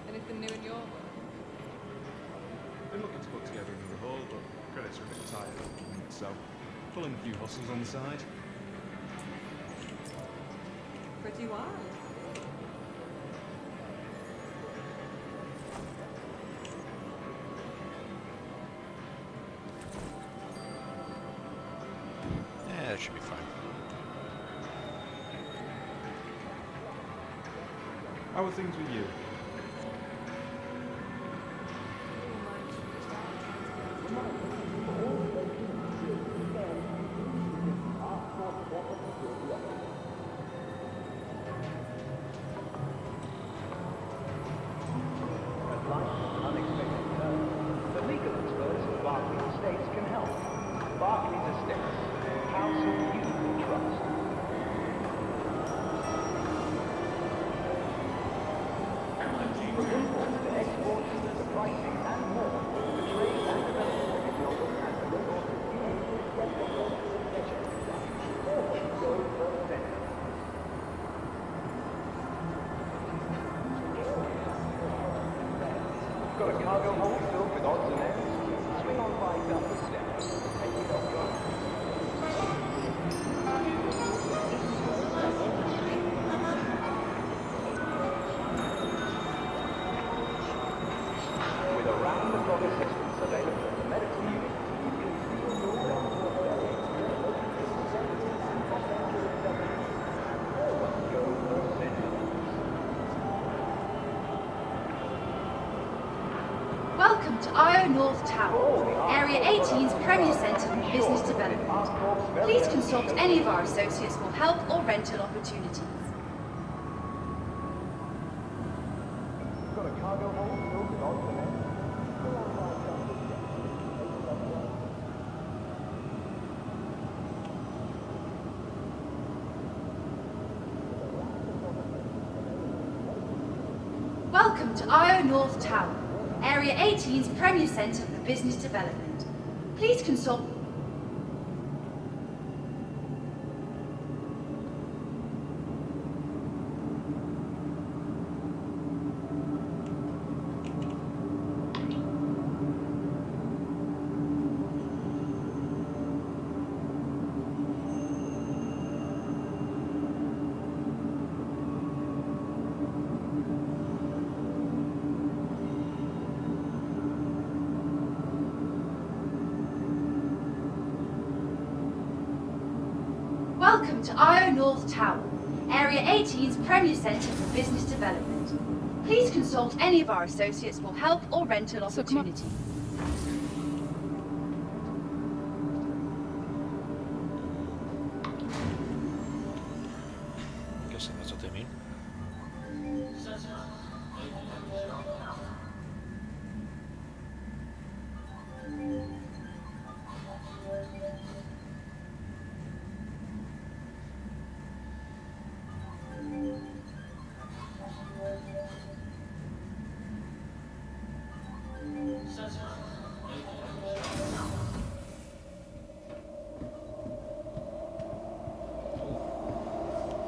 Anything new in your work? Been looking to put together another haul, but credits are a bit tight at the moment, so pulling a few hustles on the side. Pretty wild. Yeah, that should be fine. How are things with you? Welcome to IO North Tower, Area 18's Premier Centre for Business Development. Please consult any of our associates for help or rental opportunities. Welcome to IO North Tower, Area 18's Premier Centre for Business Development. Please consult... Welcome to IO North Tower, Area 18's Premier Centre for Business Development. Please consult any of our associates for help or rental opportunities. Guessing that's what they mean.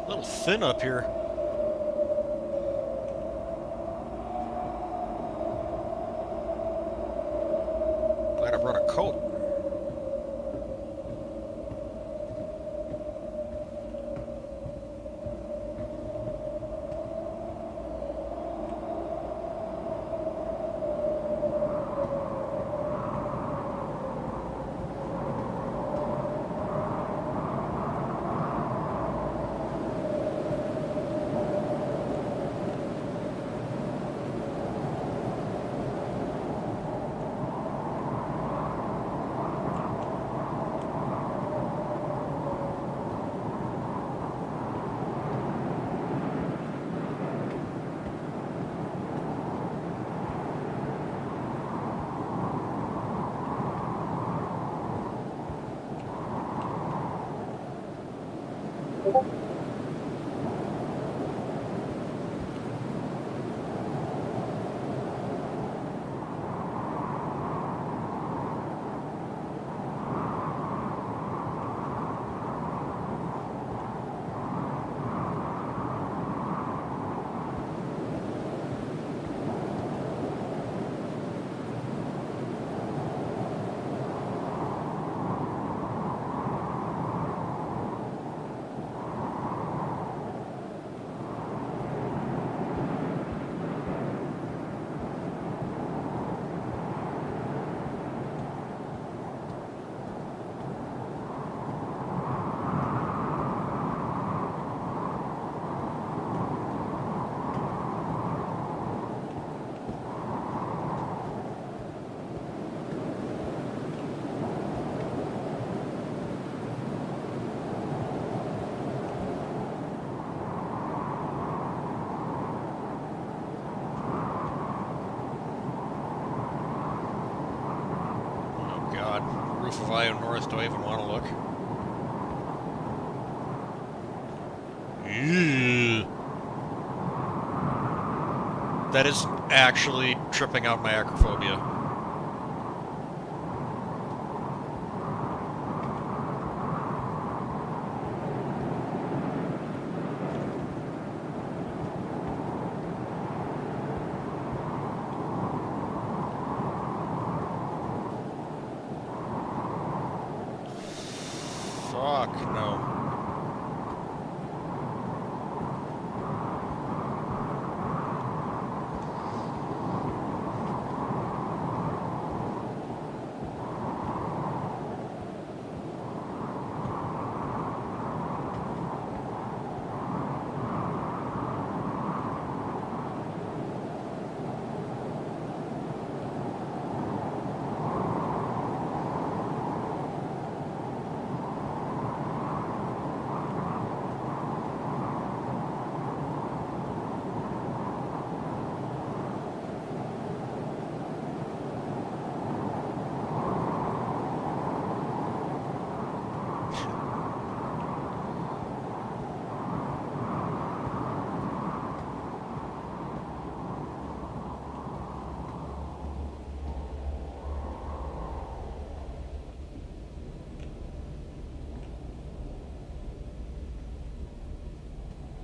A little thin up here. Glad I brought a coat. Roof of Io North, do I even want to look? Ew. That is actually tripping out my acrophobia. Fuck no.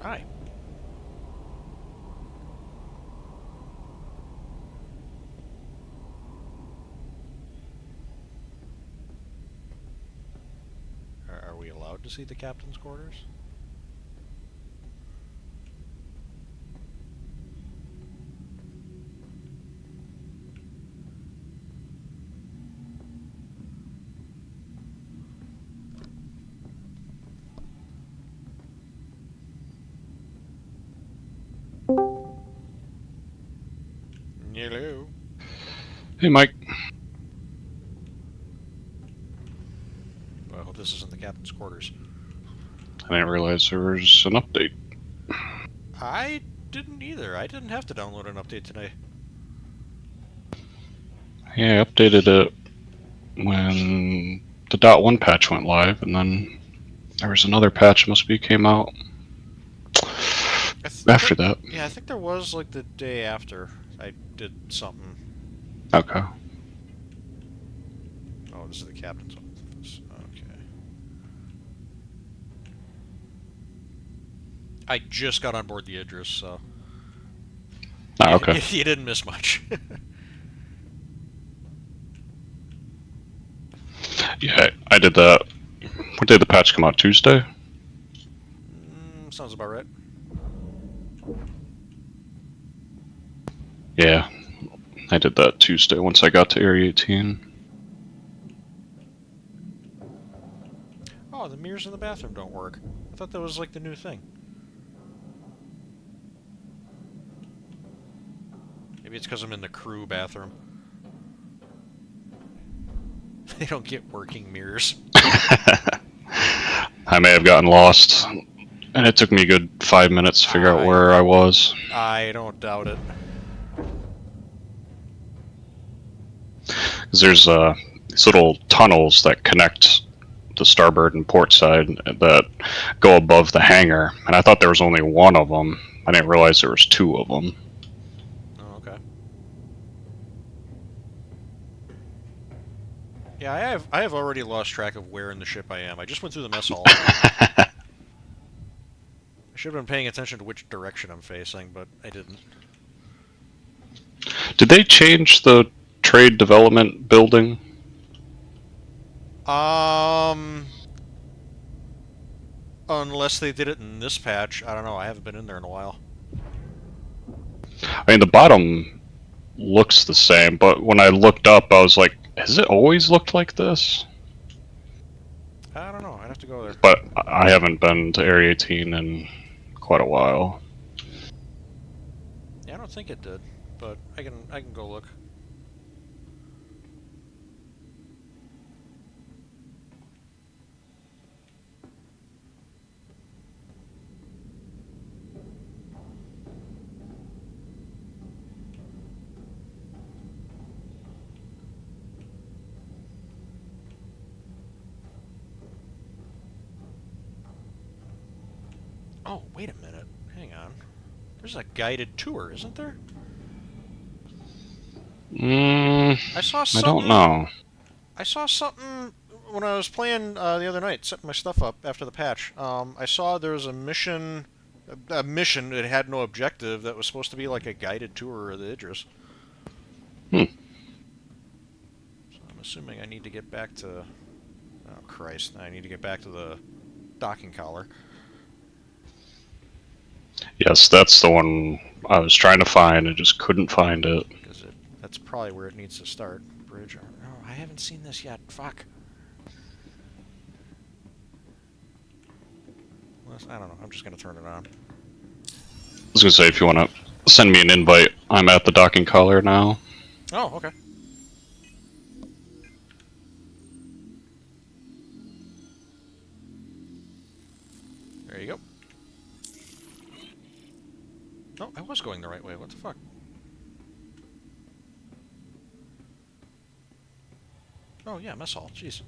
Hi. Are we allowed to see the captain's quarters? Hello. Hey, Mike. Well, I hope this isn't the captain's quarters. I didn't realize there was an update. I didn't either. I didn't have to download an update today. Yeah, I updated it when the .1 patch went live, and then there was another patch must be came out after that. Yeah, I think there was like the day after I did something. Okay. Oh, this is the captain's office. Okay. I just got on board the Idris, so... Ah, okay. You didn't miss much. Yeah, I did that. What day did the patch come out? Tuesday? Sounds about right. Yeah, I did that Tuesday once I got to Area 18. Oh, the mirrors in the bathroom don't work. I thought that was like the new thing. Maybe it's because I'm in the crew bathroom. They don't get working mirrors. I may have gotten lost, and it took me a good 5 minutes to figure out where I was. I don't doubt it. 'Cause there's these little tunnels that connect the starboard and port side that go above the hangar, and I thought there was only one of them. I didn't realize there was two of them. Oh, okay. Yeah, I have already lost track of where in the ship I am. I just went through the mess hall. I should have been paying attention to which direction I'm facing, but I didn't. Did they change the trade development building? Unless they did it in this patch. I don't know. I haven't been in there in a while. I mean, the bottom looks the same, but when I looked up, I was like, has it always looked like this? I don't know. I'd have to go there. But I haven't been to Area 18 in quite a while. Yeah, I don't think it did, but I can go look. Oh, wait a minute. Hang on. There's a guided tour, isn't there? I saw I something. don't know. I saw something when I was playing the other night, setting my stuff up after the patch. I saw there was a mission that had no objective that was supposed to be like a guided tour of the Idris. Hmm. So I'm assuming I need to get back to... Oh, Christ. I need to get back to the docking collar. Yes, that's the one I was trying to find and just couldn't find it. Because that's probably where it needs to start. Bridge. Oh, I haven't seen this yet. Fuck. Well, I don't know. I'm just going to turn it on. I was going to say, if you want to send me an invite, I'm at the docking collar now. Oh, okay. There you go. No, I was going the right way. What the fuck? Oh, yeah, mess hall. Jeez.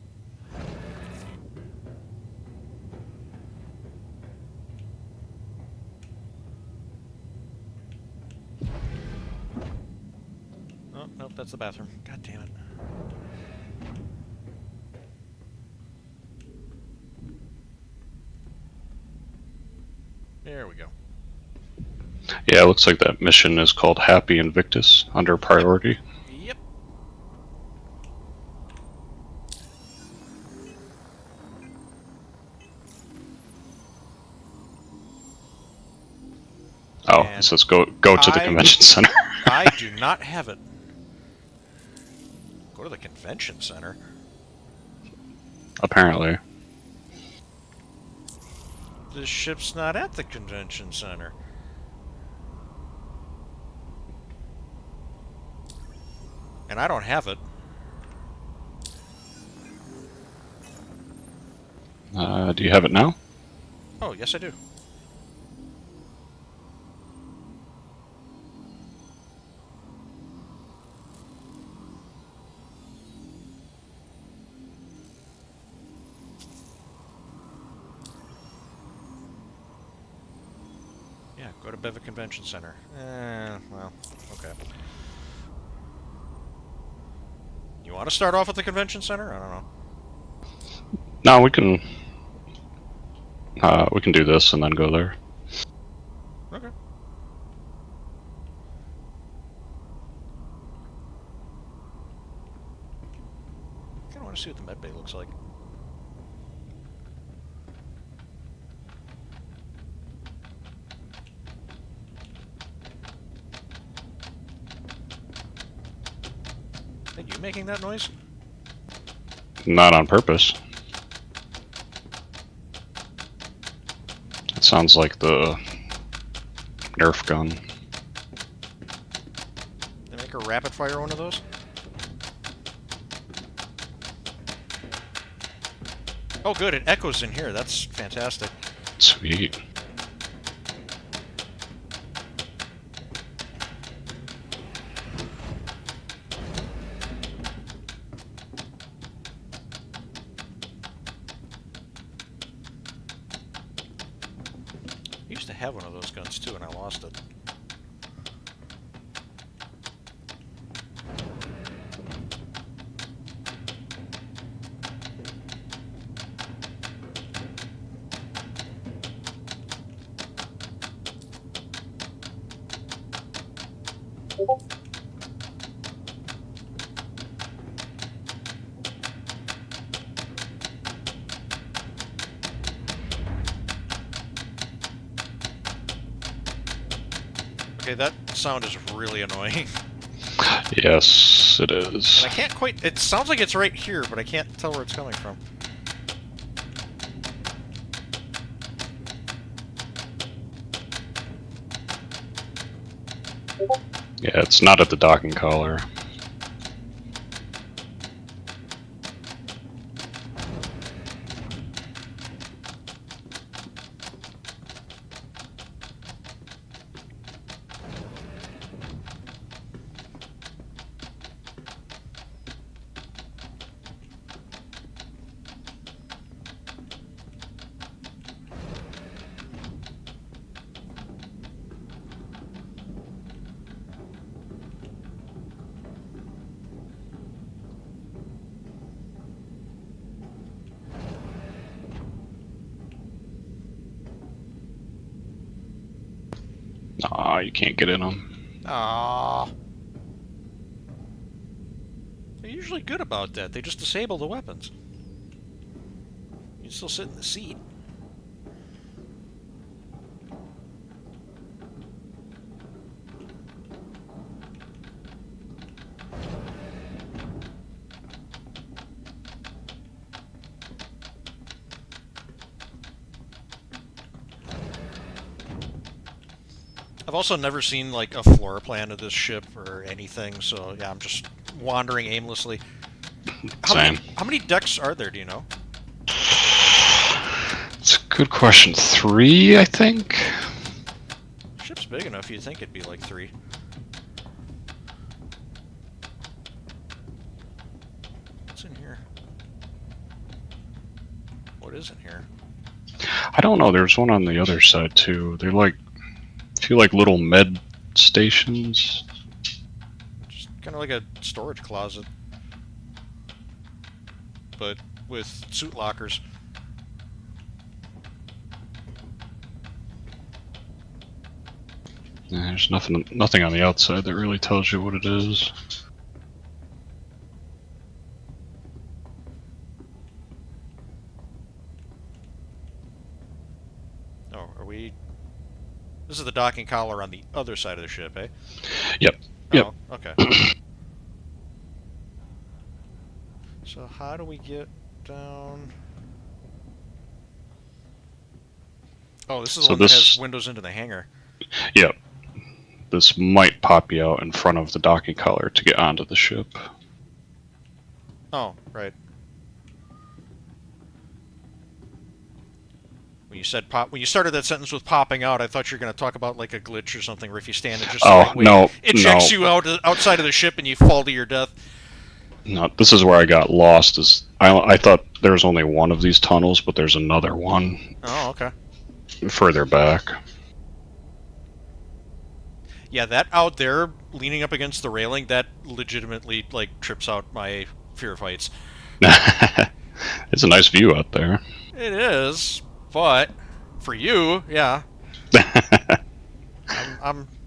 Oh, nope, that's the bathroom. God damn it. There we go. Yeah, it looks like that mission is called Happy Invictus, under priority. Yep. Oh, And it says go to the convention center. I do not have it. Go to the convention center? Apparently. This ship's not at the convention center. And I don't have it. Do you have it now? Oh, yes I do. Yeah, go to Beva Convention Center. Well, okay. You want to start off at the convention center? I don't know. No, we can do this and then go there. Okay. I kind of want to see what the medbay looks like. Are you making that noise? Not on purpose. It sounds like the Nerf gun. They make a rapid fire one of those? Oh good, it echoes in here. That's fantastic. Sweet. to have one of those guns too, and I lost it. Okay, that sound is really annoying. Yes, it is. And I can't quite... It sounds like it's right here, but I can't tell where it's coming from. Yeah, it's not at the docking collar. Aw, you can't get in them. Aww. They're usually good about that. They just disable the weapons. You still sit in the seat. I've also never seen, like, a floor plan of this ship or anything, so, yeah, I'm just wandering aimlessly. Same. How many decks are there, do you know? It's a good question. 3, I think? Ship's big enough, you'd think it'd be like 3. What's in here? What is in here? I don't know. There's one on the other side, too. They're like... feel like little med stations. Just kind of like a storage closet. But with suit lockers. Yeah, there's nothing on the outside that really tells you what it is. Oh, are we... This is the docking collar on the other side of the ship, eh? Yep. Yep. Oh, okay. So how do we get down... Oh, this is the one that has windows into the hangar. Yep. This might pop you out in front of the docking collar to get onto the ship. Oh, right. When you said pop, when you started that sentence with popping out, I thought you were going to talk about like a glitch or something, where if you stand it just the right way, no, it checks you out outside of the ship and you fall to your death. No, this is where I got lost. Is I thought there was only one of these tunnels, but there's another one. Oh, okay. Further back. Yeah, that out there, leaning up against the railing, that legitimately like trips out my fear of heights. It's a nice view out there. It is, but for you, yeah.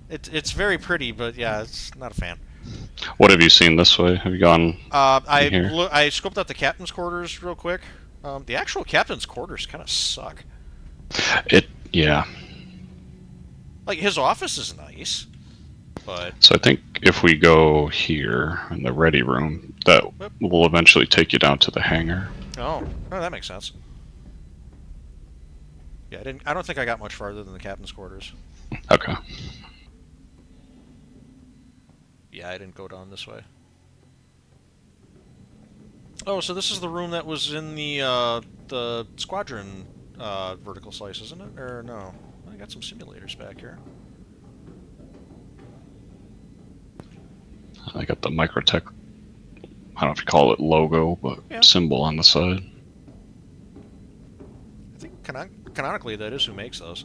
It's very pretty, but yeah, it's not a fan. What have you seen this way? Have you gone here? I scoped out the captain's quarters real quick. The actual captain's quarters kind of suck. Yeah. Like, his office is nice, but... So I think if we go here in the ready room, that will eventually take you down to the hangar. Oh, that makes sense. Yeah, I don't think I got much farther than the captain's quarters. Okay. Yeah, I didn't go down this way. Oh, so this is the room that was in the squadron vertical slice, isn't it? Or no? I got some simulators back here. I got the Microtech, I don't know if you call it logo, but yeah, symbol on the side. I think canonically that is who makes those.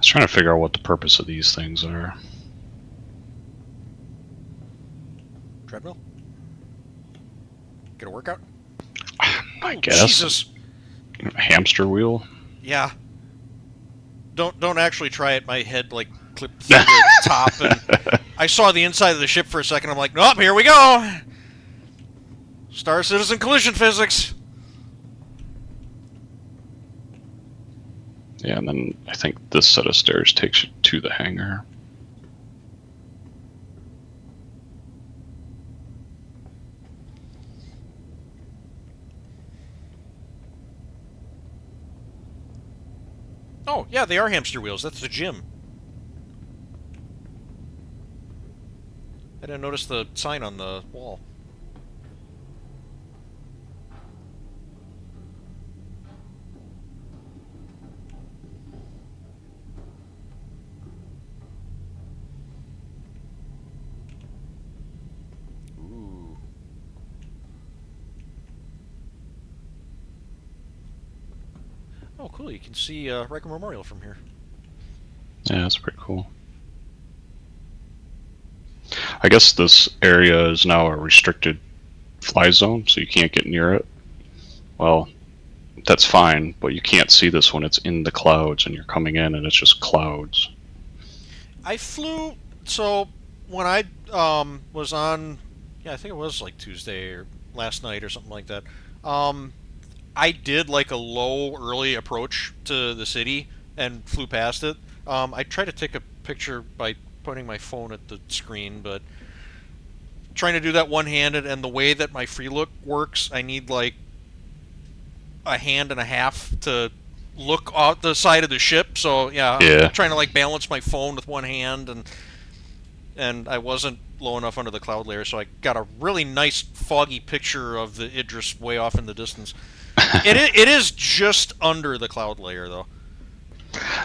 trying to figure out what the purpose of these things are. Treadmill? Get a workout? I Oh, guess. Jesus. Hamster wheel? Yeah. Don't actually try it. My head like clipped through the top, and I saw the inside of the ship for a second. I'm like, nope, here we go. Star Citizen collision physics. Yeah, and then I think this set of stairs takes you to the hangar. Oh, yeah, they are hamster wheels. That's the gym. I didn't notice the sign on the wall. Ooh. Oh, cool. You can see Riker Memorial from here. Yeah, that's pretty cool. I guess this area is now a restricted fly zone, so you can't get near it. Well, that's fine, but you can't see this when it's in the clouds and you're coming in and it's just clouds. I flew, so when I was on, yeah, I think it was like Tuesday or last night or something like that. I did like a low early approach to the city and flew past it. I tried to take a picture by pointing my phone at the screen, but trying to do that one-handed, and the way that my free look works, I need like a hand and a half to look out the side of the ship. So yeah, I'm trying to like balance my phone with one hand, and I wasn't low enough under the cloud layer, so I got a really nice foggy picture of the Idris way off in the distance. It is just under the cloud layer though.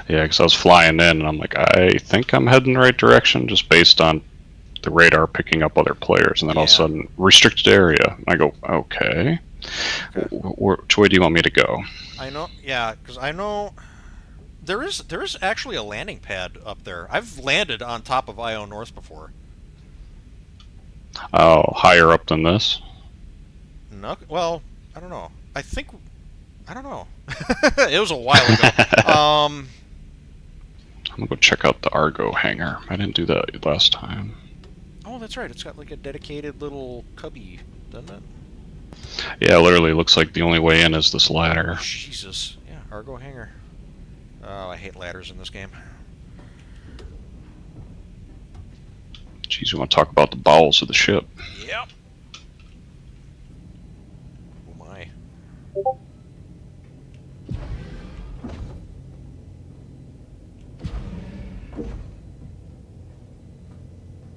Yeah, because I was flying in and I'm like, I think I'm heading the right direction just based on the radar picking up other players, and then all of a sudden, restricted area. And I go, okay. Which way do you want me to go? I know, yeah, because I know there is actually a landing pad up there. I've landed on top of IO North before. Oh, higher up than this? No, well, I don't know. I don't know. It was a while ago. I'm gonna go check out the Argo hangar. I didn't do that last time. Oh, that's right. It's got like a dedicated little cubby, doesn't it? Yeah, literally looks like the only way in is this ladder. Jesus. Yeah, Argo hangar. Oh, I hate ladders in this game. Jeez, we want to talk about the bowels of the ship. Yep. Oh my.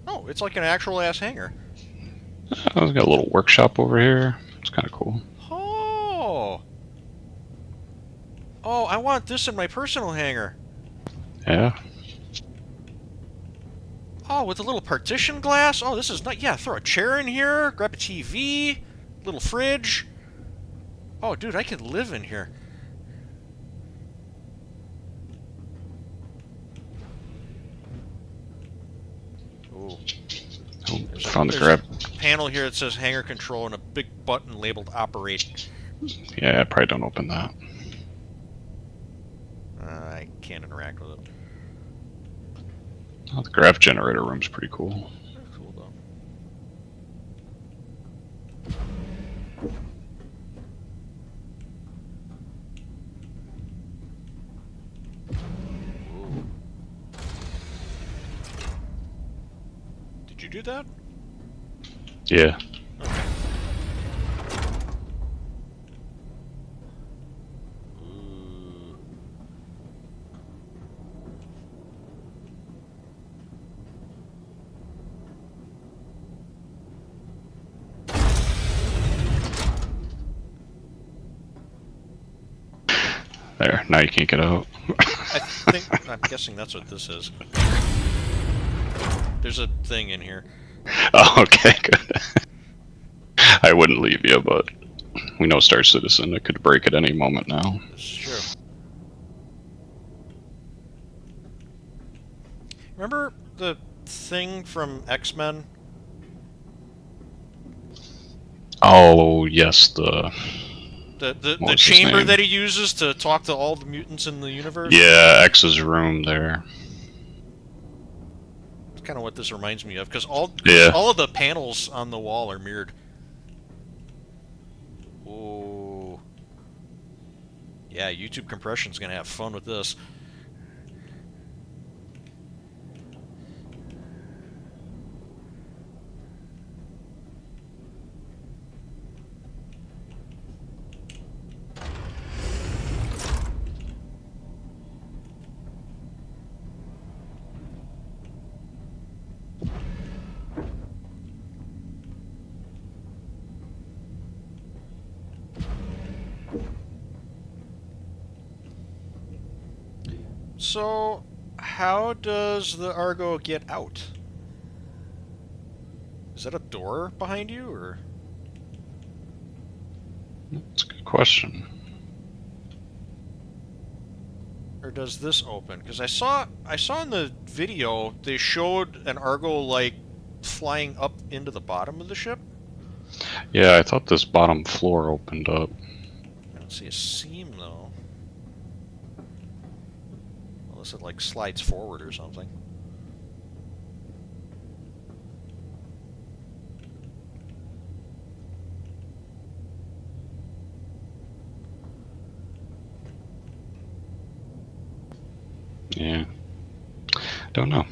Oh, it's like an actual ass hangar. Oh, got a little workshop over here. It's kind of cool. Oh. Oh, I want this in my personal hangar. Yeah. Oh, with a little partition glass. Oh, this is not. Yeah, throw a chair in here. Grab a TV. Little fridge. Oh, dude, I could live in here. Ooh. Oh, found the grab. Panel here that says hangar control and a big button labeled operate. Yeah, probably don't open that. I can't interact with it. Oh, the grav generator room's pretty cool. Very cool though. Ooh. Did you do that? Yeah. Ooh. There, now you can't get out. I'm guessing that's what this is. There's a thing in here. Oh, okay, good. I wouldn't leave you, but we know Star Citizen. It could break at any moment now. This is true. Remember the thing from X-Men? Oh, yes, the The what was his chamber name? that he uses to talk to all the mutants in the universe? Yeah, X's room there. That's kind of what this reminds me of, because all of the panels on the wall are mirrored. Oh. Yeah, YouTube compression's gonna have fun with this. So, how does the Argo get out? Is that a door behind you, or? That's a good question. Or does this open? Because I saw in the video they showed an Argo like flying up into the bottom of the ship. Yeah, I thought this bottom floor opened up. I don't see a seam though. Unless it like slides forward or something. Yeah. Don't know.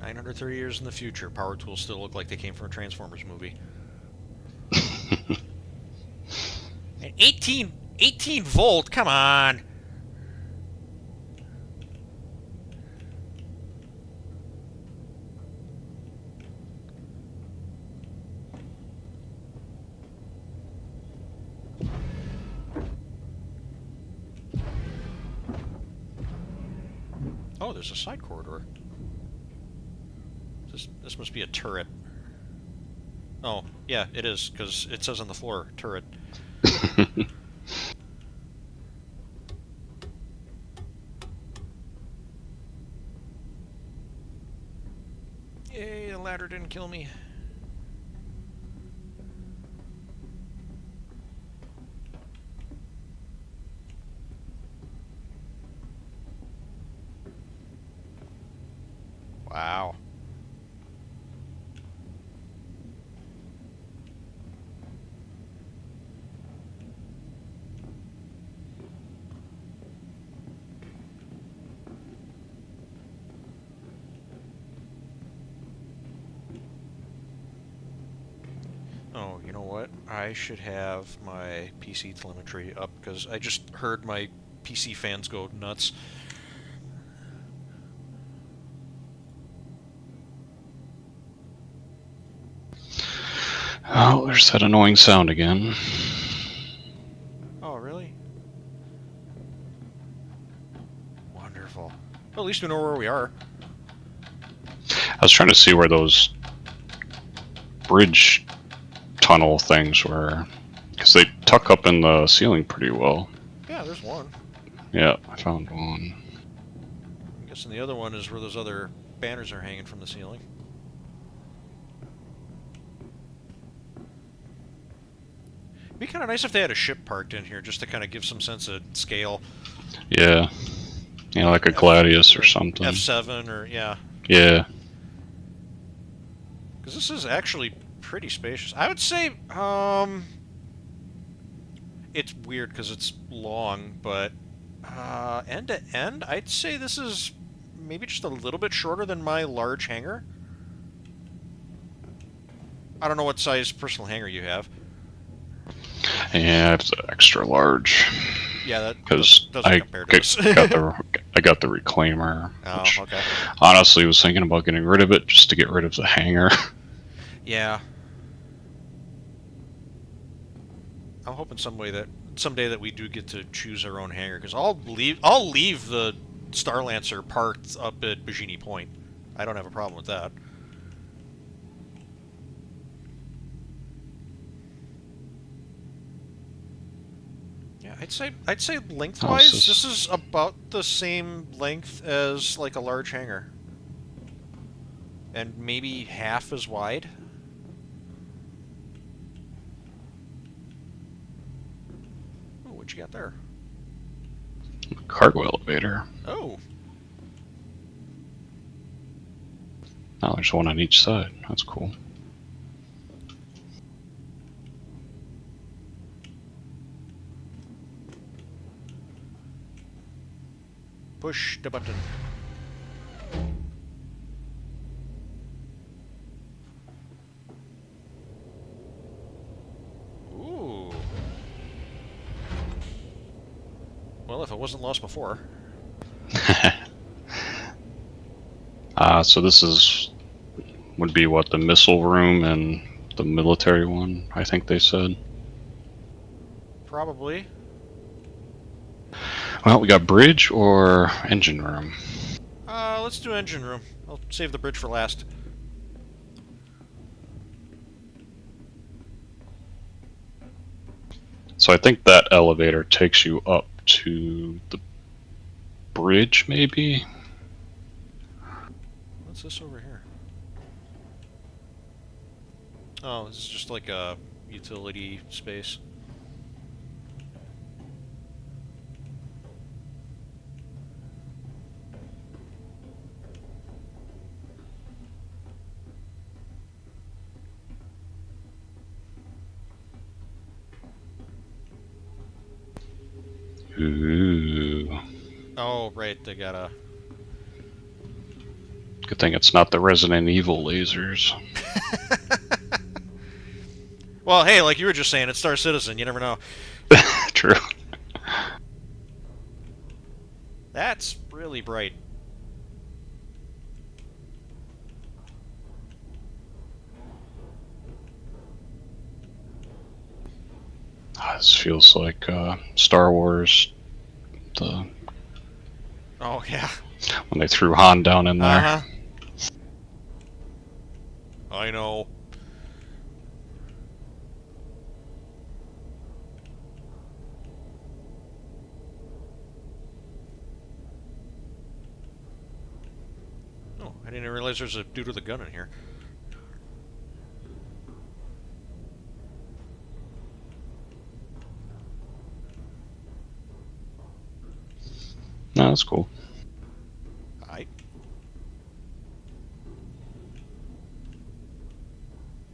$930 years in the future, power tools still look like they came from a Transformers movie. And 18 volt, come on! Oh, there's a side corridor. This must be a turret. Oh, yeah, it is, because it says on the floor, turret. Yay, the ladder didn't kill me. Wow. Oh, you know what? I should have my PC telemetry up, because I just heard my PC fans go nuts. Oh, there's that annoying sound again. Oh, really? Wonderful. Well, at least we know where we are. I was trying to see where those bridge tunnel things were, because they tuck up in the ceiling pretty well. Yeah, there's one. Yeah, I found one. I'm guessing the other one is where those other banners are hanging from the ceiling. It'd be kind of nice if they had a ship parked in here, just to kind of give some sense of scale. Yeah. Yeah, like a Gladius or something. F7 or, yeah. Yeah. Because this is actually pretty spacious. I would say, it's weird because it's long, but end to end, I'd say this is maybe just a little bit shorter than my large hangar. I don't know what size personal hangar you have. Yeah, it's extra large. Yeah, that because doesn't I compare to this. got the reclaimer. Oh, which okay. honestly, was thinking about getting rid of it just to get rid of the hangar. Yeah. I'm hoping someday that we do get to choose our own hangar, because I'll leave the Star Lancer parked up at Bajini Point. I don't have a problem with that. Yeah, I'd say lengthwise, this is about the same length as like a large hangar, and maybe half as wide. Oh, what you got there? Cargo elevator. Oh. Oh, there's one on each side. That's cool. Push the button. Ooh. Well, if it wasn't lost before. So this would be what, the missile room and the military one, I think they said. Probably. Well, we got bridge or engine room. Let's do engine room. I'll save the bridge for last. So I think that elevator takes you up to the bridge, maybe? What's this over here? Oh, this is just like a utility space. Ooh. Oh, right, they got a... Good thing it's not the Resident Evil lasers. Well, hey, like you were just saying, it's Star Citizen, you never know. True. That's really bright. This feels like Star Wars. Oh, yeah. When they threw Han down in there. Uh-huh. I know. Oh, I didn't realize there's a dude with a gun in here. No, that's cool. Alright.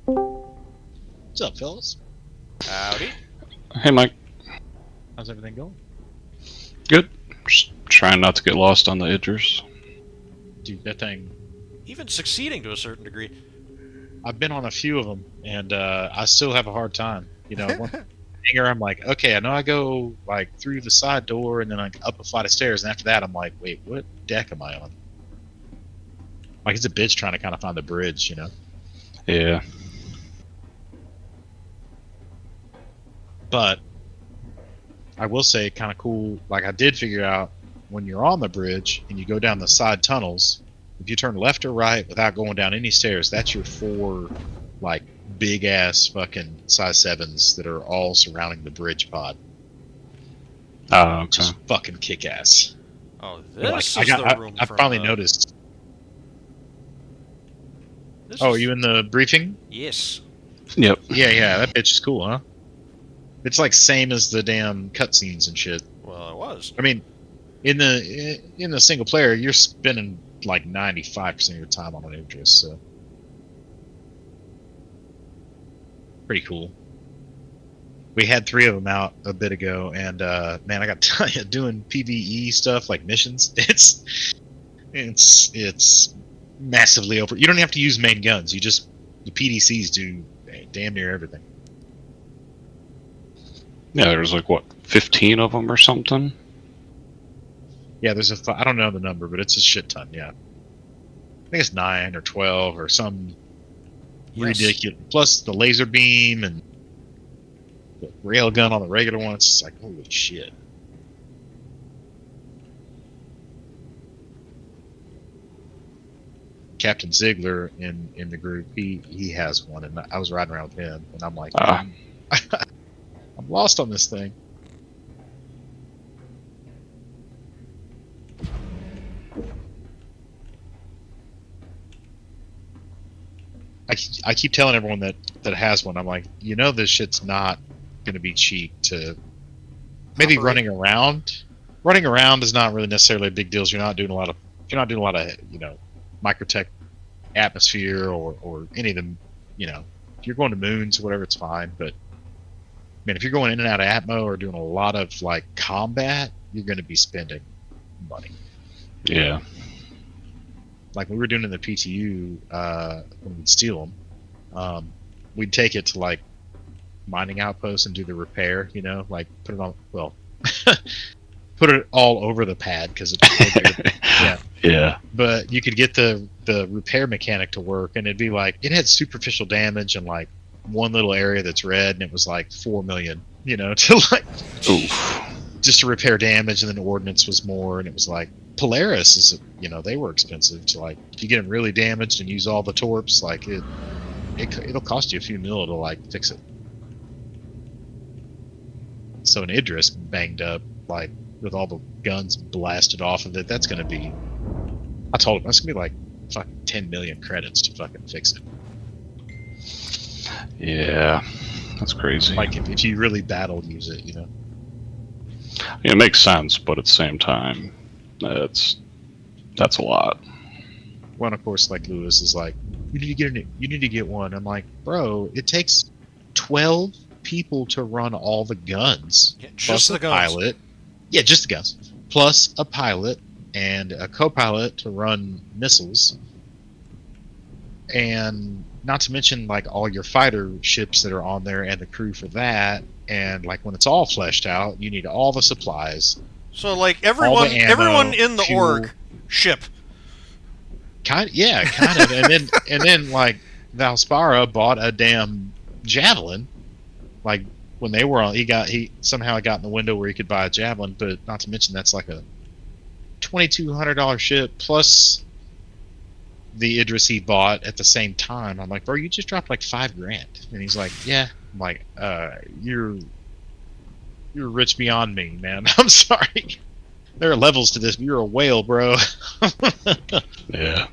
What's up, fellas? Howdy. Hey, Mike. How's everything going? Good. Just trying not to get lost on the Idris. Dude, that thing... Even succeeding to a certain degree. I've been on a few of them, and I still have a hard time. You know, one hangar, I'm like, okay, I know I go like through the side door and then like up a flight of stairs, and after that, I'm like, wait, what deck am I on? Like, it's a bitch trying to kind of find the bridge, you know? Yeah. But I will say, kind of cool. Like, I did figure out when you're on the bridge and you go down the side tunnels, if you turn left or right without going down any stairs, that's your 4 like big ass fucking size 7s that are all surrounding the bridge pod. Okay. Just fucking kick ass. Oh, Like, this is the room I from finally the... noticed. This Oh, is... are you in the briefing? Yes. Yep. Yeah, that bitch is cool, huh? It's like same as the damn cutscenes and shit. Well, it was. I mean, in the single player, you're spending like 95% of your time on an Idris, so pretty cool. We had 3 of them out a bit ago, and man, I got to tell you, doing PvE stuff like missions, it's massively over. You don't have to use main guns. You just the PDCs do damn near everything. Yeah, there's like, what, 15 of them or something? Yeah, there's I don't know the number, but it's a shit ton, yeah. I think it's 9 or 12 or some Yes. ridiculous. Plus the laser beam and the railgun on the regular one, it's just like, holy shit. Captain Ziegler in the group, he has one, and I was riding around with him, and I'm like, I'm lost on this thing. I keep telling everyone that has one, I'm like, you know, this shit's not going to be cheap to maybe running around. Running around is not really necessarily a big deal. You're not doing a lot of you know, microtech atmosphere or any of them, you know, if you're going to moons or whatever, it's fine. But man, if you're going in and out of Atmo or doing a lot of like combat, you're going to be spending money. Yeah. Like we were doing in the PTU, when we'd steal them, we'd take it to like mining outposts and do the repair. You know, like put it on. Well, put it all over the pad because it's yeah. Yeah. But you could get the repair mechanic to work, and it'd be like it had superficial damage and like one little area that's red, and it was like 4 million. You know, to like just to repair damage, and then ordnance was more, and it was like Polaris is, you know, they were expensive to like if you get them really damaged and use all the torps, like it'll cost you a few mil to like fix it. So an Idris banged up, like with all the guns blasted off of it, that's gonna be, I told him that's gonna be like fucking 10 million credits to fucking fix it. Yeah, that's crazy. Like if you really battle use it, you know. Yeah, it makes sense, but at the same time, that's a lot. One, of course, like Lewis is like, you need to get one. I'm like, bro, it takes 12 people to run all the guns, Yeah, plus just the a guns. pilot. Yeah, just the guns, plus a pilot and a co-pilot to run missiles, and not to mention like all your fighter ships that are on there and the crew for that. And like when it's all fleshed out, you need all the supplies. So like everyone in the fuel. org ship. Kind of, and then like Valspara bought a damn javelin. Like when they were on, he somehow got in the window where he could buy a javelin, but not to mention that's like a $2,200 ship plus the Idris he bought at the same time. I'm like, bro, you just dropped like $5,000, and he's like, yeah. I'm like, you're rich beyond me, man. I'm sorry. There are levels to this. You're a whale, bro. Yeah.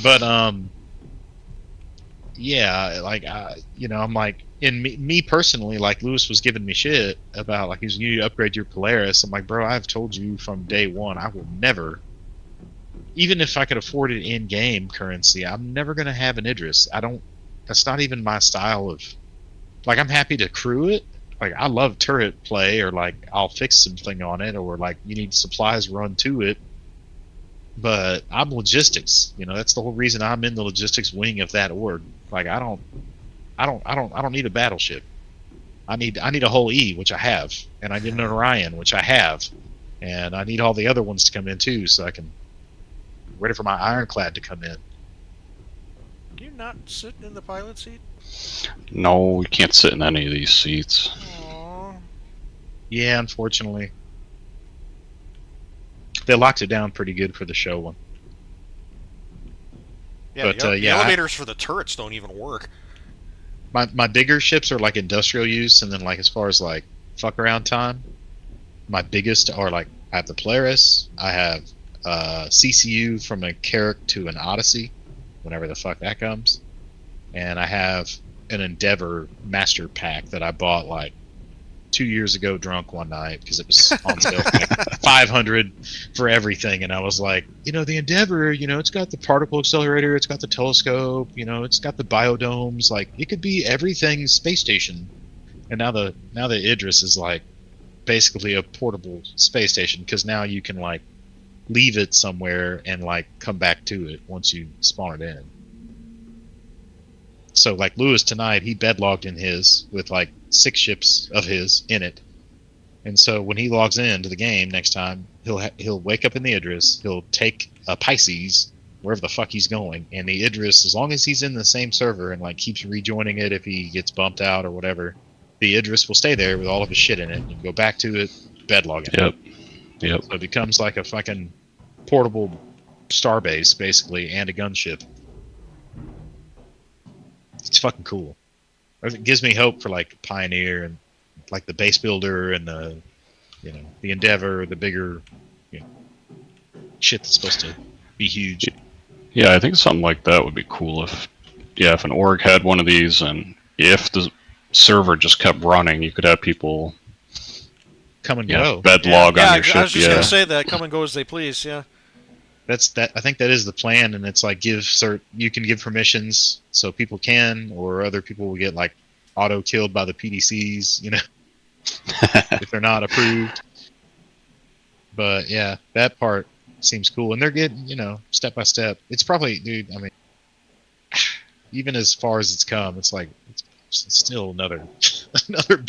But yeah, like you know, I'm like, in me personally, like Lewis was giving me shit about like he's you need to upgrade your Polaris. I'm like, bro, I've told you from day one, I will never, even if I could afford it in game currency, I'm never gonna have an Idris. That's not even my style of, like, I'm happy to crew it. Like, I love turret play, or like I'll fix something on it, or like you need supplies run to it. But I'm logistics. You know, that's the whole reason I'm in the logistics wing of that org. Like, I don't need a battleship. I need a whole E, which I have, and I need an Orion, which I have, and I need all the other ones to come in too, so I can ready for my ironclad to come in. Can you not sit in the pilot seat? No, we can't sit in any of these seats. Aww. Yeah, unfortunately. They locked it down pretty good for the show one. Yeah, But, the yeah, elevators for the turrets don't even work. My bigger ships are like industrial use, and then like as far as like fuck around time, my biggest are like I have the Polaris, I have CCU from a Carrack to an Odyssey, whenever the fuck that comes, and I have an Endeavor Master Pack that I bought like 2 years ago drunk one night because it was on sale for like 500 for everything, and I was like, you know, the Endeavor, you know, it's got the particle accelerator, it's got the telescope, you know, it's got the biodomes, like it could be everything space station. And now the Idris is like basically a portable space station, because now you can like leave it somewhere and like come back to it once you spawn it in. So like Lewis tonight, he bedlogged in his with like 6 ships of his in it, and so when he logs into the game next time, he'll wake up in the Idris, he'll take a Pisces wherever the fuck he's going, and the Idris, as long as he's in the same server and like keeps rejoining it if he gets bumped out or whatever, the Idris will stay there with all of his shit in it. You can go back to it, bedlog it. Yep. So it becomes like a fucking portable starbase, basically, and a gunship. It's fucking cool. It gives me hope for like Pioneer and like the base builder and the, the Endeavor, the bigger, shit that's supposed to be huge. Yeah, I think something like that would be cool if an org had one of these, and if the server just kept running, you could have people come and go. Bedlog on your ship. I was just gonna say that. Come and go as they please. Yeah. That's that. I think that is the plan, and it's like you can give permissions so people can, or other people will get like auto killed by the PDCs, if they're not approved. But yeah, that part seems cool, and they're getting, step by step. It's probably, dude. I mean, even as far as it's come, it's like it's still another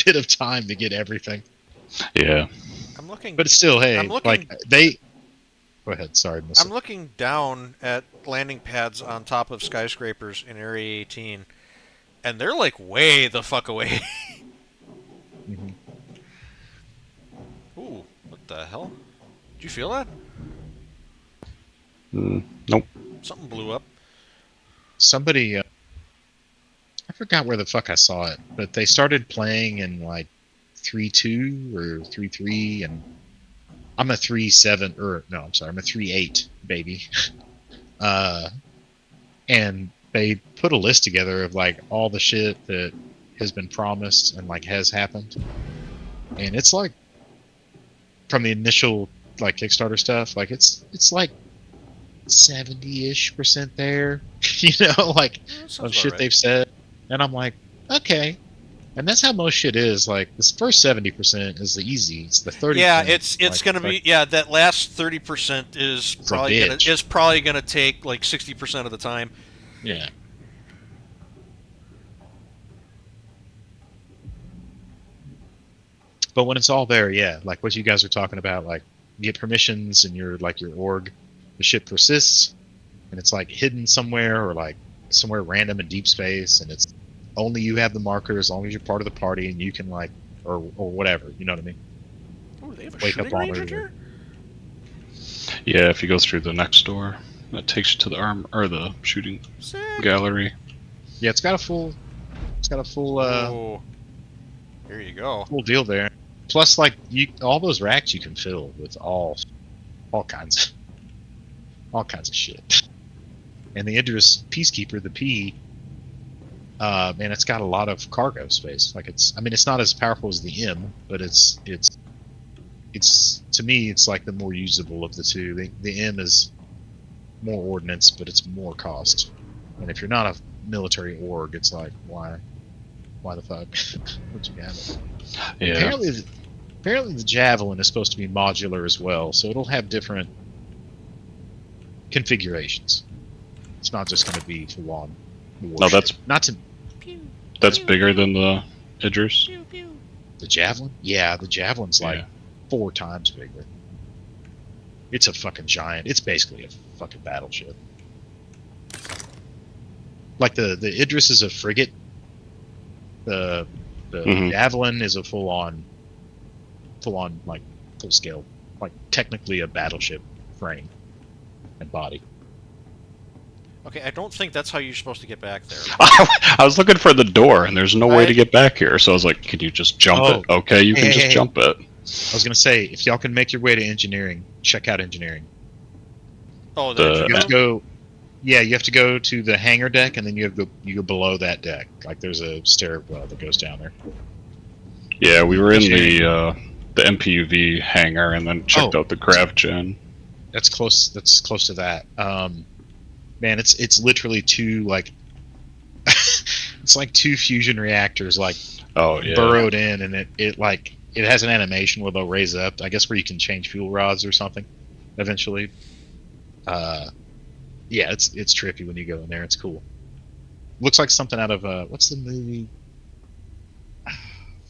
bit of time to get everything. Yeah. I'm looking. But it's still, hey, I'm looking, Go ahead. Sorry, Melissa. I'm looking down at landing pads on top of skyscrapers in Area 18, and they're like way the fuck away. Mm-hmm. Ooh, what the hell? Did you feel that? Nope. Something blew up. Somebody, I forgot where the fuck I saw it, but they started playing in like 3.2 or 3.3, and I'm a 3.7, I'm a 3.8 baby. And they put a list together of like all the shit that has been promised and like has happened, and it's like from the initial like Kickstarter stuff, like it's like 70-ish% there, like of shit they've said, and I'm like, okay. And that's how most shit is. Like this first 70% is the easy. It's the 30%. Yeah, it's gonna be that last 30% is probably gonna take like 60% of the time. Yeah. But when it's all there, yeah, like what you guys are talking about, like you get permissions and your org, the ship persists, and it's like hidden somewhere or like somewhere random in deep space, and it's only you have the marker as long as you're part of the party, and you can like or whatever, you know what I mean? Oh, they have a Wake up shooting all range in over. here? Yeah, if you go through the next door, that takes you to the shooting Sick. gallery. Yeah, it's got a full Oh, here you go. full deal there. Plus, like all those racks you can fill with all kinds of shit. And the Idris Peacekeeper, the P, man, it's got a lot of cargo space. Like it's not as powerful as the M, but it's to me it's like the more usable of the two. The M is more ordnance, but it's more cost. And if you're not a military org, it's like why the fuck would you have it? Yeah. Apparently the Javelin is supposed to be modular as well, so it'll have different configurations. It's not just going to be full on warship. That's bigger than the Idris. The Javelin? Yeah, the Javelin's like 4 times bigger. It's a fucking giant. It's basically a fucking battleship. Like the Idris is a frigate. The Javelin is a full on like full scale, like technically a battleship frame and body. Okay, I don't think that's how you're supposed to get back there. I was looking for the door, and there's no way to get back here. So I was like, "Can you just jump it?" Okay, you can just jump it. I was gonna say, if y'all can make your way to engineering, check out engineering. Oh, you have to go. Yeah, you have to go to the hangar deck, and then you go below that deck. Like there's a stairwell that goes down there. Yeah, we were in the MPUV hangar, and then checked out the grav gen. That's close. That's close to that. Man, it's literally 2 like it's like 2 fusion reactors like burrowed in, and it has an animation where they'll raise up, I guess, where you can change fuel rods or something eventually. Yeah, it's trippy when you go in there. It's cool. Looks like something out of what's the movie?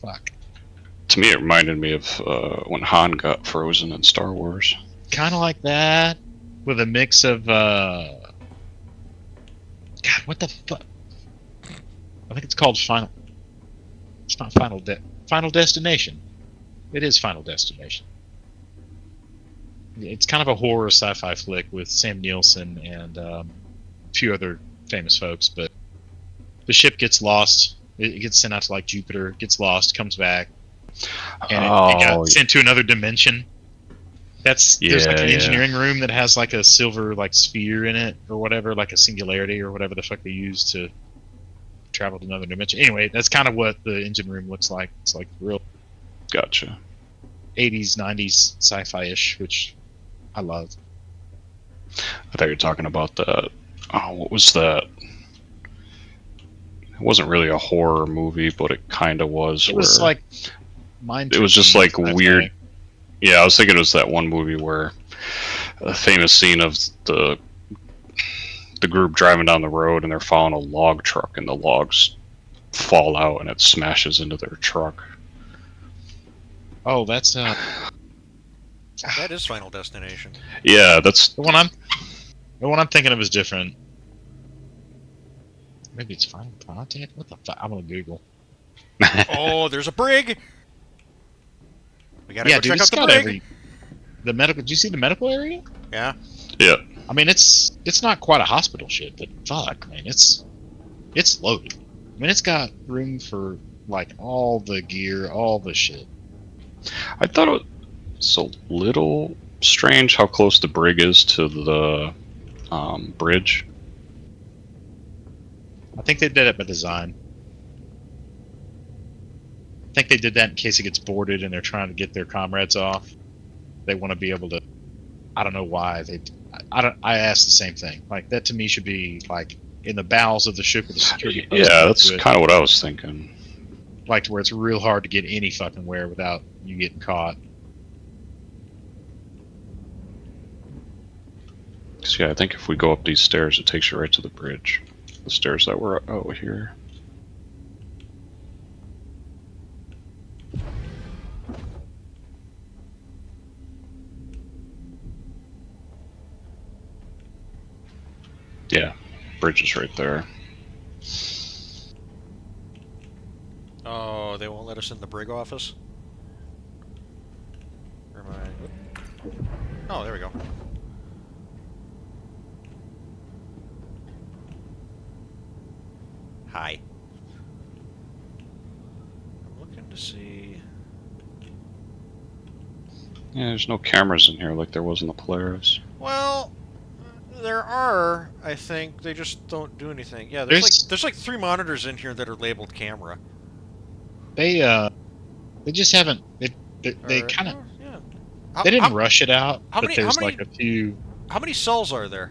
Fuck. To me, it reminded me of when Han got frozen in Star Wars. Kind of like that, with a mix of God, what the fuck? I think it's called Final. It's not Final Destination. It is Final Destination. It's kind of a horror sci-fi flick with Sam Nielsen and a few other famous folks, but the ship gets lost. It gets sent out to like Jupiter, gets lost, comes back, and it got sent to another dimension. There's like an engineering room that has like a silver like sphere in it or whatever, like a singularity or whatever the fuck they use to travel to another dimension. Anyway, that's kind of what the engine room looks like. It's like real Gotcha. 80s, 90s sci-fi-ish, which I love. I thought you were talking about that. Oh, what was that? It wasn't really a horror movie, but it kind of was. It was like mind. It was just like weird. Yeah, I was thinking it was that one movie where a famous scene of the group driving down the road and they're following a log truck and the logs fall out and it smashes into their truck. Oh, that's That is Final Destination. Yeah, that's the one I'm thinking of is different. Maybe it's Final Contact. What the fuck? I'm gonna Google. Oh, there's a brig. We gotta Yeah, go dude, check it's out the got brig. the medical. Did you see the medical area? Yeah. yeah. I mean, it's not quite a hospital ship, but fuck, man, it's loaded. I mean, it's got room for like all the gear, all the shit. I thought it was a little strange how close the brig is to the bridge. I think they did it by design. I think they did that in case it gets boarded and they're trying to get their comrades off. They want to be able to. I don't know why they. I asked the same thing. Like that to me should be like in the bowels of the ship with the security post. Yeah, that's kind of what I was thinking. Like to where it's real hard to get any fucking where without you getting caught. So yeah, I think if we go up these stairs, it takes you right to the bridge. The stairs that were out here. Yeah, bridge is right there. Oh, they won't let us in the brig office? Where am I? Oh, there we go. Hi. I'm looking to see... Yeah, there's no cameras in here like there was in the Polaris. Well, there are, I think. They just don't do anything. Yeah, there's like 3 monitors in here that are labeled camera. They just haven't. They Or- kind of. oh, yeah. They didn't rush it out, how but many- there's how many- like a few. How many cells are there?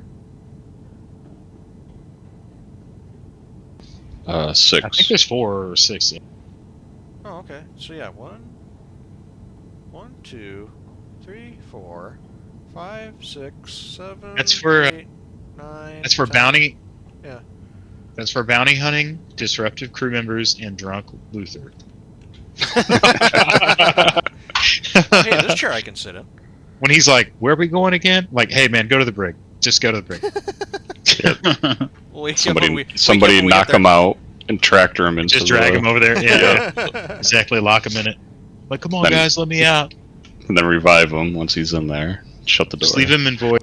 6. I think there's 4 or 6. Yeah. Oh, okay. So yeah, 1, 2, 3, 4, 5, 6, 7. That's for 8, 9. That's for 10. bounty. Yeah. That's for bounty hunting, disruptive crew members, and drunk Luther. Hey, this chair I can sit in. When he's like, "Where are we going again?" Like, "Hey, man, go to the brig. Just go to the brig. We'll wake up when we Somebody get knock there. him out and tractor him into Just drag the, him over there." Yeah, exactly. Lock him in it. Like, come on, Then- guys, let me out. and then revive him once he's in there. Shut the door. Just leave him in voice.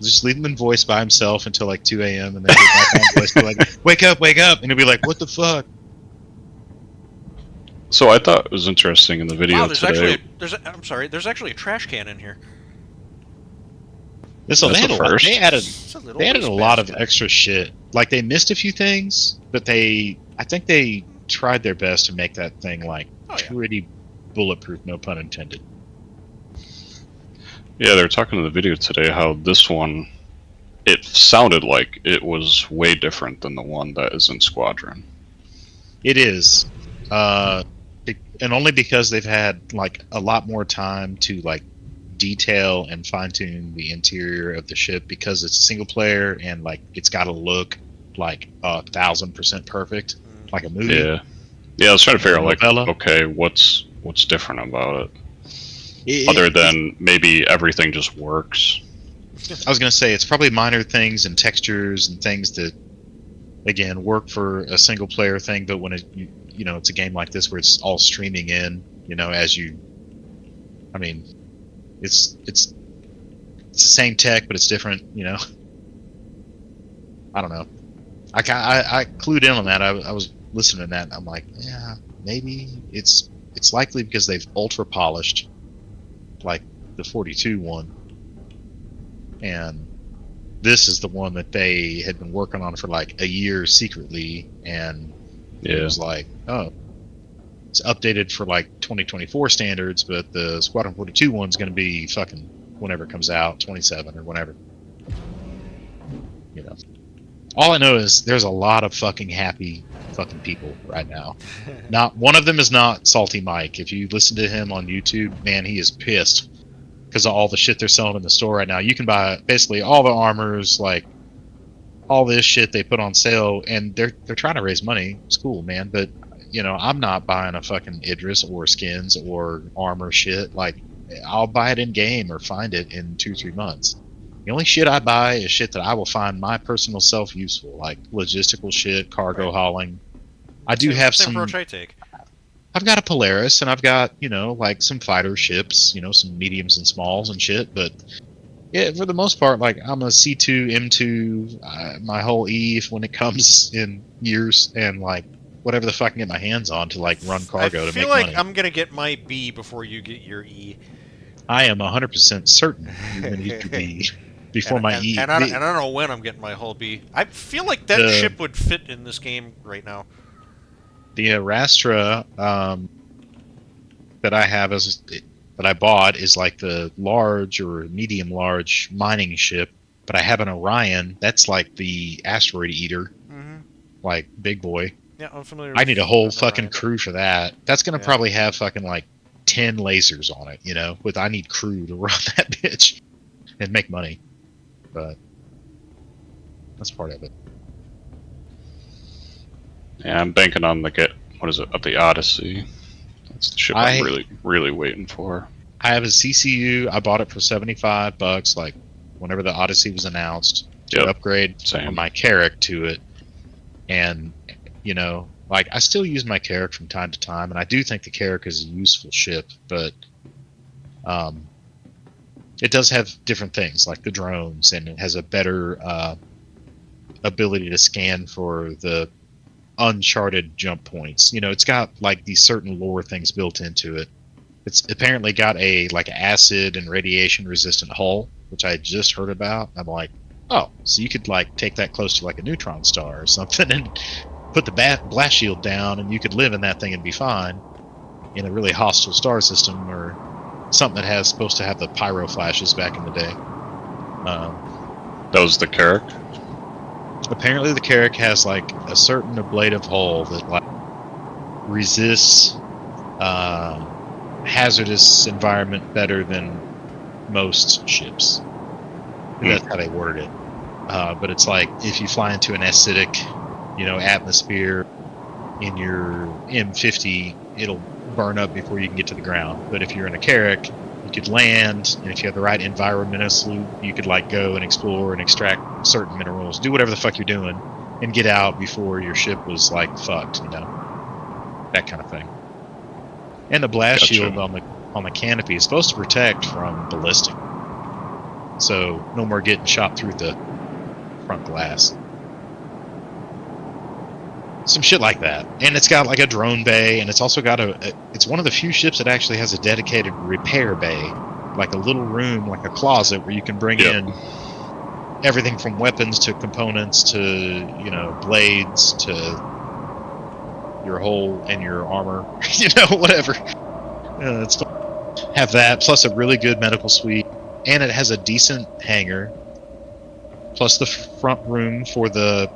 Just leave him in voice by himself until like 2 a.m. and then get back on voice. Be like, wake up, and he'll be like, "What the fuck?" So I thought it was interesting in the video Wow, there's today. actually I'm sorry, there's actually a trash can in here. So That's they had the a lot. first. They added. It's a little They added a waste lot of basket. extra shit. Like they missed a few things, but I think they tried their best to make that thing like Oh, yeah. pretty bulletproof. No pun intended. Yeah, they were talking in the video today how this one, it sounded like it was way different than the one that is in Squadron. It is, and only because they've had like a lot more time to like detail and fine tune the interior of the ship because it's a single player and like it's got to look like 1,000% perfect, like a movie. Yeah, I was trying to figure out like, Novella. okay, what's different about it, other than maybe everything just works. I was gonna say it's probably minor things and textures and things that again, work for a single player thing, but when you know, it's a game like this where it's all streaming in, you know, as you, I mean, it's the same tech, but it's different, you know. I don't know. I clued in on that. I was listening to that, and I'm like, yeah, maybe it's likely because they've ultra polished, like the 42 one, and this is the one that they had been working on for like a year secretly, and it was like, oh, it's updated for like 2024 standards, but the Squadron 42 one's going to be fucking whenever it comes out, 27 or whatever. You know, all I know is there's a lot of fucking happy fucking people right now. Not one of them is not Salty Mike. If you listen to him on YouTube, man, he is pissed because of all the shit they're selling in the store right now. You can buy basically all the armors, like all this shit they put on sale, and they're trying to raise money. It's cool, man, but you know, I'm not buying a fucking Idris or skins or armor shit. Like, I'll buy it in game or find it in 2-3 months. The only shit I buy is shit that I will find my personal self useful, like logistical shit, cargo hauling. I do have some. Approach I take. I've got a Polaris, and I've got, you know, like some fighter ships, you know, some mediums and smalls and shit. But yeah, for the most part, like I'm a C2, M2, my whole E when it comes in years, and like whatever the fuck I can get my hands on to like run cargo to make money. I feel like I'm gonna get my B before you get your E. I am 100% certain you're gonna get your B before my E. And I don't know when I'm getting my whole B. I feel like that ship would fit in this game right now. The Rastra that I have that I bought is like the large or medium large mining ship, but I have an Orion. That's like the asteroid eater, like big boy. Yeah, I'm familiar. I need a whole fucking crew for that. That's gonna probably have fucking like 10 lasers on it, you know. I need crew to run that bitch and make money, but that's part of it. Yeah, I'm banking on the Odyssey. That's the ship I'm really waiting for. I have a CCU. I bought it for $75, like whenever the Odyssey was announced, to upgrade my Carrack to it. And you know, like I still use my Carrack from time to time, and I do think the Carrack is a useful ship, but it does have different things like the drones, and it has a better ability to scan for the uncharted jump points. You know, it's got like these certain lore things built into it. It's apparently got a like acid and radiation resistant hull, which I just heard about. I'm like, oh, so you could like take that close to like a neutron star or something and put the blast shield down, and you could live in that thing and be fine in a really hostile star system, or something that has supposed to have the pyro flashes back in the day. That was the Carrack? Apparently the Carrack has like a certain ablative hull that like resists hazardous environment better than most ships. That's how they worded it. But it's like if you fly into an acidic, you know, atmosphere in your M50, it'll burn up before you can get to the ground. But if you're in a Carrack, you could land, and if you have the right environmental, you could like go and explore and extract certain minerals, do whatever the fuck you're doing, and get out before your ship was like fucked, you know, that kind of thing. And the blast shield on the canopy is supposed to protect from ballistic, so no more getting shot through the front glass. Some shit like that. And it's got like a drone bay, and it's also got it's one of the few ships that actually has a dedicated repair bay, like a little room, like a closet where you can bring in everything from weapons to components to, you know, blades to your hull and your armor, you know, whatever. It's fun. Have that, plus a really good medical suite, and it has a decent hangar, plus the front room for the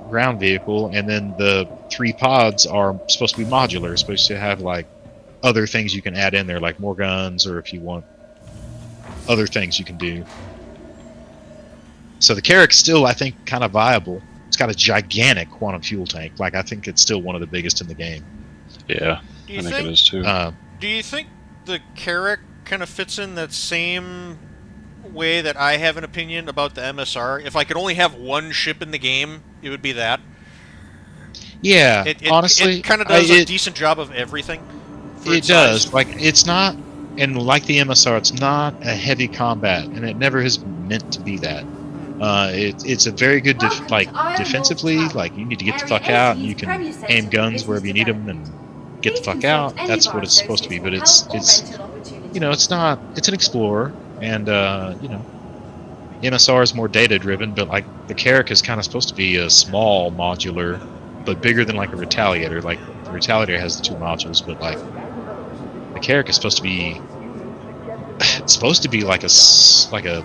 ground vehicle, and then the 3 pods are supposed to be modular, supposed to have like other things you can add in there, like more guns, or if you want other things you can do. So the Carrack's still, I think, kind of viable. It's got a gigantic quantum fuel tank. Like, I think it's still one of the biggest in the game. Yeah, I think it is too. Do you think the Carrack kind of fits in that same way that I have an opinion about the MSR, if I could only have one ship in the game, it would be that. Yeah, honestly, it kind of does a decent job of everything. It does. Like, it's not, and like the MSR, it's not a heavy combat, and it never has meant to be that. It's a very good, defensively. Like, you need to get the fuck out, and you can aim guns wherever you need them, and get the fuck out. That's what it's supposed to be. But it's you know, it's not. It's an explorer, and you know, MSR is more data driven. But like the Carrack is kind of supposed to be a small modular, but bigger than like a Retaliator. Like the Retaliator has the 2 modules, but like the Carrack is supposed to be. It's supposed to be like a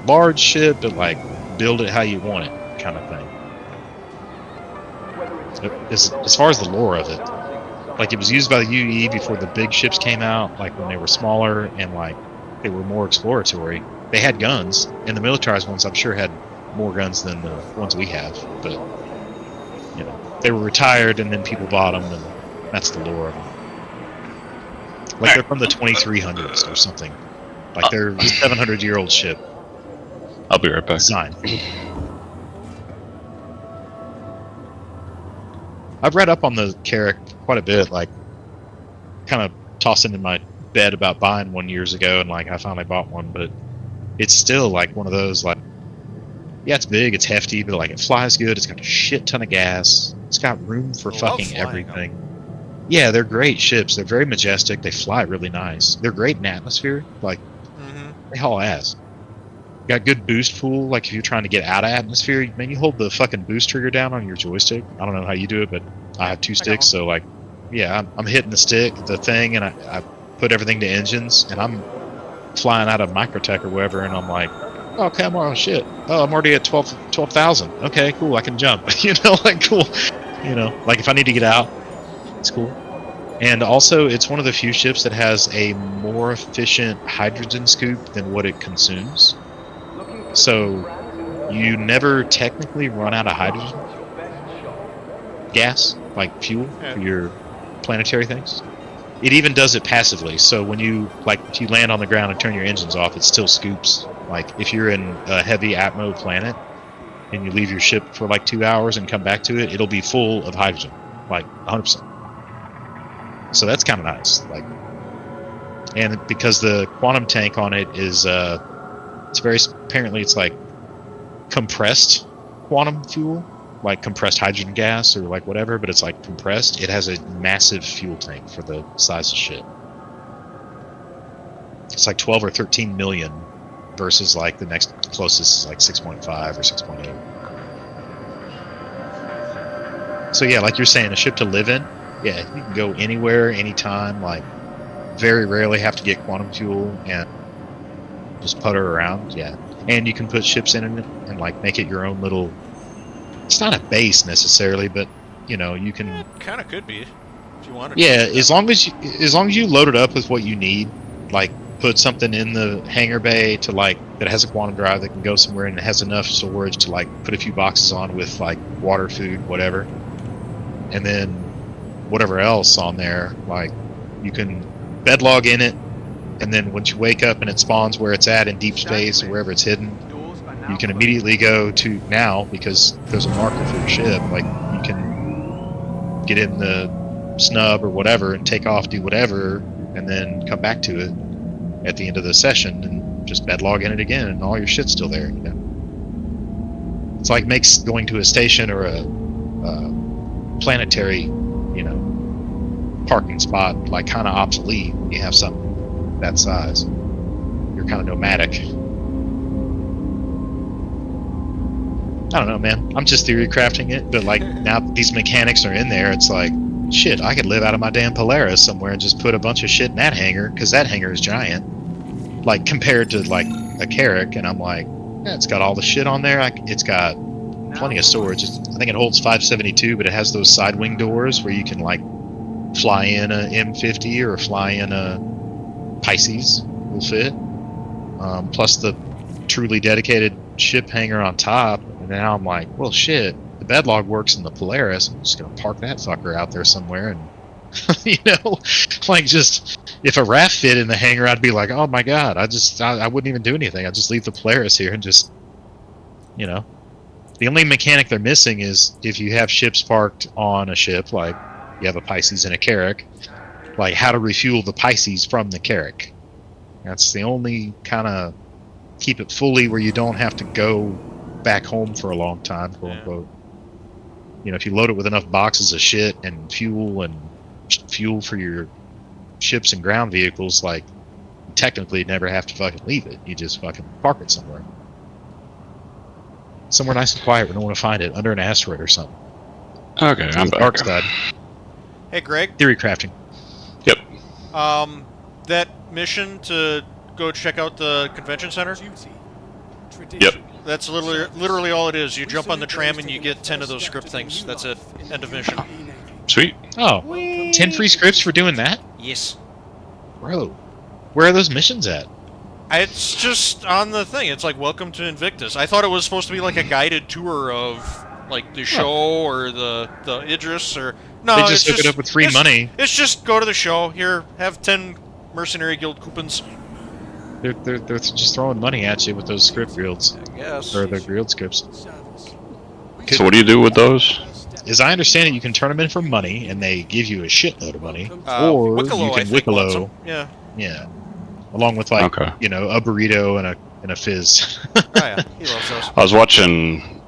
large ship, but like build it how you want it, kind of thing. As far as the lore of it, like it was used by the UEE before the big ships came out, like when they were smaller and like they were more exploratory. They had guns, and the militarized ones I'm sure had more guns than the ones we have, but you know, they were retired and then people bought them, and that's the lore of them. Like they're from the 2300s or something. Like they're a 700-year-old ship. I'll be right back. Design. I've read up on the Carrack quite a bit, like kind of tossed into my bed about buying one years ago, and like I finally bought one, but it's still like one of those, like, yeah, it's big, it's hefty, but like it flies good, it's got a shit ton of gas, it's got room for fucking everything. Yeah, they're great ships, they're very majestic, they fly really nice, they're great in atmosphere, like they haul ass. Got good boost pool, like if you're trying to get out of atmosphere, man, you hold the fucking boost trigger down on your joystick. I don't know how you do it, but I have 2 sticks, so like, yeah, I'm hitting the thing, and I put everything to engines, and I'm flying out of Microtech or wherever, and I'm like, oh, okay, oh shit, oh, I'm already at 12,000. Okay, cool, I can jump. You know, like, cool. You know, like if I need to get out, it's cool. And also, it's one of the few ships that has a more efficient hydrogen scoop than what it consumes. So you never technically run out of hydrogen gas, like fuel for your planetary things. It even does it passively. So when you if you land on the ground and turn your engines off, it still scoops. Like if you're in a heavy atmo planet and you leave your ship for like 2 hours and come back to it, it'll be full of hydrogen, like 100%. So that's kind of nice. Like, and because the quantum tank on it is it's very, apparently it's like compressed quantum fuel, like compressed hydrogen gas or like whatever, but it's like compressed. It has a massive fuel tank for the size of shit. It's like 12 or 13 million versus like the next closest is like 6.5 or 6.8. So yeah, like you're saying, a ship to live in, yeah, you can go anywhere, anytime, like very rarely have to get quantum fuel and just putter around, yeah. And you can put ships in it and like make it your own little, it's not a base necessarily, but you know, you can, it kind of could be if you wanted yeah, to. as long as you load it up with what you need, like put something in the hangar bay to like that has a quantum drive that can go somewhere and it has enough storage to like put a few boxes on with like water, food, whatever, and then whatever else on there, like you can bedlog in it, and then once you wake up and it spawns where it's at in deep space or wherever it's hidden, you can immediately go to now, because there's a marker for your ship, like you can get in the snub or whatever and take off, do whatever, and then come back to it at the end of the session and just bedlog in it again, and all your shit's still there, you know. It's like makes going to a station or a planetary, you know, parking spot like kind of obsolete when you have something that size. You're kind of nomadic. I don't know, man. I'm just theory crafting it, but like now that these mechanics are in there, it's like, shit, I could live out of my damn Polaris somewhere and just put a bunch of shit in that hangar, because that hangar is giant. Like compared to like a Carrack, and I'm like, yeah, it's got all the shit on there. It's got plenty of storage. I think it holds 572, but it has those side wing doors where you can like fly in a M50 or fly in a Pisces will fit. Plus the truly dedicated ship hangar on top. And now I'm like, well, shit, the bedlog works in the Polaris. I'm just gonna park that fucker out there somewhere and You know, like just if a raft fit in the hangar, I'd be like, oh my god, I wouldn't even do anything. I'd just leave the Polaris here and just, you know. The only mechanic they're missing is if you have ships parked on a ship, like you have a Pisces and a Carrack, like how to refuel the Pisces from the Carrack. That's the only kind of keep it fully where you don't have to go back home for a long time, quote unquote. You know, if you load it with enough boxes of shit and fuel for your ships and ground vehicles, like you technically never have to fucking leave it. You just fucking park it somewhere. Somewhere nice and quiet where no one will find it, under an asteroid or something. Okay, I'm back. Dark side. Hey, Greg. Theory crafting. Yep. That mission to go check out the convention center. Yep. That's literally all it is. You jump on the tram and you get 10 of those script things. That's it. End of mission. Sweet. Oh, 10 free scripts for doing that? Yes. Bro, where are those missions at? It's just on the thing. It's like, welcome to Invictus. I thought it was supposed to be like a guided tour of, like, the show or the Idris or... No, they just hook it up with free money. It's just go to the show. Here, have 10 Mercenary Guild coupons. They're just throwing money at you with those script guilds. I guess. Or the guild scripts. So what do you do with those? As I understand it, you can turn them in for money, and they give you a shitload of money. Or Wicklow, you can I think, wants Wicklow. them. Yeah. Along with, like, you know, a burrito and a fizz. Oh, yeah. He loves those. I was watching,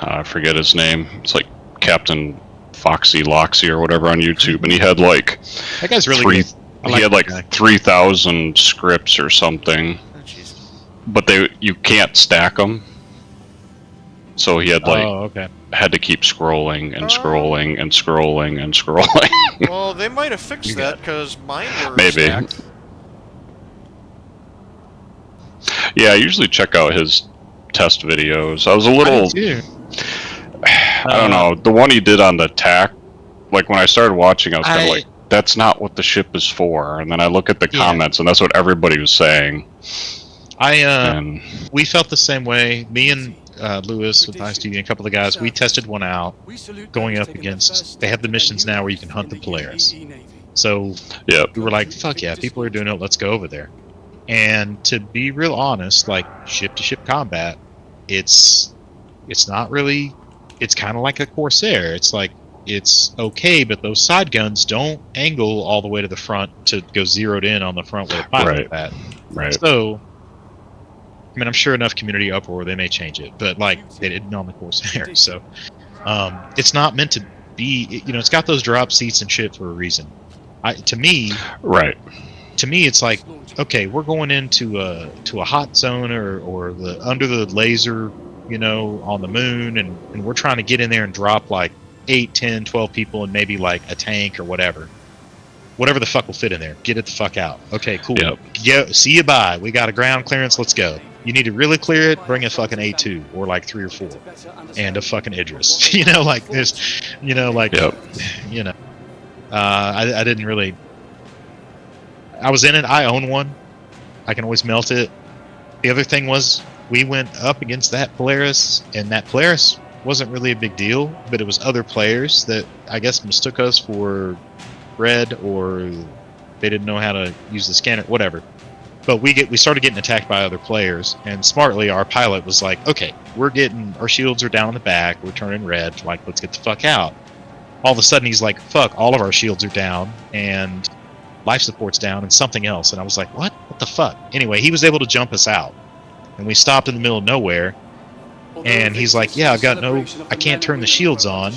I forget his name. It's like Captain Foxy Loxy or whatever on YouTube, and he had like that guy's really good. He had like 3,000 scripts or something, but you can't stack them. So he had like had to keep scrolling and scrolling and scrolling and scrolling. Well, they might have fixed that because mine were maybe. stacked. Yeah, I usually check out his test videos. I was a little... I don't know. The one he did on the TAC, like when I started watching, I was kind of like, that's not what the ship is for. And then I look at the comments, and that's what everybody was saying. We felt the same way. Me and Lewis with Ice TV and a couple of the guys, we tested one out going up against... They have the missions now where you can hunt the Polaris. So we were like, fuck yeah, people are doing it, let's go over there. And to be real honest, like ship-to-ship combat, it's not really... It's kind of like a Corsair. It's like, it's okay, but those side guns don't angle all the way to the front to go zeroed in on the front where the pilot is at. Right. So, I mean, I'm sure enough community uproar, they may change it, but like, they didn't on the Corsair. So, it's not meant to be, you know, it's got those drop seats and shit for a reason. To me, it's like, okay, we're going into a hot zone or the under the laser, you know, on the moon, and we're trying to get in there and drop like 8, 10, 12 people and maybe like a tank or whatever the fuck will fit in there. Get it the fuck out. Okay, cool. Yeah, see you bye. We got a ground clearance. Let's go. You need to really clear it. Bring a fucking A2 or like 3 or 4 and a fucking Idris. You know, like there's, you know, like, you know, I didn't really. I was in it. I own one. I can always melt it. The other thing was, we went up against that Polaris, and that Polaris wasn't really a big deal, but it was other players that I guess mistook us for red, or they didn't know how to use the scanner, whatever. But we started getting attacked by other players, and smartly our pilot was like, okay, our shields are down in the back, we're turning red, like, let's get the fuck out. All of a sudden he's like, fuck, all of our shields are down, and life support's down, and something else. And I was like, what the fuck? Anyway, he was able to jump us out. And we stopped in the middle of nowhere, and he's like, yeah, I can't turn the shields on,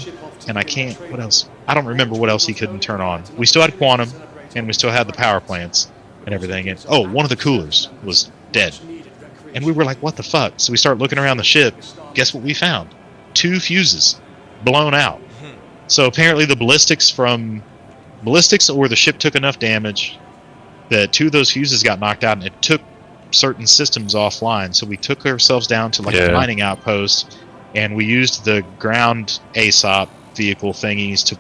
and I can't, what else? I don't remember what else he couldn't turn on. We still had quantum, and we still had the power plants and everything, and one of the coolers was dead. And we were like, what the fuck? So we started looking around the ship. Guess what we found? 2 fuses blown out. So apparently the ballistics or the ship took enough damage that 2 of those fuses got knocked out, and it took certain systems offline. So we took ourselves down to like a mining outpost, and we used the ground ASOP vehicle thingies to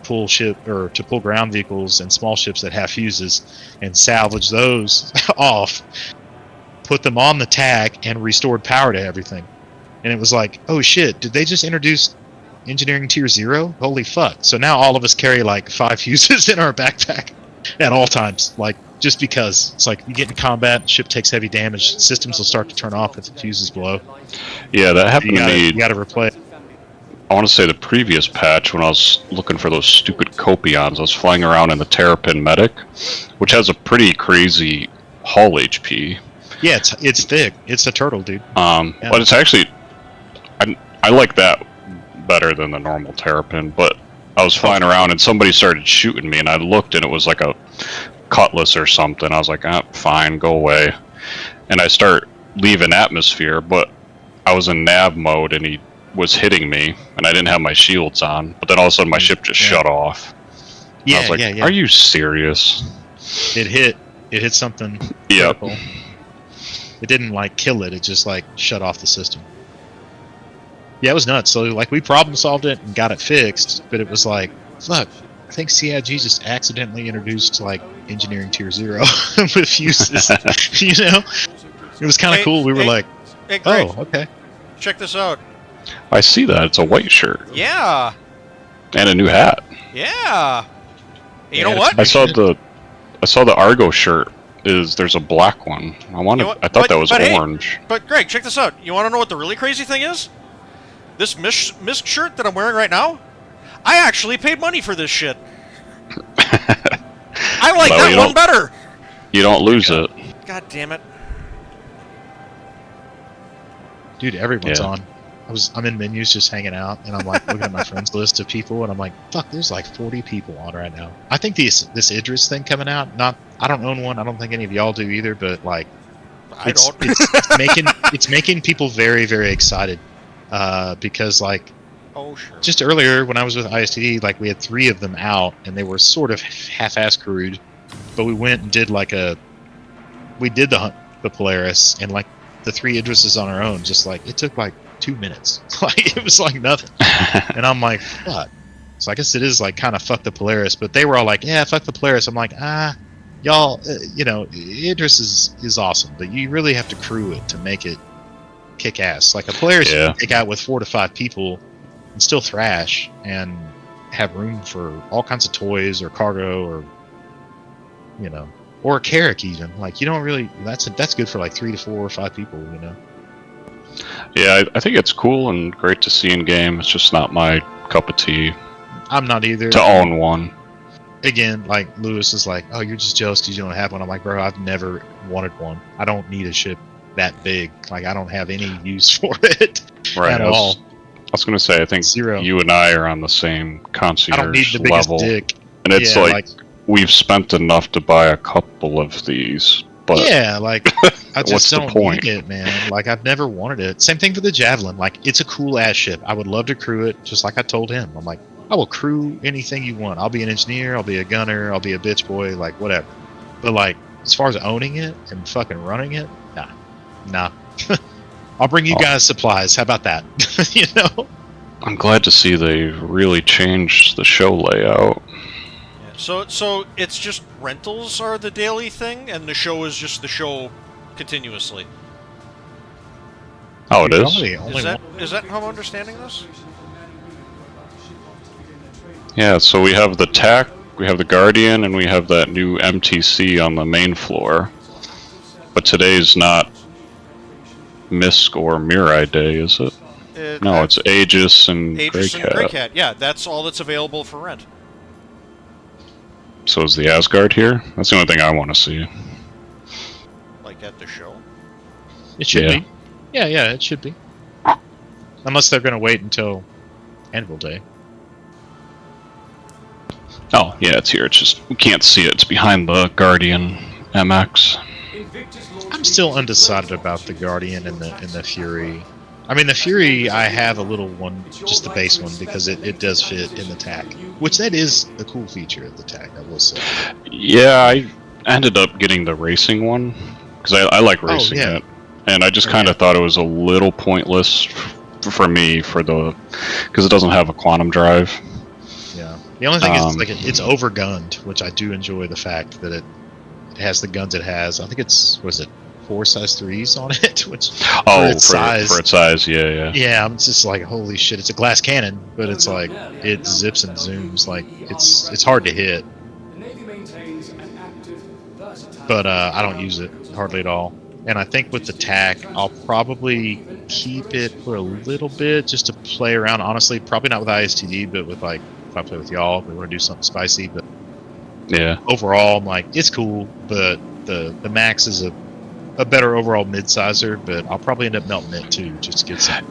pull ground vehicles and small ships that have fuses and salvage those off, put them on the TAC, and restored power to everything. And it was like, oh shit, did they just introduce engineering tier 0? Holy fuck. So now all of us carry like 5 fuses in our backpack at all times. Like, just because. It's like, you get in combat, ship takes heavy damage, systems will start to turn off if the fuses blow. Yeah, that happened to me. You gotta replay. I want to say the previous patch when I was looking for those stupid Copions. I was flying around in the Terrapin Medic, which has a pretty crazy hull HP. Yeah, it's thick. It's a turtle, dude. But it's actually, I like that better than the normal Terrapin. But I was flying around and somebody started shooting me, and I looked and it was like a Cutlass or something. I was like, fine, go away. And I start leaving atmosphere, but I was in nav mode and he was hitting me, and I didn't have my shields on. But then all of a sudden my ship just shut off. Yeah, I was like, are you serious? It hit something. Yep. Critical. It didn't like kill it. It just like shut off the system. Yeah, it was nuts. So like we problem solved it and got it fixed, but it was like, fuck. I think CIG just accidentally introduced like engineering tier 0 with fuses. You know, it was kind of cool. We were like, hey, Greg, oh, okay. check this out. I see that. It's a white shirt. Yeah. And a new hat. Yeah. You know what? I saw the Argo shirt. There's a black one. I thought that was orange. Hey, but Greg, check this out. You want to know what the really crazy thing is? This Mist shirt that I'm wearing right now, I actually paid money for this shit. I like that one better. You don't lose it. God damn it. Dude, everyone's on. I'm in menus just hanging out, and I'm like looking at my friends list of people, and I'm like, fuck, there's like 40 people on right now. I think this Idris thing coming out, I don't own one, I don't think any of y'all do either, but like it's making people very, very excited. Because like just earlier when I was with ISTD, like we had 3 of them out, and they were sort of half-ass crewed, but we went and did we did the Polaris, and like the 3 Idrises on our own, just like it took like 2 minutes. Like it was like nothing. And I'm like, fuck. So I guess it is like kind of fuck the Polaris, but they were all like, yeah, fuck the Polaris. I'm like, y'all, you know, Idris is awesome, but you really have to crew it to make it kick ass. Like a Polaris you can take out with 4 to 5 people and still thrash and have room for all kinds of toys or cargo or, you know, or a Carrack even. Like you don't really, that's good for like 3 to 4 or 5 people, you know. Yeah, I think it's cool and great to see in game. It's just not my cup of tea. I'm not either. To own one. Again, like Lewis is like, oh, you're just jealous because you don't have one. I'm like, bro, I've never wanted one. I don't need a ship that big. Like I don't have any use for it at all. I was gonna say, I think you and I are on the same concierge I don't need the biggest level, dick. And it's like we've spent enough to buy a couple of these. But yeah, like I just what's don't the point? need it, man. Like I've never wanted it. Same thing for the Javelin. Like it's a cool ass ship. I would love to crew it, just like I told him. I'm like, I will crew anything you want. I'll be an engineer. I'll be a gunner. I'll be a bitch boy. Like whatever. But like as far as owning it and fucking running it, nah. I'll bring you guys supplies. How about that? You know. I'm glad to see they really changed the show layout. So it's just rentals are the daily thing, and the show is just the show continuously. Oh, it is? Is that how I'm understanding this? Yeah, so we have the TAC, we have the Guardian, and we have that new MTC on the main floor. But today's not Misk or Mirai Day, is it? No, it's Aegis and Greycat. Yeah, that's all that's available for rent. So is the Asgard here? That's the only thing I want to see. Like at the show? It should be. Yeah, it should be. Unless they're going to wait until Anvil Day. Oh, yeah, it's here. It's just, we can't see it. It's behind the Guardian MX. I'm still undecided about the Guardian and the Fury. I mean, the Fury, I have a little one, just the base one, because it does fit in the TAC. Which that is a cool feature of the TAC, I will say. Yeah, I ended up getting the racing one, because I like racing it. And I just kind of thought it was a little pointless for me, because it doesn't have a quantum drive. Yeah. The only thing is, like, it's overgunned, which I do enjoy the fact that it has the guns it has. I think it's, 40 4 size 3s on it, which Oh, for its size. For its size, yeah. Yeah, I'm just like, holy shit! It's a glass cannon, but it's like it zips and zooms. Like it's hard to hit. But I don't use it hardly at all. And I think with the TAC, I'll probably keep it for a little bit just to play around. Honestly, probably not with ISTD, but with like if I play with y'all, if we want to do something spicy. But Yeah. overall, I'm like, it's cool, but the Max is a better overall mid-sizer, but I'll probably end up melting it too, just to get some.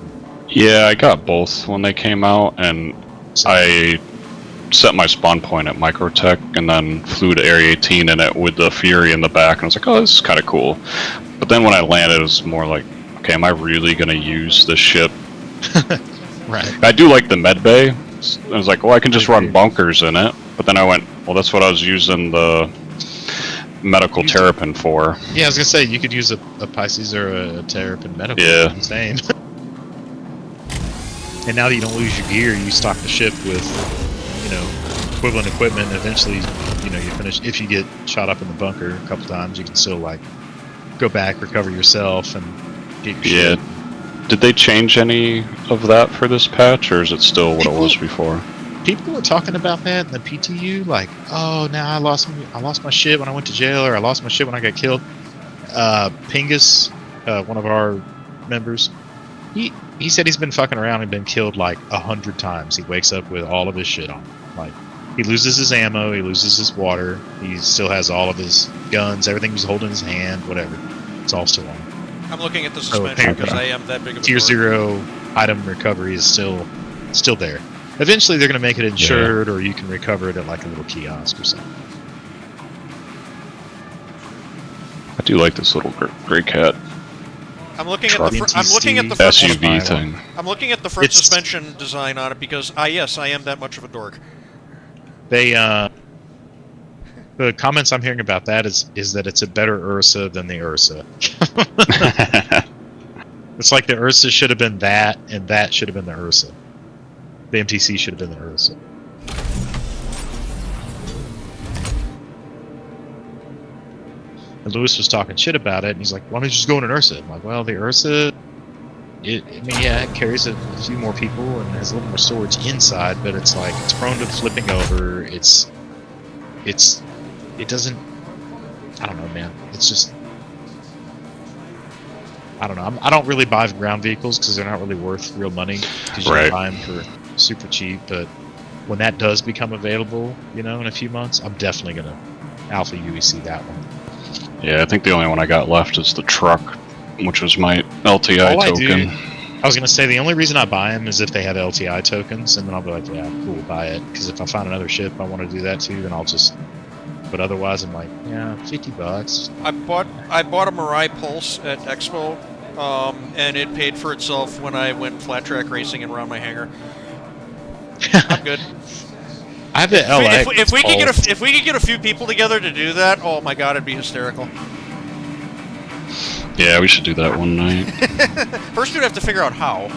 Yeah, I got both when they came out, and I set my spawn point at Microtech, and then flew to Area 18 in it with the Fury in the back, and I was like, oh, this is kind of cool. But then when I landed, it was more like, okay, am I really going to use this ship? Right. I do like the med bay. I was like, well, I can just run bunkers in it. But then I went, well, that's what I was using the medical terrapin for. Yeah, I was gonna say you could use a Pisces or a Terrapin medical. Yeah. Same. And now that you don't lose your gear, you stock the ship with, equivalent equipment. And eventually, you finish. If you get shot up in the bunker a couple times, you can still like go back, recover yourself, and get your ship. Did they change any of that for this patch, or is it still what it was before? People were talking about that in the PTU, like, oh, now I lost my shit when I went to jail, or I lost my shit when I got killed. Pingus, one of our members, he said he's been fucking around and been killed like 100 times. He wakes up with all of his shit on. Like, he loses his ammo, he loses his water, he still has all of his guns, everything he's holding in his hand, whatever. It's all still on. I'm looking at the suspension because I am that big of a Tier dork. 0 item recovery is still there. Eventually they're going to make it insured, or you can recover it at like a little kiosk or something. I do like this little gray cat I'm looking at the front SUV thing. I'm looking at the front It's- suspension design on it because yes, I am that much of a dork. They the comments I'm hearing about that is that it's a better Ursa than the Ursa. It's like the Ursa should have been that, and that should have been the Ursa. The MTC should have been the Ursa. And Lewis was talking shit about it, and he's like, why don't you just go in an Ursa? I'm like, well, the Ursa, it carries a few more people and has a little more storage inside, but it's like, it's prone to flipping over, it doesn't, I don't know, man, it's just, I don't know, I don't really buy ground vehicles because they're not really worth real money, because you can buy them for super cheap, but when that does become available, in a few months, I'm definitely going to Alpha UEC that one. Yeah, I think the only one I got left is the truck, which was my LTI token. I was going to say, the only reason I buy them is if they have LTI tokens, and then I'll be like, yeah, cool, buy it. Because if I find another ship I want to do that too, then I'll just... But otherwise, I'm like, yeah, $50. I bought a Mirai Pulse at Expo, and it paid for itself when I went flat track racing and around my hangar. I'm good. I have the LX. If we could get a few people together to do that, oh my god, it'd be hysterical. Yeah, we should do that one night. First, we'd have to figure out how,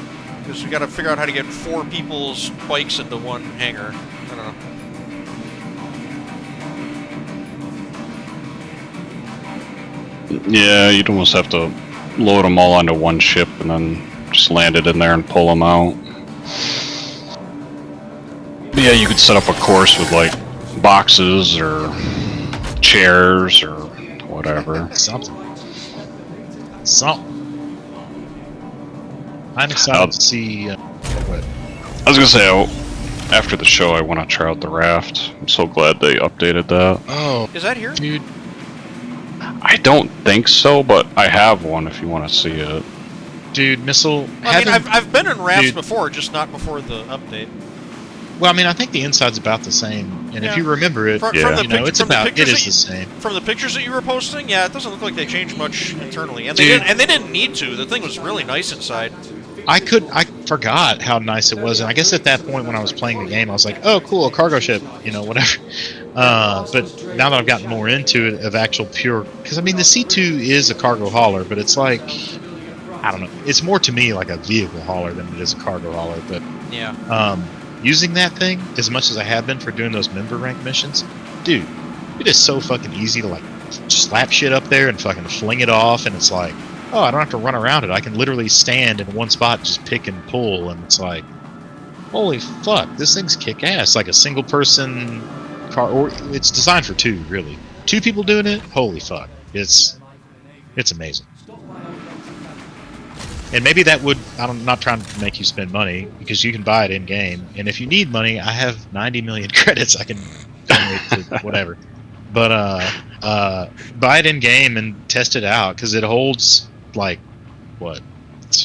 because we got to figure out how to get 4 people's bikes into one hangar. I don't know. Yeah, you'd almost have to load them all onto one ship and then just land it in there and pull them out. But yeah, you could set up a course with like boxes or chairs or whatever. Something. I'm excited to see. What? I was gonna say, after the show, I want to try out the raft. I'm so glad they updated that. Oh, Is that here? dude. I don't think so, but I have one if you want to see it. Dude, Missile. I mean, I've been in rafts Dude. before, just not before the update. Well, I mean, I think the inside's about the same, and if Yeah. you remember it, From Yeah. the it's from the about pictures it that is you- the same. From the pictures that you were posting, yeah, it doesn't look like they changed much internally, and Dude. they didn't need to. The thing was really nice inside. I forgot how nice it was, and I guess at that point when I was playing the game, I was like, oh, cool, a cargo ship, whatever. But now that I've gotten more into it, of actual pure, because I mean, the C2 is a cargo hauler, but it's like, I don't know, it's more to me like a vehicle hauler than it is a cargo hauler. But Yeah. using that thing as much as I have been for doing those member rank missions, dude, it is so fucking easy to like slap shit up there and fucking fling it off, and it's like, oh, I don't have to run around it. I can literally stand in one spot, just pick and pull, and it's like, holy fuck, this thing's kick ass. Like a single person car, or it's designed for two, really. Two people doing it, holy fuck, it's amazing. And maybe that would, I'm not trying to make you spend money, because you can buy it in game, and if you need money, I have 90 million credits I can donate to whatever. But buy it in game and test it out, because it holds like what,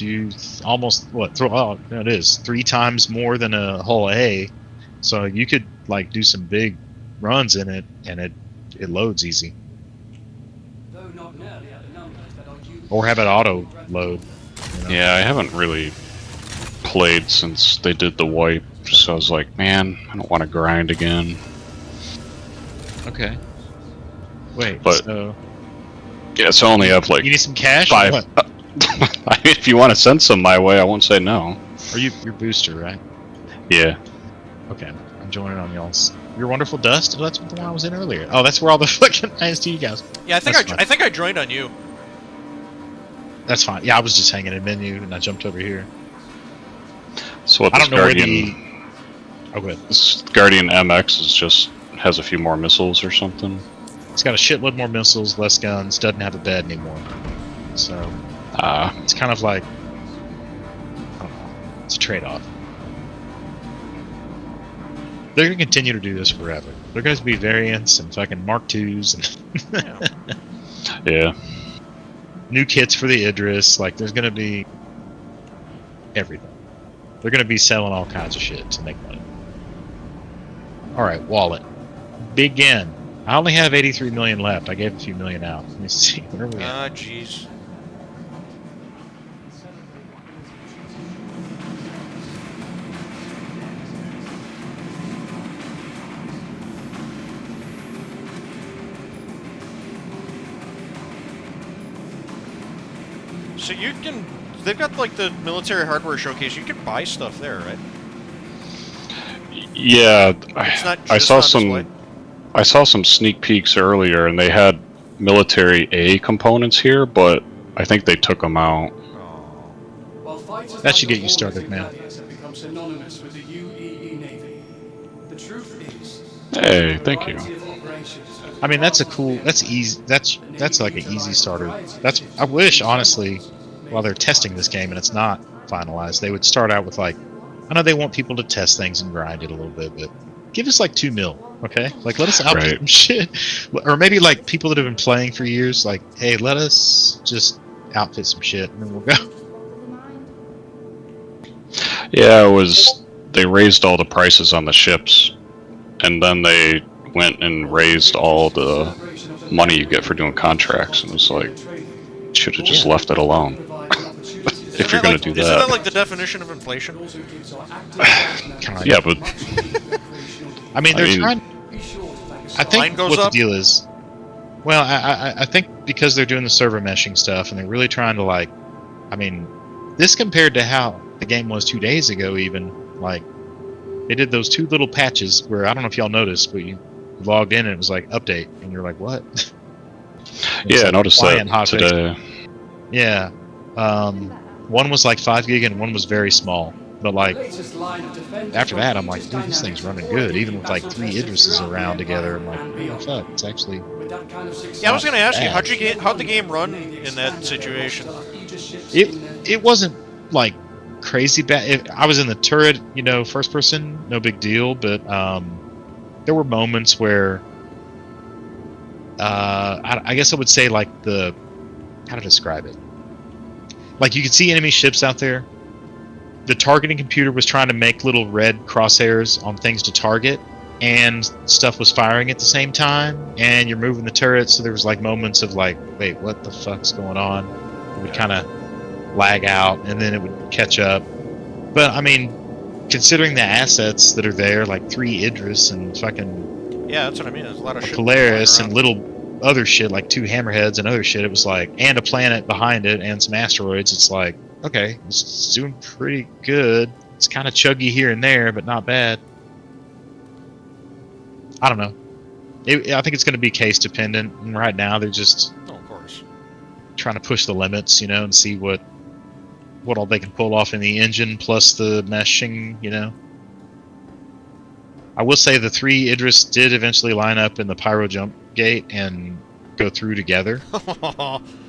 it is 3 times more than a hull A, so you could like do some big runs in it, and it loads easy. Or have it auto load. You know? Yeah, I haven't really played since they did the wipe, so I was like, man, I don't want to grind again. Okay. Wait, but so yeah, so I only have like you need some cash? 5. Or what? I mean, if you want to send some my way, I won't say no. Are your booster, right? Yeah. Okay, I'm joining on y'all's. Your Wonderful Dust? Oh, that's the one I was in earlier. Oh, that's where all the fucking IST guys. Yeah, I think I joined on you. That's fine. Yeah, I was just hanging in menu and I jumped over here. So what I this don't know Guardian, Oh, good. this Guardian MX is just has a few more missiles or something. It's got a shitload more missiles, less guns, doesn't have a bed anymore. So it's kind of like, I don't know, it's a trade-off. They're gonna continue to do this forever. They're gonna be variants and fucking Mark IIs and Yeah. new kits for the Idris. Like, there's gonna be everything. They're gonna be selling all kinds of shit to make money. Alright, wallet. Begin. I only have 83 million left. I gave a few million out. Let me see. Where are we at? Ah, jeez. So you can... They've got, like, the military hardware showcase. You can buy stuff there, right? Yeah, It's not I just saw on some. display? I saw some sneak peeks earlier, and they had military A components here, but I think they took them out. That should get you started, man. Hey, thank you. I mean, that's a cool. That's easy. That's like an easy starter. That's. I wish, honestly, while they're testing this game and it's not finalized, they would start out with like. I know they want people to test things and grind it a little bit, but give us like 2 mil, okay? Like, let us outfit some shit, or maybe like people that have been playing for years. Like, hey, let us just outfit some shit, and then we'll go. Yeah, it was. They raised all the prices on the ships, and then they went and raised all the money you get for doing contracts, and it was like, should have just left it alone. If you're gonna do that. Isn't that like the definition of inflation? Yeah, but I mean, they're trying. I think Line goes what up? the deal is. Well, I think because they're doing the server meshing stuff, and they're really trying to like. I mean, this compared to how the game was 2 days ago, even like they did those 2 little patches where I don't know if y'all noticed, but you logged in and it was like update, and you're like, what? yeah, I like noticed flying that hot today. Yeah. One was like 5 gig and one was very small. But like after that, I'm like, dude, this thing's running good. Even with like 3 Idrises around together, I'm like, oh, fuck, it's actually. Yeah, I was gonna ask you, bad. how'd the game run in that situation? It wasn't like crazy bad. I was in the turret, you know, first person, no big deal. But there were moments where I guess I would say like how to describe it. Like, you could see enemy ships out there. The targeting computer was trying to make little red crosshairs on things to target, and stuff was firing at the same time, and you're moving the turret, so there was like moments of like, wait, what the fuck's going on? It would kind of lag out, and then it would catch up. But I mean, considering the assets that are there, like 3 Idris and fucking Yeah, that's what I mean. There's a lot of shit. Polaris flying and around. little other shit, like 2 hammerheads and other shit, it was like, and a planet behind it and some asteroids. It's like, okay, it's doing pretty good. It's kind of chuggy here and there, but not bad. I don't know. I think it's going to be case dependent. And right now, they're just Oh, of course. trying to push the limits, and see what all they can pull off in the engine plus the meshing, I will say the 3 Idris did eventually line up in the pyro jump gate and go through together,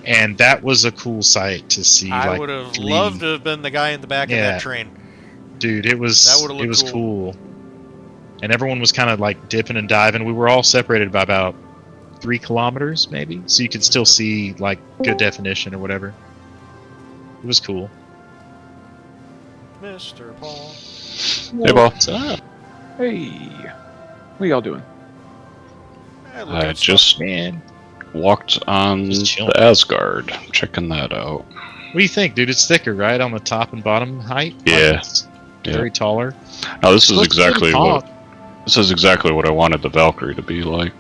and that was a cool sight to see. I like, would have 3 loved to have been the guy in the back of that train. Dude, it was That would've looked cool. And everyone was kind of like dipping and diving. We were all separated by about 3 kilometers, maybe, so you could still see like good definition or whatever. It was cool. Mr. Paul. Hey, Paul. What's up, Hey, what y'all doing? Hey, look I at just man? walked on Just chilling. the Asgard, checking that out. What do you think, dude? It's thicker, right, on the top and bottom height? Yeah. Like, it's very taller. Now this is Looks pretty exactly tall. what I wanted the Valkyrie to be like.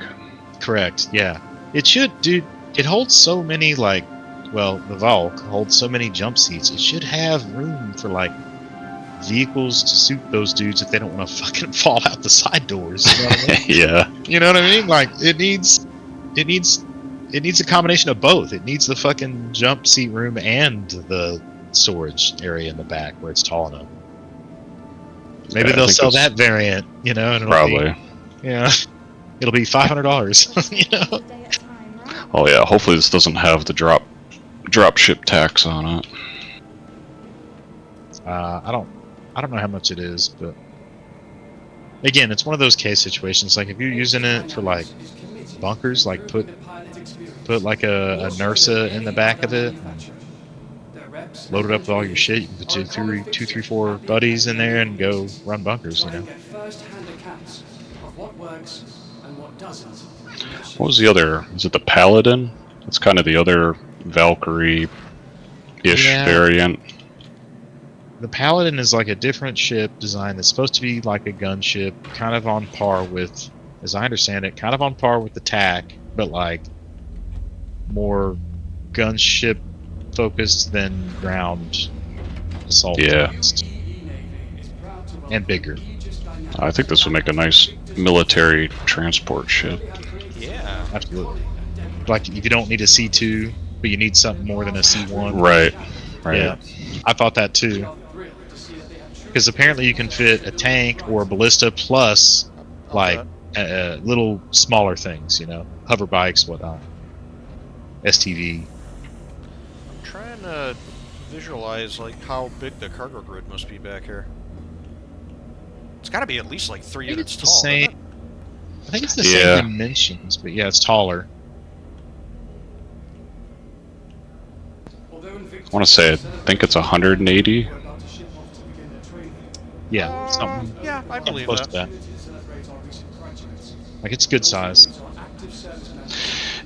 Correct. Yeah. It should, dude. It holds so many the Valk holds so many jump seats. It should have room for like vehicles to suit those dudes if they don't want to fucking fall out the side doors. You know what I mean? Yeah. You know what I mean? Like it needs a combination of both. It needs the fucking jump seat room and the storage area in the back where it's tall enough. Maybe Yeah, I they'll think sell it's- that variant, and it'll Probably. it'll be $500. Oh yeah. Hopefully this doesn't have the drop ship tax on it. I don't know how much it is, but again, it's one of those case situations. Like if you're using it for like bunkers, like put like a Nursa in the back of it, load it up with all your shit. You can put 2, 3, 4 buddies in there and go run bunkers. What was the other? Is it the Paladin? That's kind of the other Valkyrie-ish Yeah. variant. The Paladin is like a different ship design that's supposed to be like a gunship, kind of on par with, as I understand it, kind of on par with the TAC, but like more gunship focused than ground assault. Yeah. focused. And bigger. I think this would make a nice military transport ship. Yeah. Absolutely. Like if you don't need a C2, but you need something more than a C1. Right. Right. Yeah. I thought that too. Because apparently you can fit a tank or a ballista plus like little smaller things, hover bikes, whatnot. STV. I'm trying to visualize like how big the cargo grid must be back here. It's got to be at least like 3 units it's the tall. same- isn't it? I think it's the Yeah. same dimensions, but yeah, it's taller. I want to say I think it's 180. Yeah, something Yeah, I believe close that. to that. Like it's good size.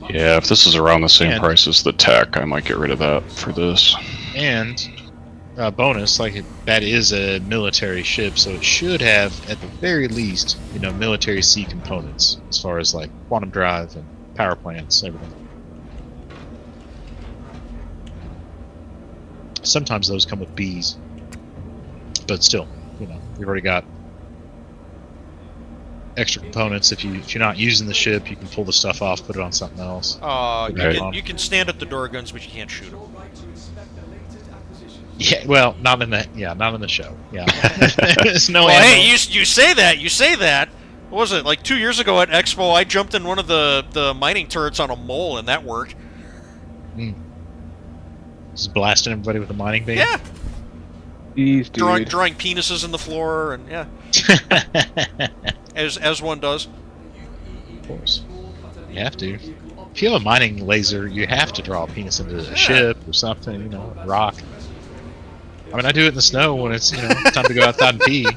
Yeah, if this is around the same And- price as the tech, I might get rid of that for this. And bonus, that is a military ship, so it should have, at the very least, military C components as far as like quantum drive and power plants, everything. Sometimes those come with Bs, but still, you've already got extra components. If you're not using the ship, you can pull the stuff off, put it on something else. Right. You can stand at the door guns, but you can't shoot them. Yeah, well, not in the show. Yeah, there's no. Well, ammo. hey, you say that. What was it, like 2 years ago at Expo, I jumped in one of the mining turrets on a mole, and that worked. Just blasting everybody with a mining beam. Yeah. Jeez, dude. Drawing penises in the floor, and yeah, as one does. Of course. You have to. If you have a mining laser, you have to draw a penis into a ship or something, a rock. I mean, I do it in the snow when it's, time to go outside and pee,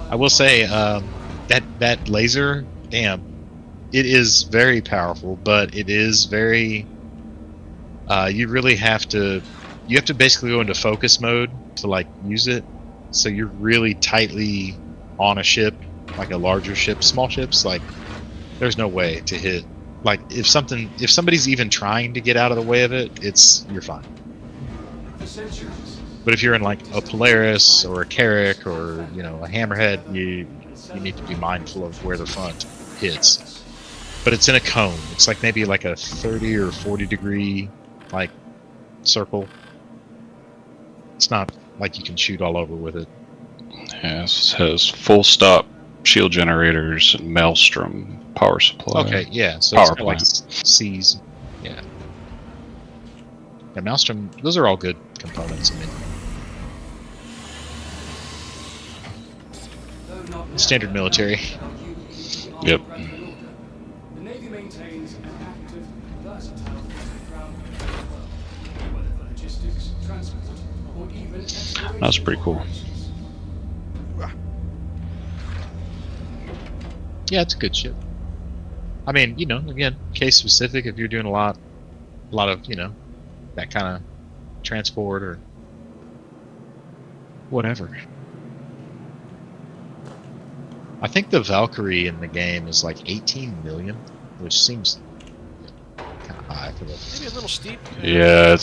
I will say, that laser, damn, it is very powerful, but it is very, you really have to basically go into focus mode to, like, use it. So you're really tightly on a ship, like a larger ship. Small ships, like, there's no way to hit. Like, if somebody's even trying to get out of the way of it, you're fine. But if you're in like a Polaris or a Carrack or a Hammerhead, you need to be mindful of where the front hits. But it's in a cone. It's like maybe like a 30 or 40 degree like circle. It's not like you can shoot all over with it. Yeah, it has full stop shield generators and Maelstrom power supply. Okay, yeah, so Power it's kind of like C's. Yeah. Yeah, Maelstrom, those are all good components. I mean, standard military. Yep. The Navy maintains an active, versatile ground whether for logistics, transport, or even exploration. That's pretty cool. Yeah, it's a good ship. I mean, again, case specific. If you're doing a lot of, that kind of transport or whatever. I think the Valkyrie in the game is like 18 million, which seems kind of high for the. Maybe a little steep. Yeah,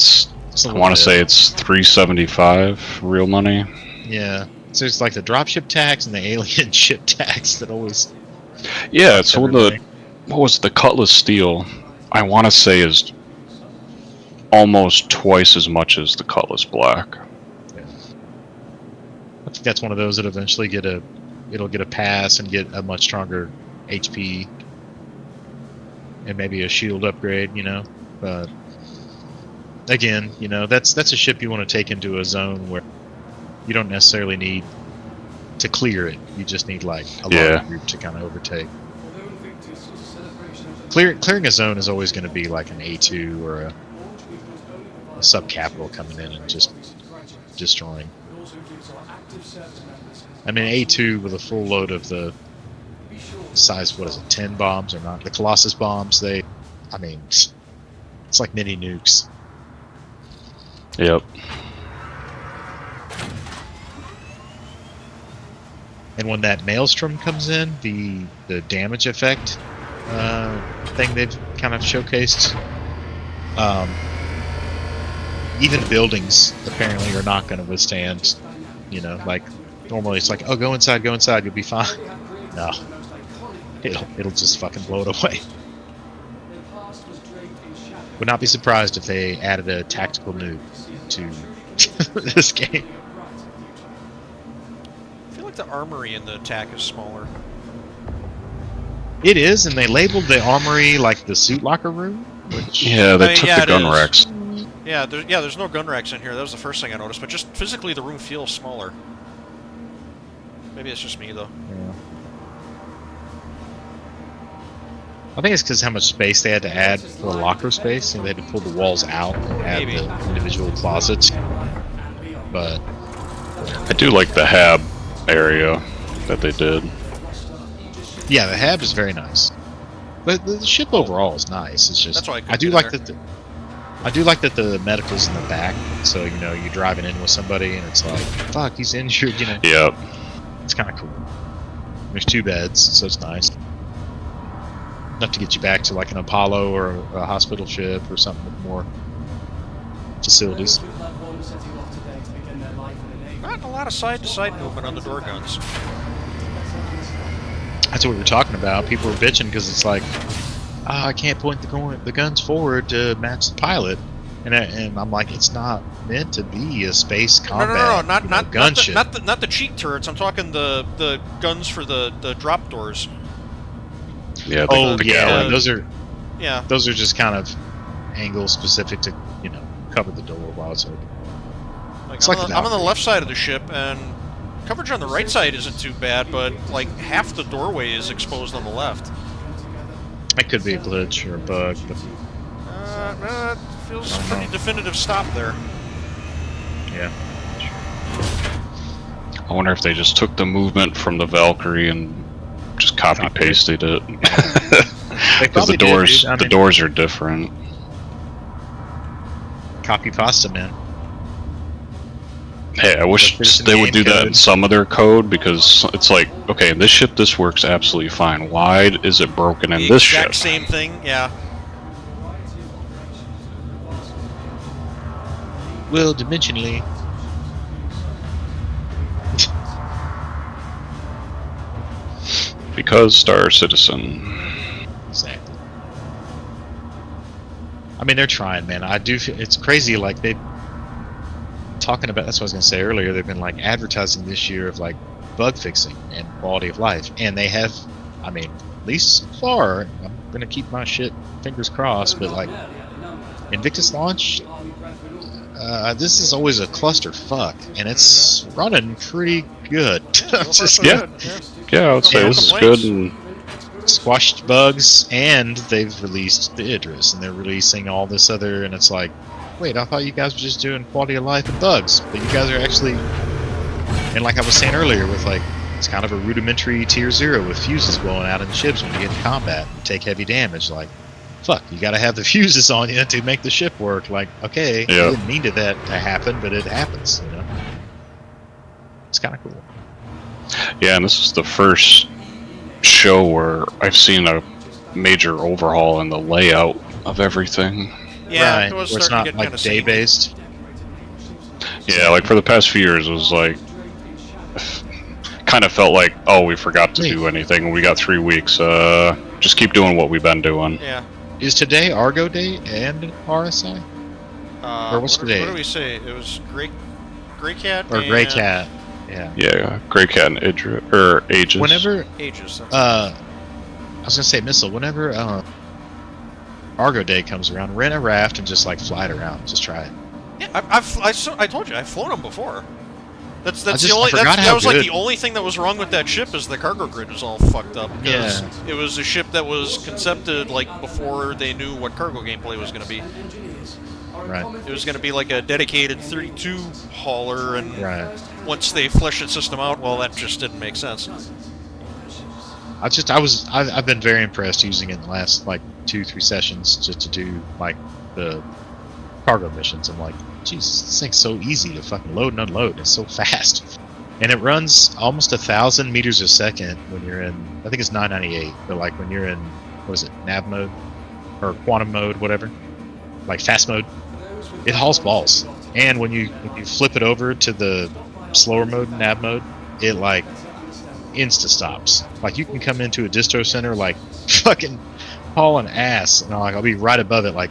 I want to say it's 375 real money. Yeah, so it's like the dropship tax and the alien ship tax that always. Yeah, it's one of what was it, the Cutlass Steel? I want to say is almost twice as much as the Cutlass Black. Yeah. I think that's one of those that eventually it'll get a pass and get a much stronger HP and maybe a shield upgrade, But again, that's a ship you want to take into a zone where you don't necessarily need to clear it. You just need like a large group to kind of overtake. Although Invictus is a celebration of Clearing a zone is always going to be like an A2 or a sub-capital coming in and just destroying. It also gives our active service members I mean, A2 with a full load of the size, 10 bombs or not? The Colossus bombs, it's like mini nukes. Yep. And when that Maelstrom comes in, the damage effect thing they've kind of showcased, even buildings apparently are not going to withstand, like normally it's like, oh, go inside, you'll be fine. No, it'll just fucking blow it away. Would not be surprised if they added a tactical nuke to this game. I feel like the armory in the attack is smaller. It is, and they labeled the armory like the suit locker room. Which Yeah, they took the gun racks. Yeah, there's no gun racks in here. That was the first thing I noticed. But just physically, the room feels smaller. Maybe it's just me though. Yeah. I think it's because how much space they had to add for the locker space, and they had to pull the walls out and add Maybe. the individual closets. But I do like the hab area that they did. yeah, the hab is very nice. But the ship overall is nice. It's just That's why I couldn't I do get like there. that. I do like that the medical's in the back, so you're driving in with somebody, and it's like, fuck, he's injured. Yep. It's kind of cool. There's 2 beds, so it's nice. Enough to get you back to like an Apollo or a hospital ship or something with more facilities. Not a lot of side-to-side movement on the door guns. That's what we were talking about. People were bitching because it's like, I can't point the guns forward to match the pilot, and I'm like, it's not meant to be a space combat. No, not gunship. not the cheek turrets. I'm talking the guns for the drop doors. Yeah. The galley. yeah, those are Yeah. those are just kind of angle specific to cover the door while it's open. It's like I'm on the left side of the ship, and coverage on the right side isn't too bad, but like half the doorway is exposed on the left. It could be a glitch or a bug, but No, it feels pretty definitive stop there. yeah. I wonder if they just took the movement from the Valkyrie and just copy pasted it. Because probably the doors, did, dude. I the mean- doors are different. Copy pasta, man. Hey, I wish There's some they would do game that code. in some of their code, because it's like, okay, in this ship this works absolutely fine. Why is it broken in The this exact ship? same thing, yeah. Well, dimensionally. Because Star Citizen. Exactly. I mean, they're trying, man. I do feel it's crazy. Like they talking about. That's what I was gonna say earlier. They've been like advertising this year of like bug fixing and quality of life, and they have. I mean, at least so far, I'm gonna keep my shit fingers crossed. But like Invictus launch, this is always a clusterfuck, and it's running pretty good. Yeah, I would say No this is complaints. good. And Squashed bugs, and they've released the Idris, and they're releasing all this other, and it's like, wait, I thought you guys were just doing quality of life and bugs, but you guys are actually, and like I was saying earlier, with like, it's kind of a rudimentary tier 0 with fuses blowing out in ships when you get in combat and take heavy damage. Like, fuck, you gotta have the fuses on you to make the ship work. Like, okay, Yeah. I didn't mean that to happen, but it happens, you know? It's kind of cool. yeah, and this is the first show where I've seen a major overhaul in the layout of everything. Yeah, Right, it was where it's starting to not get kind like of day-based. Yeah, like for the past few years, it was like kind of felt like, oh, we forgot to do anything. We got 3 weeks. Just keep doing what we've been doing. Yeah. Is today Argo Day and RSI? Or what's what, today? What do we say? It was Grey Cat Or Grey Cat? Yeah. Yeah, Grey Cat and Idris or Aegis. Whenever Aegis. I was gonna say Missile. Whenever Argo Day comes around, rent a raft and just like fly it around. Just try it. Yeah, I told you I've flown them before. That's I the only. forgot That how was like good- the only thing that was wrong with that ship is the cargo grid was all fucked up. Because Yeah. it was a ship that was concepted like before they knew what cargo gameplay was going to be. Right. It was going to be like a dedicated 32 hauler, and Right. once they fleshed the system out, well, that just didn't make sense. I've been very impressed using it in the last like 2-3 sessions just to do like the cargo missions. I'm like, Jesus, this thing's so easy to fucking load and unload. It's so fast, and it runs almost 1,000 meters a second when you're in. I think it's 998, but like when you're in, what is it, nav mode or quantum mode, whatever, like fast mode, it hauls balls. And when you flip it over to the slower mode, nav mode, it like insta stops. Like you can come into a distro center like fucking hauling ass, and I'll be right above it like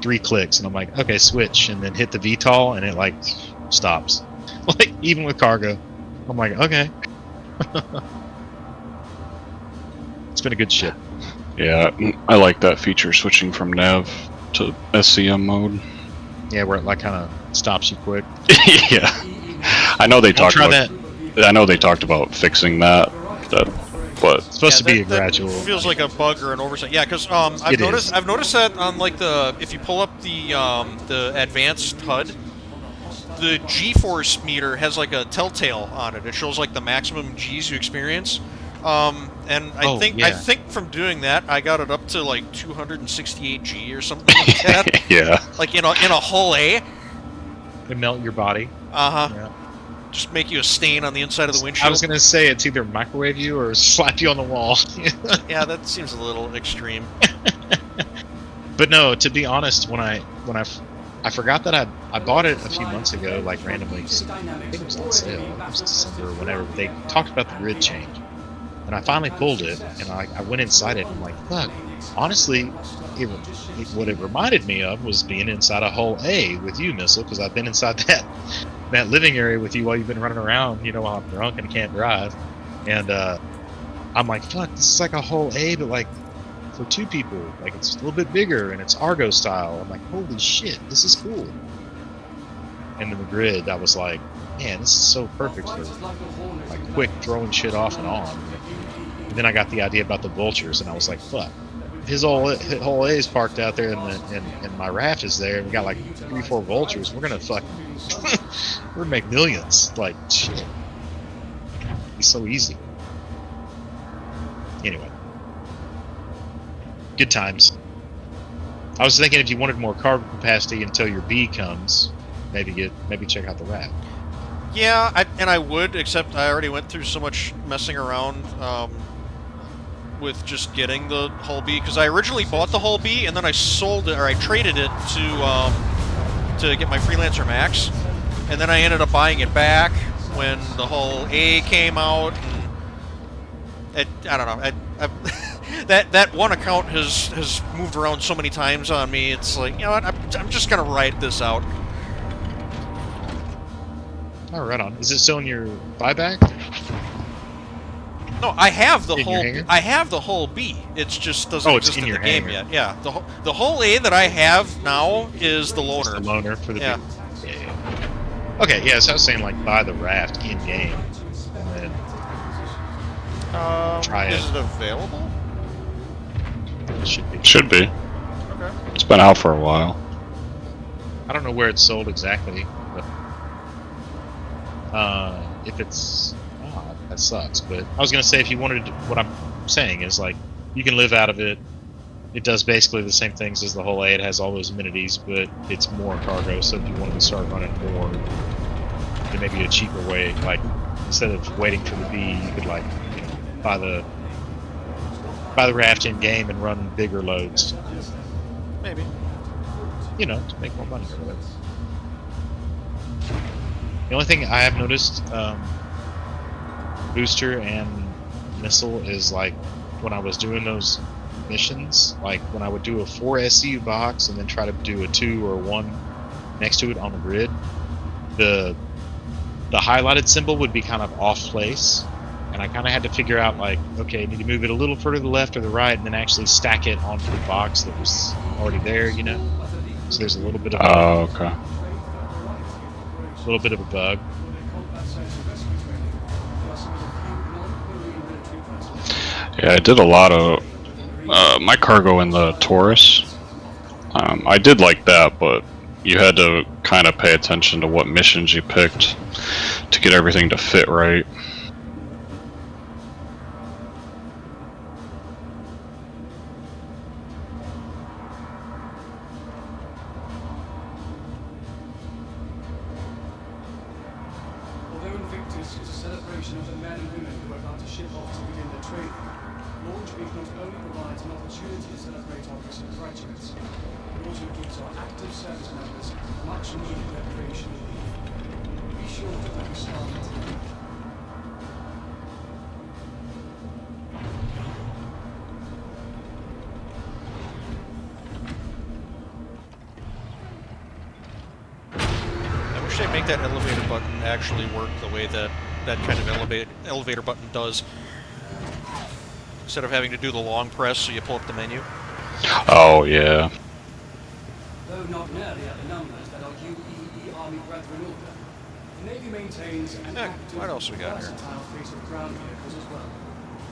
3 clicks, and I'm like, okay, switch, and then hit the VTOL, and it like stops. Like even with cargo, I'm like, okay. It's been a good ship. Yeah, I like that feature, switching from nav to SCM mode. Yeah, where it like kind of stops you quick. Yeah, I know they talked try about. I know they talked about fixing that, but It's supposed to be a that gradual. feels like a bug or an oversight. Yeah, because I've It noticed is. I've noticed that on like if you pull up the advanced HUD, the G-force meter has like a telltale on it. It shows like the maximum G's you experience. And I think from doing that, I got it up to like 268 G or something like that. yeah. Like in a hull A. They melt your body. Yeah. Just make you a stain on the inside of the windshield. I was gonna say it's either microwave you or slap you on the wall. Yeah, that seems a little extreme. But no, to be honest, when I forgot that I bought it a few months ago, like randomly. I think it was on sale. It was December or whenever. They talked about the grid change, and I finally pulled it, and I went inside it, and I'm like, fuck. Honestly, what it reminded me of was being inside a hull A with you, Missile, because I've been inside that living area with you while you've been running around, you know, while I'm drunk and can't drive. And I'm like, fuck, this is like a hull A, but like for 2 people. Like it's a little bit bigger and it's Argo style. I'm like, holy shit, this is cool. And then the grid, I was like, man, this is so perfect for like quick throwing shit off and on. And then I got the idea about the vultures, and I was like, fuck. His whole A is parked out there, and my raft is there, and we got like 3-4 vultures. We're gonna fucking we're gonna make millions. Like shit, it's so easy. Anyway, good times. I was thinking if you wanted more cargo capacity until your B comes, maybe check out the raft. Yeah, I would, except I already went through so much messing around with just getting the hull B, because I originally bought the hull B and then I sold it, or I traded it to get my Freelancer Max, and then I ended up buying it back when the hull A came out, and I don't know. That one account has moved around so many times on me. It's like, you know what? I'm just gonna ride this out. Oh, right on. Is it still in your buyback? No, I have the In your whole. hangar? I have the whole B. It just doesn't Oh, it's exist in in your the game hangar. yet. Yeah, the whole A that I have now is the Just loaner. the loaner for the Yeah. big- yeah. Okay, yeah, so I was saying like buy the raft in game. And then Try Is it. it available? it should be. Should be. Okay. It's been out for a while. I don't know where it's sold exactly, but if it's that sucks. But I was gonna say if you wanted to, what I'm saying is like you can live out of it. It does basically the same things as the whole A. It has all those amenities, but it's more cargo. So if you wanted to start running more, there may be a cheaper way. Like instead of waiting for the B, you could like buy the raft in game and run bigger loads. Maybe. You know, to make more money or whatever. The only thing I have noticed, booster and missile, is like when I was doing those missions, like when I would do a 4 SCU box and then try to do a 2 or 1 next to it on the grid, the highlighted symbol would be kind of off place, and I kind of had to figure out like, okay, I need to move it a little further to the left or the right, and then actually stack it onto the box that was already there, you know. So there's a little bit of Oh, okay. a bug. Yeah, I did a lot of my cargo in the Taurus. I did like that, but you had to kind of pay attention to what missions you picked to get everything to fit right. Although Invictus is a celebration of the men and women who are about to ship off to begin their training, Launch Week not only provides an opportunity to celebrate our recent graduates, but also gives our active service members much needed recreation and leave. Be sure to focus on it. I wish they'd make that elevator button actually work the way that kind of elevator button does. Instead of having to do the long press so you pull up the menu. Oh yeah. Though not nearly at the numbers that our UEE Army brethren order, the Navy maintains an active, what else we got here? versatile fleet of ground vehicles as well,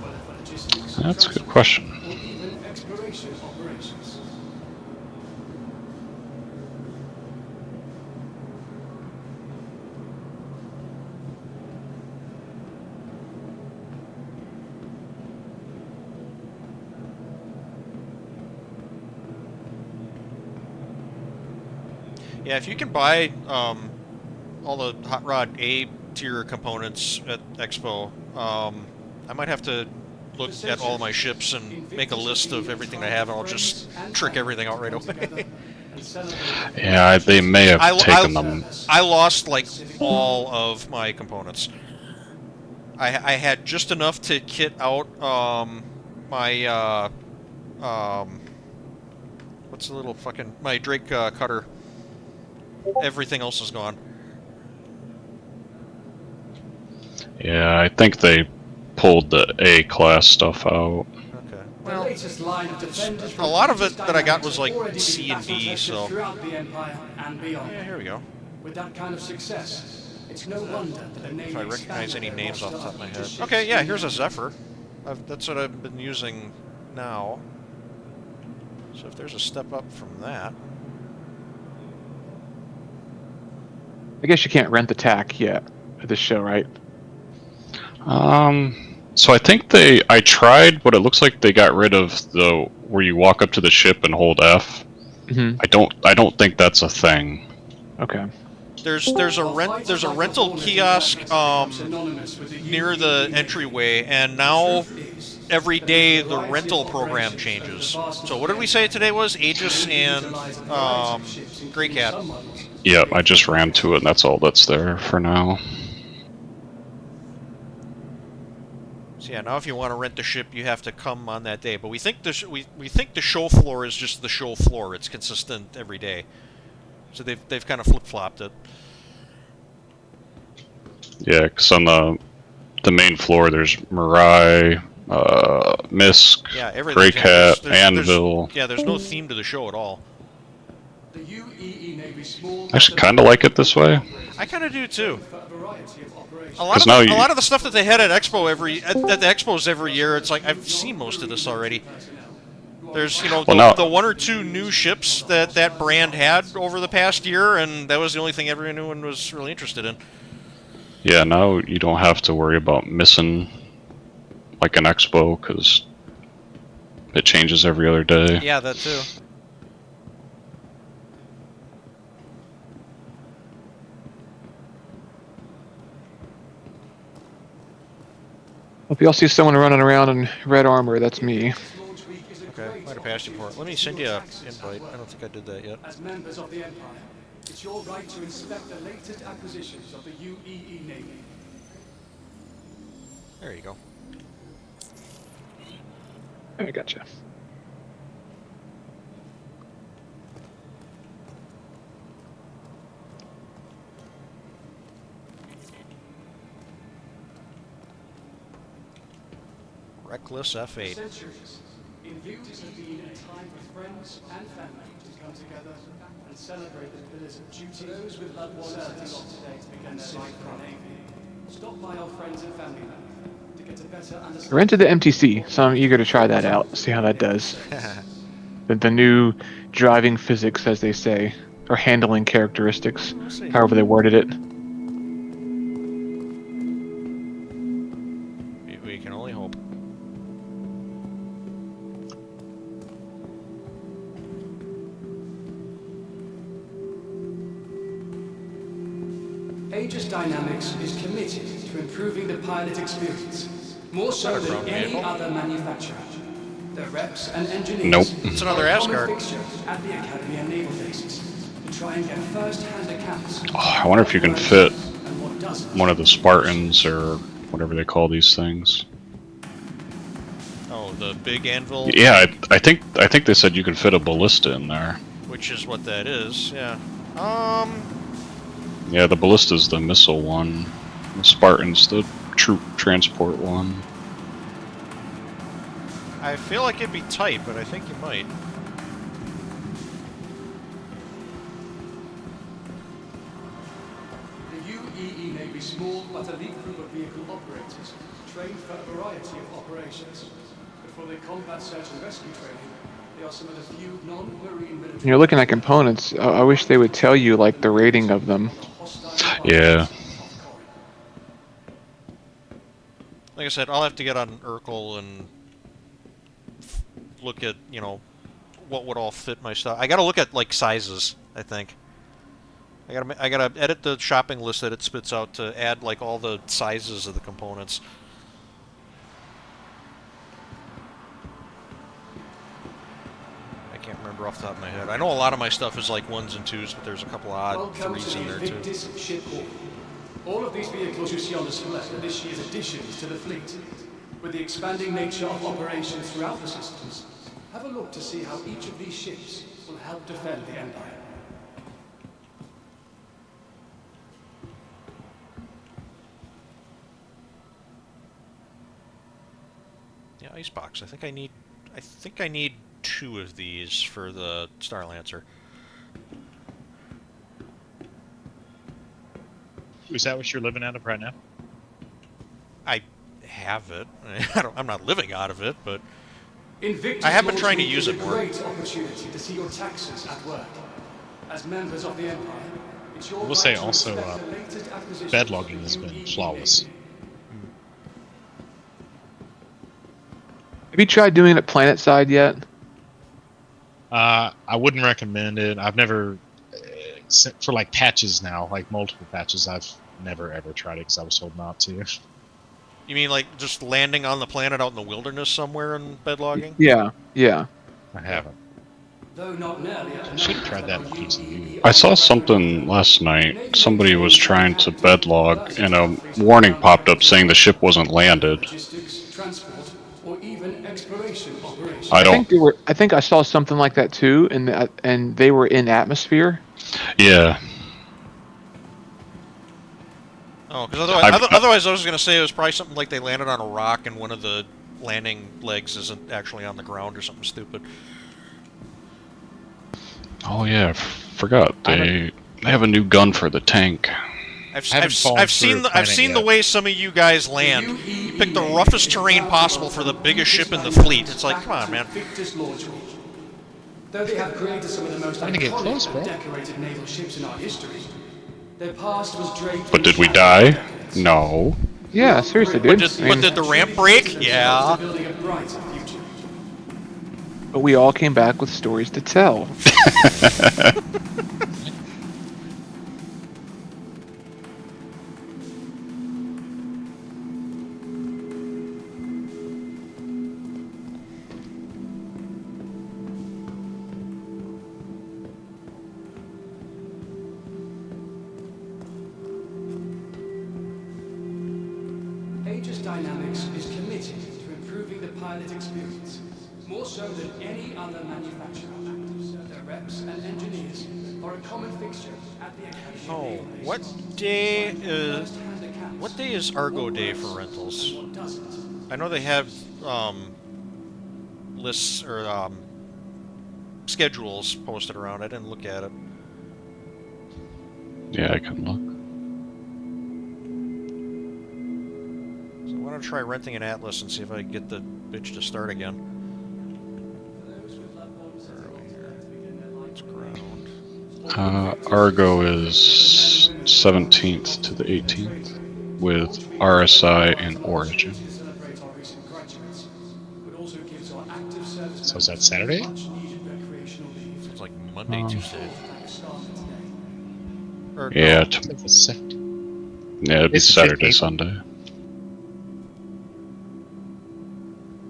whether for logistics, That's a good transport, question. or even exploration operations. Yeah, if you can buy all the Hot Rod A tier components at Expo, I might have to look at all my ships and make a list of everything I have, and I'll just trick everything out right away. Yeah, they may have taken them. I lost like all of my components. I had just enough to kit out my what's the little fucking my Drake cutter. Everything else is gone. Yeah, I think they pulled the A class stuff out. Okay. The Well, latest line of defenders a lot of it that I got was like already C and been D, so throughout the Empire and beyond. yeah, here we go. With that kind of success, it's no wonder that the Navy If I recognize any expanded their names off the top of my roster head. to Okay, yeah, here's a ships. Zephyr. That's what I've been using now. So if there's a step up from that. I guess you can't rent the tack yet at this show, right? So I think I tried, but it looks like they got rid of the where you walk up to the ship and hold F. Mm-hmm. I don't think that's a thing. Okay. There's a rental kiosk near the entryway, and now every day the rental program changes. So what did we say today was? Aegis and Grey Cat. Yep, I just ran to it, and that's all that's there for now. So Yeah, now if you want to rent the ship, you have to come on that day. But we think we think the show floor is just the show floor. It's consistent every day. So they've kind of flip-flopped it. Yeah, because on the main floor there's Mirai, Misk, Yeah, everything. Grey Cat, Anvil. Yeah, there's no theme to the show at all. The UEE Navy small. I actually kind of like it this way. I kind of do too. For a variety of operations. A lot of the stuff that they had at the expos every year, it's like I've seen most of this already. There's the one or two new ships that brand had over the past year, and that was the only thing everyone was really interested in. Yeah, now you don't have to worry about missing like an expo because it changes every other day. Yeah, that too. If y'all see someone running around in red armor, that's me. Okay, might have passed you for it. Let me send you an invite. I don't think I did that yet. As members of the Empire, it's your right to inspect the latest acquisitions of the UEE Navy. There you go. I gotcha. Reckless F8. For centuries, Invictus has been a time for friends and family to come together and celebrate the pillars of duty. Those with loved ones serving off today to begin their life for our Navy. Stop by our friends and family to get a better understanding. I rented the MTC, so I'm eager to try that out, see how that does. The new driving physics, as they say, or handling characteristics, however they worded it. We can only hope. Aegis Dynamics is committed to improving the pilot experience, more so than any other manufacturer. Their reps and engineers Nope. It's another are a common Asgard. fixture at the Academy and Naval bases to try and get first-hand accounts. Oh, I wonder if you can fit and what doesn't. one of the Spartans or whatever they call these things. Oh, the big anvil? Yeah, I think they said you could fit a ballista in there. Which is what that is, yeah. Yeah, the ballista's the missile one. The Spartan's the troop transport one. I feel like it'd be tight, but I think you might. The UEE Navy small but elite group of vehicle operators trained for a variety of operations. But for their combat search and rescue training, they are some of the few non-marine military... When you're looking at components, I wish they would tell you, like, the rating of them. Yeah. Like I said, I'll have to get on Urkel and look at, what would all fit my stuff. I gotta look at, like, sizes, I think. I gotta edit the shopping list that it spits out to add, like, all the sizes of the components. I can't remember off the top of my head. I know a lot of my stuff is, like, 1s and 2s, but there's a couple of odd Welcome 3s to in the there, too. Invictus ship hall. All of these vehicles you see on display are this year's additions to the fleet. With the expanding nature of operations throughout the systems, have a look to see how each of these ships will help defend the Empire. Yeah, icebox. I think I need 2 of these for the Star Lancer. Is that what you're living out of right now? I have it. I'm not living out of it, but Invictus I have been Launch trying to Week use is it a more. great opportunity to see your taxes at work. As members of the Empire, it's your I will right say to also, inspect the latest acquisitions bed of logging the has been UEE flawless. Navy. Have you tried doing it planet side yet? I wouldn't recommend it. I've never, for like patches now, like multiple patches, I've never ever tried it because I was told not to. You mean like just landing on the planet out in the wilderness somewhere and bed logging? Yeah, yeah. I haven't. Though not nearly at the Should have numbers tried that our in PCU. UEE I saw something last night. Somebody was trying to bed log, and a warning popped up saying the ship wasn't landed. logistics, transport, or even exploration operations. I I think don't. they were. I think I saw something like that too, and they were in atmosphere. Yeah. Oh, because I- otherwise I was going to say it was probably something like they landed on a rock and one of the landing legs isn't actually on the ground or something stupid. Oh yeah, I forgot. They have a new gun for the tank. I've haven't fallen I've through seen a the, I've planet seen the yet. way some of you guys land. You pick the roughest terrain possible for the biggest ship in the fleet. It's like, come on, man. Invictus launch wheel. Though they have created some of the most Trying to get iconic close, bro. and decorated naval ships in our history, their past was draped But in did we shadow for die? decades. No. Yeah, seriously, But dude. did the ramp break? Yeah. Building a brighter future. But we all came back with stories to tell. Aegis Dynamics is committed to improving the pilot experience, more so than any other manufacturer. Their reps and engineers are a common fixture at the Academy. Oh, what day is Argo Day for rentals? I know they have lists or schedules posted around. I didn't look at it. Yeah, I can look. So why don't I try renting an Atlas and see if I can get the bitch to start again. Where are we here? It's ground. Argo is 17th to the 18th with RSI and Origin. So is that Saturday? It's like Monday, Tuesday. Or, Yeah, no, It's the 7th. yeah, it'd be It's the Saturday, 15th. Sunday.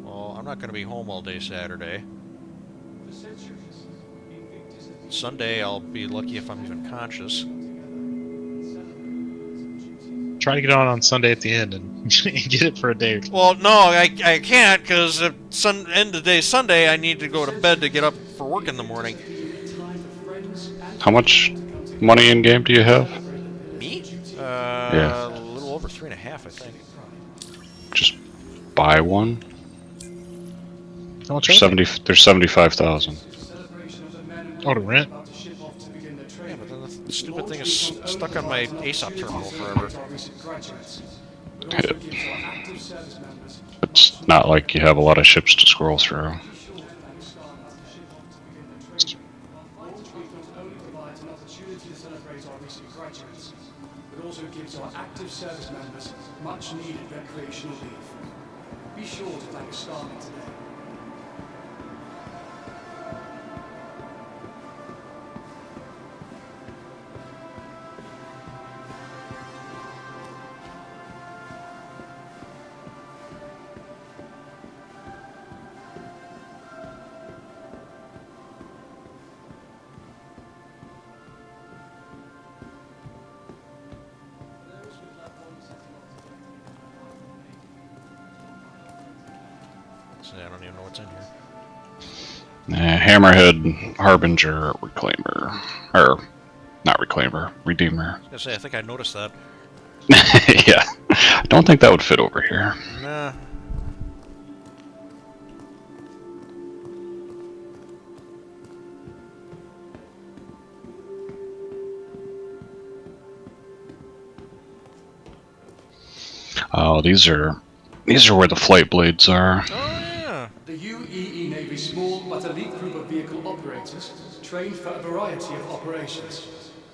well, I'm not going to be home all day Saturday. Sunday, I'll be lucky if I'm even conscious. Try to get on Sunday at the end and get it for a day. Well, no, I can't because end of the day Sunday, I need to go to bed to get up for work in the morning. How much money in game do you have? Me? Yeah. A little over 3.5, I think. Just buy one. How much There's are they? 75,000. Oh, to rent? Yeah, but then the stupid thing is stuck on my ASOP terminal forever. It's not like you have a lot of ships to scroll through. It also gives our active service members much needed recreational leave. Be sure to thank Starman today. So I don't even know what's in here. Hammerhead, Harbinger, Reclaimer. Or, not Reclaimer, Redeemer. I was gonna say, I think I noticed that. Yeah. I don't think that would fit over here. Nah. Oh, these are where the flight blades are. Oh, yeah. The UEE Navy's small but elite group of vehicle operators trained for a variety of operations.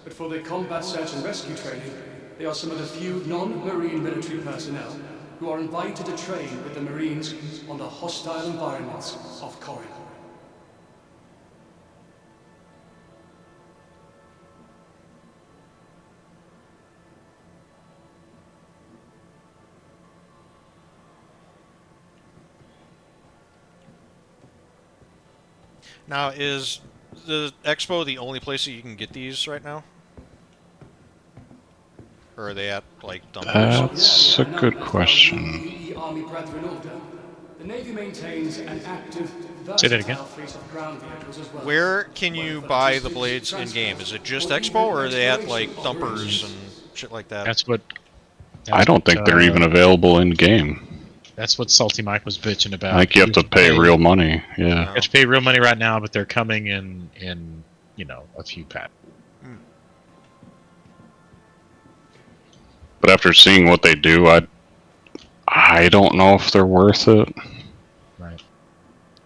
But for their combat search and rescue training, they are some of the few non-Marine military personnel who are invited to train with the Marines on the hostile environments of Corin. Now, is the Expo the only place that you can get these right now? Or are they at, like, dumpers? That's a good question. Army Brethren order, the Navy maintains an active, Say that again. versatile fleet of ground vehicles as well. Where can you buy the blades in game? Is it just Expo, or are they at like dumpers and shit like that? That's what. I don't think they're even available in game. That's what Salty Mike was bitching about. I think you have to pay real money. Yeah. You have to pay real money right now, but they're coming in a few packs. But after seeing what they do, I don't know if they're worth it. Right.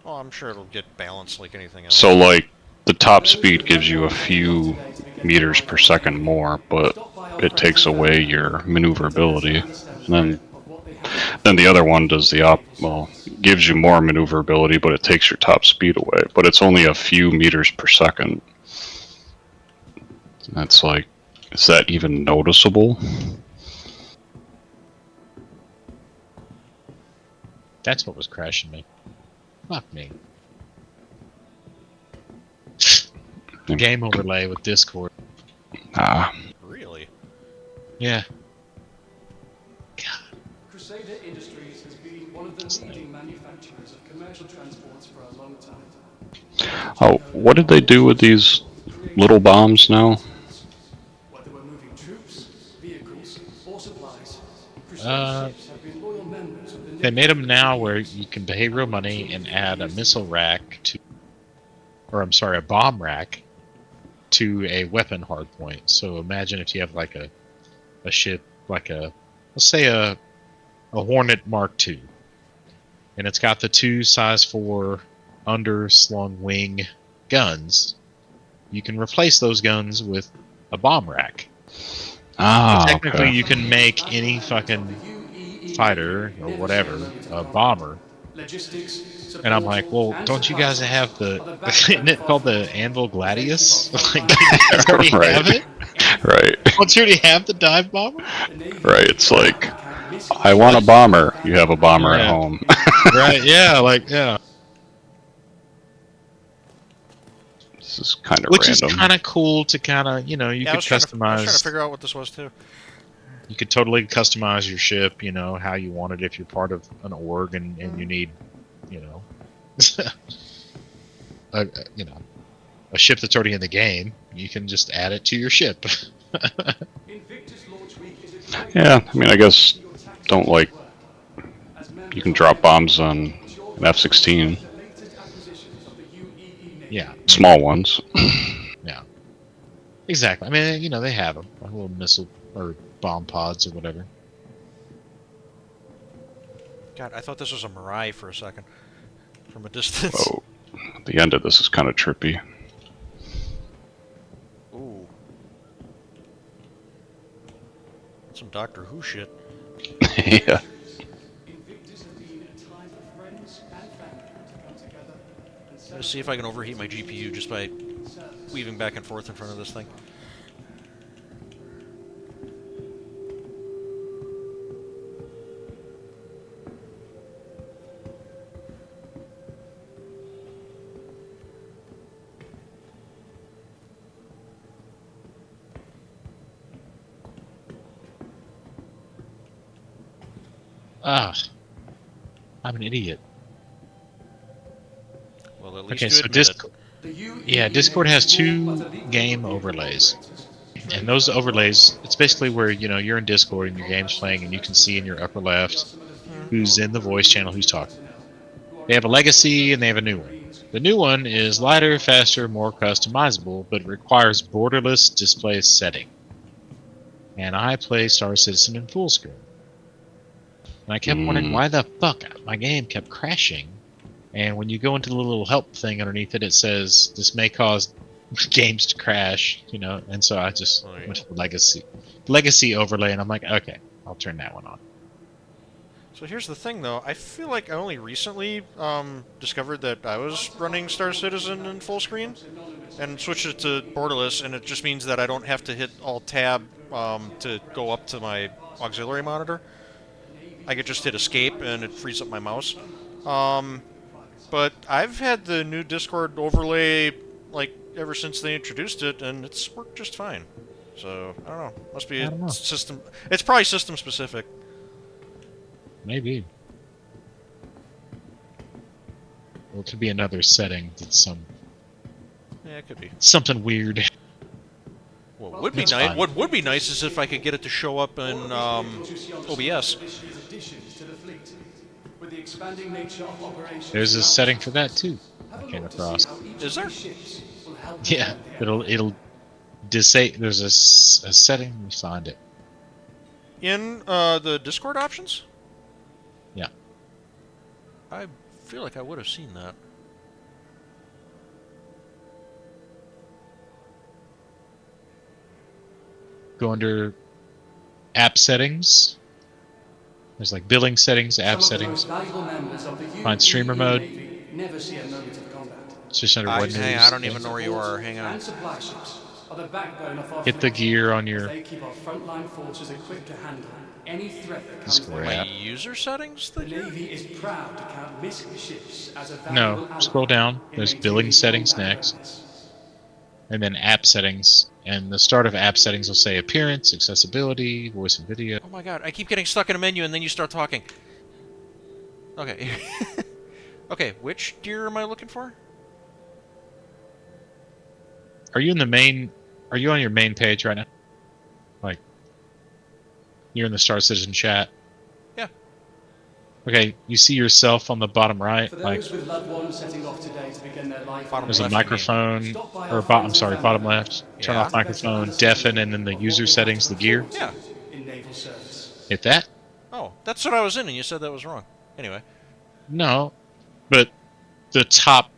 Well, I'm sure it'll get balanced like anything else. So like the top speed gives you a few meters per second more, but it takes away your maneuverability. And then the other one does gives you more maneuverability, but it takes your top speed away. But it's only a few meters per second. That's like, is that even noticeable? That's what was crashing me. Fuck me. Game overlay with Discord. Really? Yeah. Crusader Industries has been one of the leading manufacturers of commercial transports for a long time. Oh, what did they do with these little bombs now? Whether we're moving troops, vehicles, or supplies, Crusader ships have been loyal members of the They made them now where you can pay real money and add a missile rack a bomb rack to a weapon hardpoint. So imagine if you have like a ship, like let's say a Hornet Mark II, and it's got the two size 4 underslung wing guns. You can replace those guns with a bomb rack. Ah, So technically, okay. you can make any fucking fighter or whatever a bomber. And I'm like, well, don't you guys have isn't it called the Anvil Gladius? Like, you already have it? Right. Don't you already have the dive bomber? Right. It's like, I want a bomber. You have a bomber at home. Right, yeah, like, yeah. This is kind of Which random. is kind of cool to kind of, you could I was trying to customize. figure out what this was too. You could totally customize your ship, how you want it if you're part of an org and you need, a ship that's already in the game. You can just add it to your ship. Yeah, I mean, I guess you can drop bombs on an F-16. Yeah. Small ones. Yeah. Exactly. I mean, they have them. Like little missile or bomb pods or whatever. God, I thought this was a Mirai for a second. From a distance. Oh, the end of this is kind of trippy. Ooh. Some Doctor Who shit. Yeah. Let's see if I can overheat my GPU just by weaving back and forth in front of this thing. I'm an idiot. Well, at least Okay, you so admit it. Discord has 2 game overlays. And those overlays, it's basically where, you're in Discord and your game's playing and you can see in your upper left who's in the voice channel, who's talking. They have a legacy and they have a new one. The new one is lighter, faster, more customizable, but requires borderless display setting. And I play Star Citizen in full screen. And I kept wondering why the fuck my game kept crashing. And when you go into the little help thing underneath it, it says this may cause games to crash, and so I just went to the legacy overlay, and I'm like, okay, I'll turn that one on. So here's the thing, though. I feel like I only recently discovered that I was running Star Citizen in full screen and switched it to borderless, and it just means that I don't have to hit Alt-Tab to go up to my auxiliary monitor. I could just hit Escape, and it frees up my mouse. But I've had the new Discord overlay, ever since they introduced it, and it's worked just fine. So, I don't know. Must be system... It's probably system-specific. Maybe. Well, it could be another setting that's Yeah, it could be. something weird. What would be That's nice? fine. What would be nice is if I could get it to show up in OBS. Additions to the fleet. With the expanding nature of operations. There's a setting for that too. I came across. Is there? Yeah, it'll disable. There's a setting. Let me find it. In the Discord options? Yeah. I feel like I would have seen that. Go under app settings. There's like billing settings, app settings. Find streamer mode. Never see a moment of combat. It's just under what Hang on, news. I don't even know where you are. Hang on. And supply ships are the backbone of our Hit the fleet. gear on your. They keep our frontline forces equipped to handle any threat that This comes crap. their My way. user settings? The Navy is proud to count missing ships as a No, valuable ally scroll down. in There's maintaining billing settings combat next, readiness. and then app settings. And the start of app settings will say appearance, accessibility, voice and video. Oh my god, I keep getting stuck in a menu and then you start talking. Okay. Okay, which gear am I looking for? Are you in the main? Are you on your main page right now? Like, you're in the Star Citizen chat. Yeah. Okay, you see yourself on the bottom right. For Like, those with loved ones setting off today to begin their life Bottom there's a left, microphone, Stop by or our bottom. friends Sorry, and bottom family. left. Turn Yeah. off microphone, deafen, and then the user settings, the gear. Yeah. In naval service. Hit that. Oh, that's what I was in and you said that was wrong. Anyway. No, but the top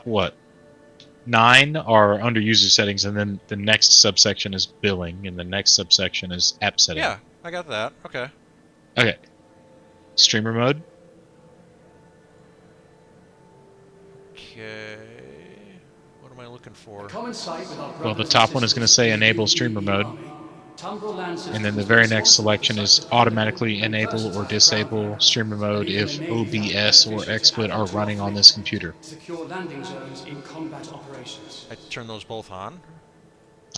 what? 9 are under user settings, and then the next subsection is billing, and the next subsection is app settings. Yeah, I got that. Okay. Okay. Streamer mode. Okay. What am I looking for? Common sight with our Well, the brothers top and one is going to sisters say in the enable UEE streamer mode, Army. Tumbrel Lancers and then the was very next responsible selection for is such automatically and enable or versatile disable ground streamer mode Even if the Navy OBS had or visions XSplit are added to running our on fleet this computer. to secure landing zones in combat operations. I turn those both on.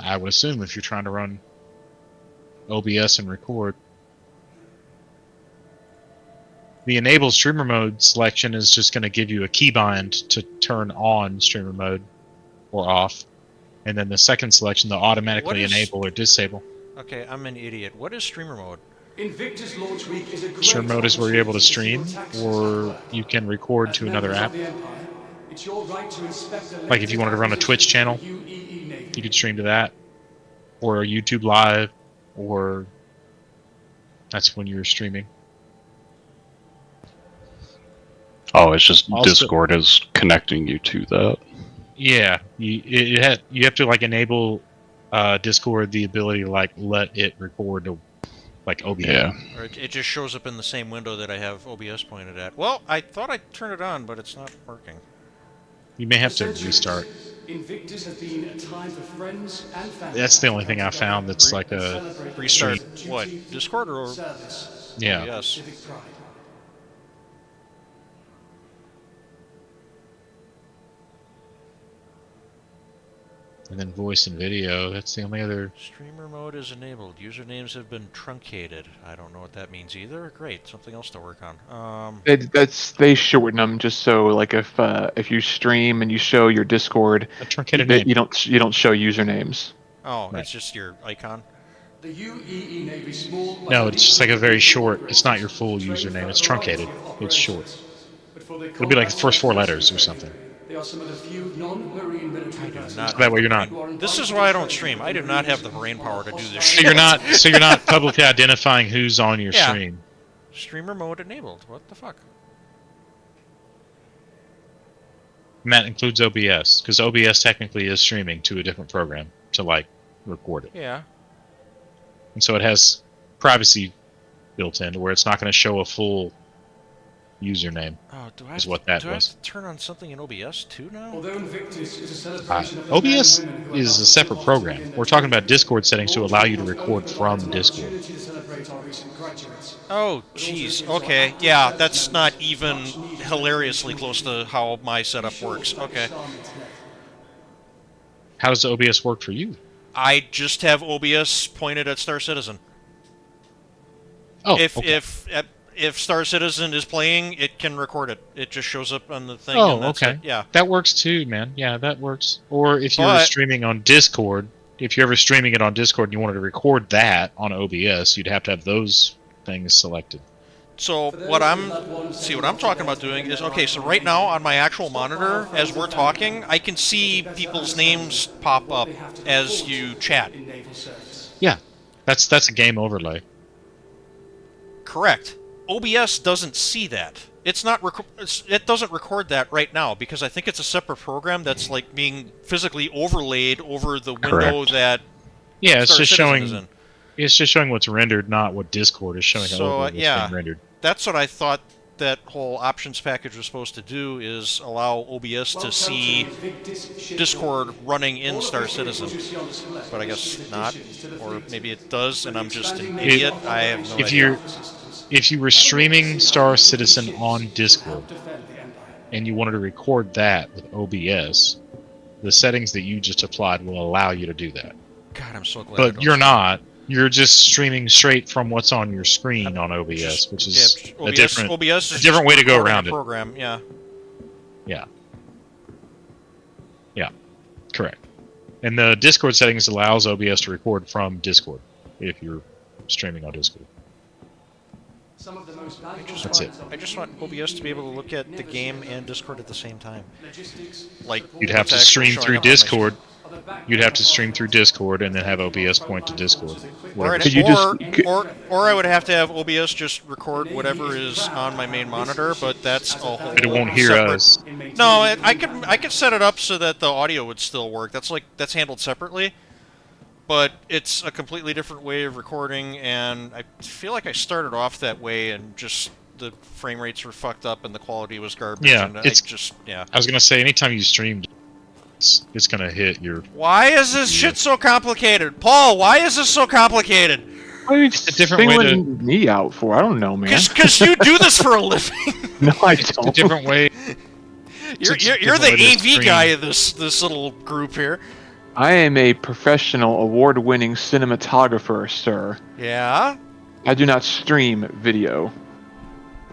I would assume if you're trying to run OBS and record. The enable streamer mode selection is just going to give you a keybind to turn on streamer mode or off. And then the second selection, the automatically What is- enable or disable. Okay, I'm an idiot. What is streamer mode? Invictus launch week is a great Streamer mode is where you're able to stream, opportunity to or you can record As to another members app. of the Empire, it's your right to inspect the Like if you wanted to run a Twitch channel, UEE Navy. you could stream to that, or a YouTube Live, or that's when you're streaming. Oh, it's just Also- Discord is connecting you to that. Yeah, you have to like enable Discord the ability to like let it record to like OBS. Yeah. Or it just shows up in the same window that I have OBS pointed at. Well, I thought I turned it on, but it's not working. You may have to For centuries, restart. Invictus has been a time for friends and family. That's the only thing I found that's like a Celebrate Restart duty, what? Discord or service, yeah. OBS? civic pride. And then voice and video. That's the only other. Streamer mode is enabled. Usernames have been truncated. I don't know what that means either. Great, something else to work on. They shorten them just so like if you stream and you show your Discord, A truncated that name. you don't show usernames. Oh, Right. it's just your icon. The UEE Navy small. No, it's just like a very short. It's not your full username. It's truncated. It's short. It'll be like the first 4 letters or something. They are some of the few non-marine military persons not- That way you're not. who are This is invited why I to don't stream. I do not have the brain power to do this So shit. you're not. So you're not publicly identifying who's on your Yeah. stream. Streamer mode enabled. What the fuck? And that includes OBS, because OBS technically is streaming to a different program to like record it. Yeah. And so it has privacy built in to where it's not going to show a full username. Oh, do I Is have what to, that do I was. have to turn on something in OBS too now? Although Invictus is a celebration of the OBS men and women who are is about a to separate ship off to program. begin their We're talking training. about Discord settings to allow you to Launch record provides from an Discord. opportunity to celebrate our recent graduates. Oh, jeez. Okay. Yeah, that's not even hilariously close to how my setup works. Okay. How does OBS work for you? I just have OBS pointed at Star Citizen. Oh, If okay. if Star Citizen is playing, it can record it. It just shows up on the thing. Oh, and that's okay. it. Yeah. That works too, man. Yeah, that works. Or if you were But- streaming on Discord, if you're ever streaming it on Discord and you wanted to record that on OBS, you'd have to have those things selected. So what I'm talking about doing is, okay, so right now on my actual monitor, as we're talking, I can see people's names pop up as you chat. In naval service. Yeah, that's a game overlay. Correct. OBS doesn't see that. It's not. It doesn't record that right now because I think it's a separate program that's like being physically overlaid over the window Correct. that. Yeah, it's Star just Citizen is showing. in. It's just showing what's rendered, not what Discord is showing. So, what's yeah. being rendered. That's what I thought that whole options package was supposed to do, is allow OBS to see Discord running in Star Citizen. But I guess not, or maybe it does, and I'm just an idiot. I have no idea. If you were streaming Star Citizen on Discord and you wanted to record that with OBS, the settings that you just applied will allow you to do that. God, I'm so glad. I But don't you're see not. You're just streaming straight from what's on your screen on OBS, which is Yeah, a different OBS is a different way to go recording around a it. program, yeah. Yeah. Yeah. Correct. And the Discord settings allows OBS to record from Discord if you're streaming on Discord. Some of the most valuable That's it. I just want OBS to be able to look at the game and Discord at the same time. logistics, Like You'd have what's to actually stream showing through up on my Discord. screen. You'd have to stream through Discord and then have OBS point to Discord. Or, Could you or I would have to have OBS just record whatever is on my main monitor, but that's a whole. But it won't hear separate- us. No, I could set it up so that the audio would still work. That's handled separately, but it's a completely different way of recording, and I feel like I started off that way and just the frame rates were fucked up and the quality was garbage. Yeah, and it's- yeah. I was gonna say anytime you stream, it's gonna hit your. Why is this shit so complicated, Paul? Why is this so complicated? What are you a different way to- singling me out for? I don't know, man. Because you do this for a living. No, I It's a don't. different way. You're It's a the different way to AV stream. guy of this little group here. I am a professional, award-winning cinematographer, sir. Yeah? I do not stream video,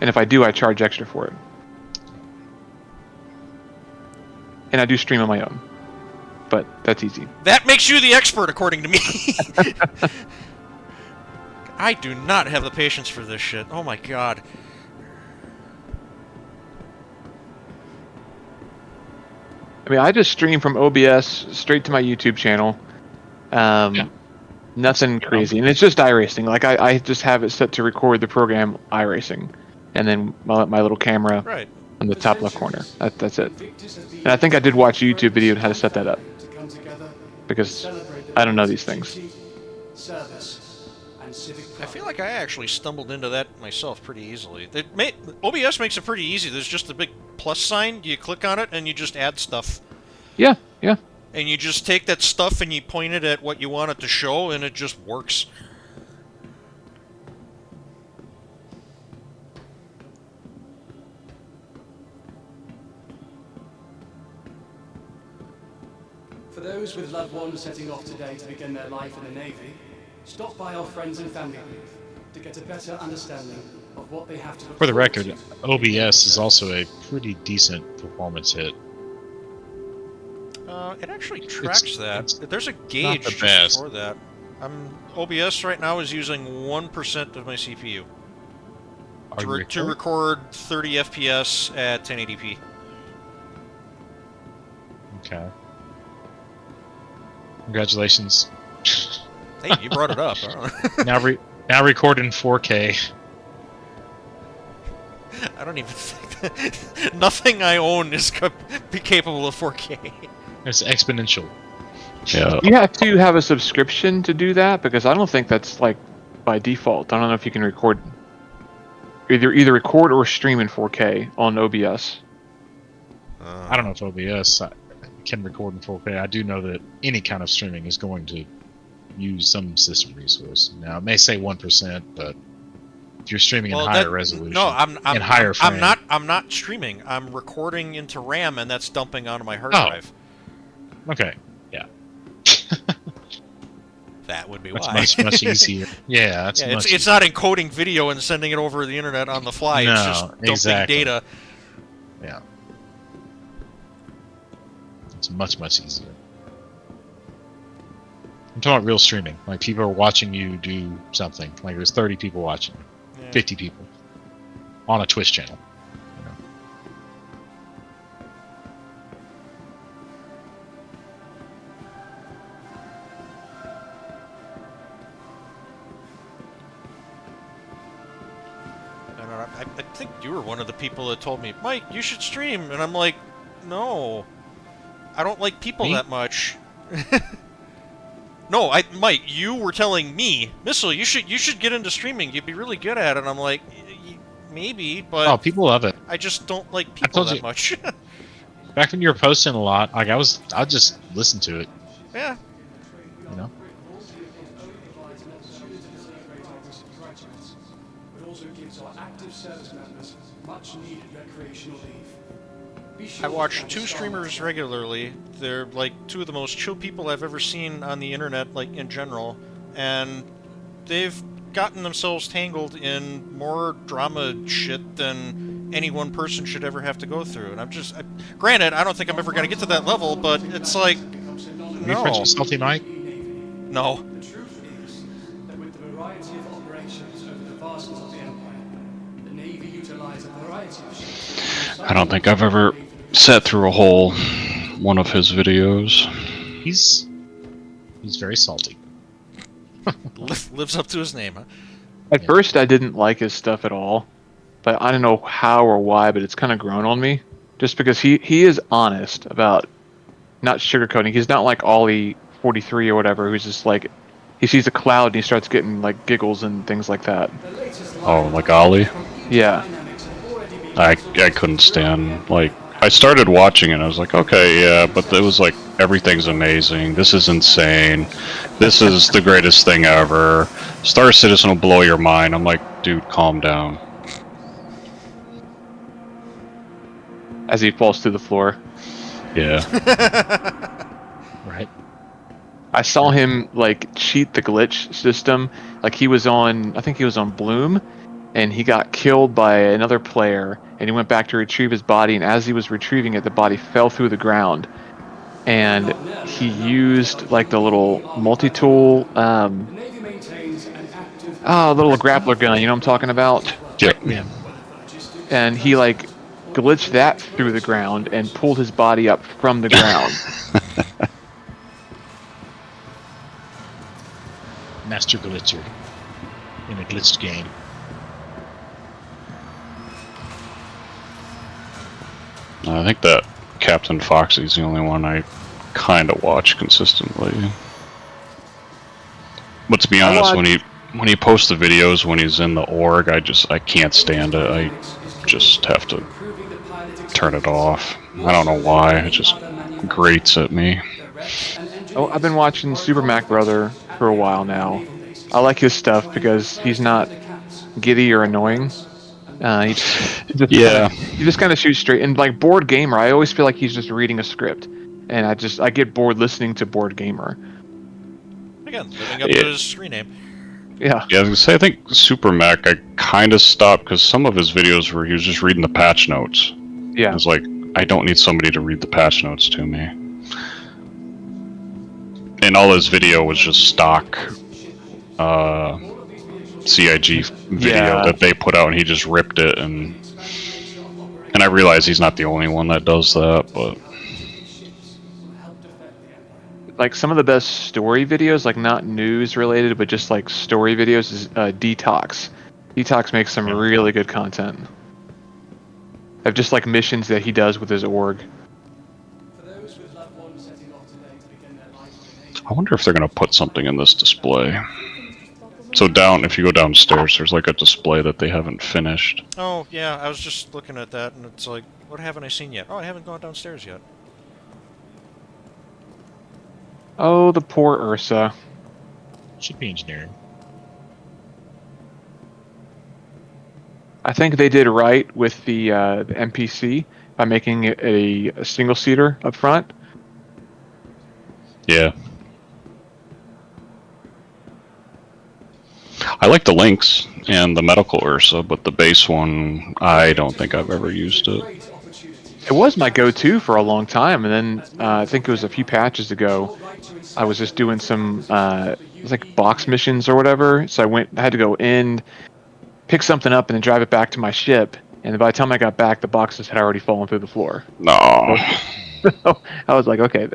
and if I do, I charge extra for it. And I do stream on my own, but that's easy. That makes you the expert, according to me. I do not have the patience for this shit. Oh my god. I mean, I just stream from OBS straight to my YouTube channel. Nothing crazy, and it's just iRacing. Like I just have it set to record the program iRacing, and then my little camera Right. on the top left corner. That's it. And I think I did watch a YouTube video on how to set that up, to come together, because celebrate I don't know these things. duty, service, and civic I pride. feel like I actually stumbled into that myself pretty easily. OBS makes it pretty easy. There's just a big plus sign. You click on it, and you just add stuff. Yeah, yeah. And you just take that stuff and you point it at what you want it to show, and it just works. For those with loved ones setting off today to begin their life in the Navy, stop by our friends and family booth to get a better understanding of what they have to look For the forward record, to. OBS is also a pretty decent performance hit. It actually tracks that. it's There's a gauge the just best. for that. OBS right now is using 1% of my CPU Are you to recording? record 30 FPS at 1080p. Okay. Congratulations. Hey, you brought it up. I now record in 4K. don't even think that nothing I own is be capable of 4K. It's exponential. Yeah. You have to have a subscription to do that, because I don't think that's like by default. I don't know if you can record either record or stream in 4K on OBS. I don't know if OBS can record in 4K. I do know that any kind of streaming is going to use some system resource. Now, it may say 1%, but if you're streaming in higher resolution, No, I'm in higher frame. I'm not streaming. I'm recording into RAM, and that's dumping onto my hard Oh. drive. Okay, yeah. that would be That's why. much easier. Yeah, that's Yeah, much it's not encoding video and sending it over the internet on the fly. It's just No, dumping exactly. data. Yeah. It's much easier. I'm talking about real streaming. Like, people are watching you do something. Like, there's 30 people watching, Yeah. 50 people on a Twitch channel. You know? I think you were one of the people that told me, Mike, you should stream, and I'm like, no, I don't like people Me? that much. No, Mike, you were telling me, Missile, you should get into streaming. You'd be really good at it. And I'm like, maybe, but Oh, people love it. I just don't like people that much. Back when you were posting a lot, like I'd just listen to it. Yeah. You know. But also gives our active service members much needed recreational leave. I watch two streamers regularly. They're like two of the most chill people I've ever seen on the internet, like in general, and they've gotten themselves tangled in more drama shit than any one person should ever have to go through. And granted, I don't think I'm ever going to get to that level, but it's like, Are you friends no. with Salty Mike? No. The truth is that with the variety of operations over the vastness of the Empire, the Navy utilize a variety of ships. I don't think I've ever sat through a whole one of his videos. He's very salty. Lives up to his name, huh? At first, I didn't like his stuff at all, but I don't know how or why, but it's kind of grown on me. Just because he is honest about not sugarcoating. He's not like Ollie 43 or whatever, who's just like, he sees a cloud and he starts getting like giggles and things like that. Oh, like Ollie? Yeah. I couldn't stand, like, I started watching it and I was like, okay, yeah, but it was like, everything's amazing, this is insane, this is the greatest thing ever, Star Citizen will blow your mind. I'm like, dude, calm down. As he falls to the floor. Yeah. Right. I saw him like cheat the glitch system. Like he was on, I think he was on Bloom, and he got killed by another player, and he went back to retrieve his body, and as he was retrieving it, the body fell through the ground. And he used like the little multi-tool, The Navy maintains an active little grappler gun, you know what I'm talking about? Yep. Yeah. And he like glitched that through the ground and pulled his body up from the ground. Master glitcher in a glitched game. I think that Captain Foxy's the only one I kind of watch consistently. But to be honest, when he posts the videos when he's in the org, I can't stand it. I just have to turn it off. I don't know why. It just grates at me. Oh, I've been watching Super Mac Brother for a while now. I like his stuff because he's not giddy or annoying. He just kind of shoots straight. And like Board Gamer, I always feel like he's just reading a script, and I get bored listening to Board Gamer. Again, living up to his screen name. Yeah. Yeah, I was gonna say, I think Super Mac, I kind of stopped because some of his videos where he was just reading the patch notes. Yeah. I was like, I don't need somebody to read the patch notes to me. And all his video was just stock CIG video that they put out, and he just ripped it, and I realize he's not the only one that does that, but Like some of the best story videos, like not news related, but just like story videos, is Detox. Detox makes some really good content. Of just like missions that he does with his org. For those with loved ones setting off today to begin their life on the Navy. I wonder if they're gonna put something in this display. So if you go downstairs, there's like a display that they haven't finished. Oh, yeah, I was just looking at that, and it's like, what haven't I seen yet? Oh, I haven't gone downstairs yet. Oh, the poor Ursa. Should be engineering. I think they did right with the NPC by making it a single-seater up front. Yeah. I like the Lynx and the Medical Ursa, but the base one, I don't think I've ever used it. It was my go-to for a long time, and then I think it was a few patches ago. I was just doing some it was like box missions or whatever. So I had to go in, pick something up, and then drive it back to my ship. And by the time I got back, the boxes had already fallen through the floor. No. So I was like, okay,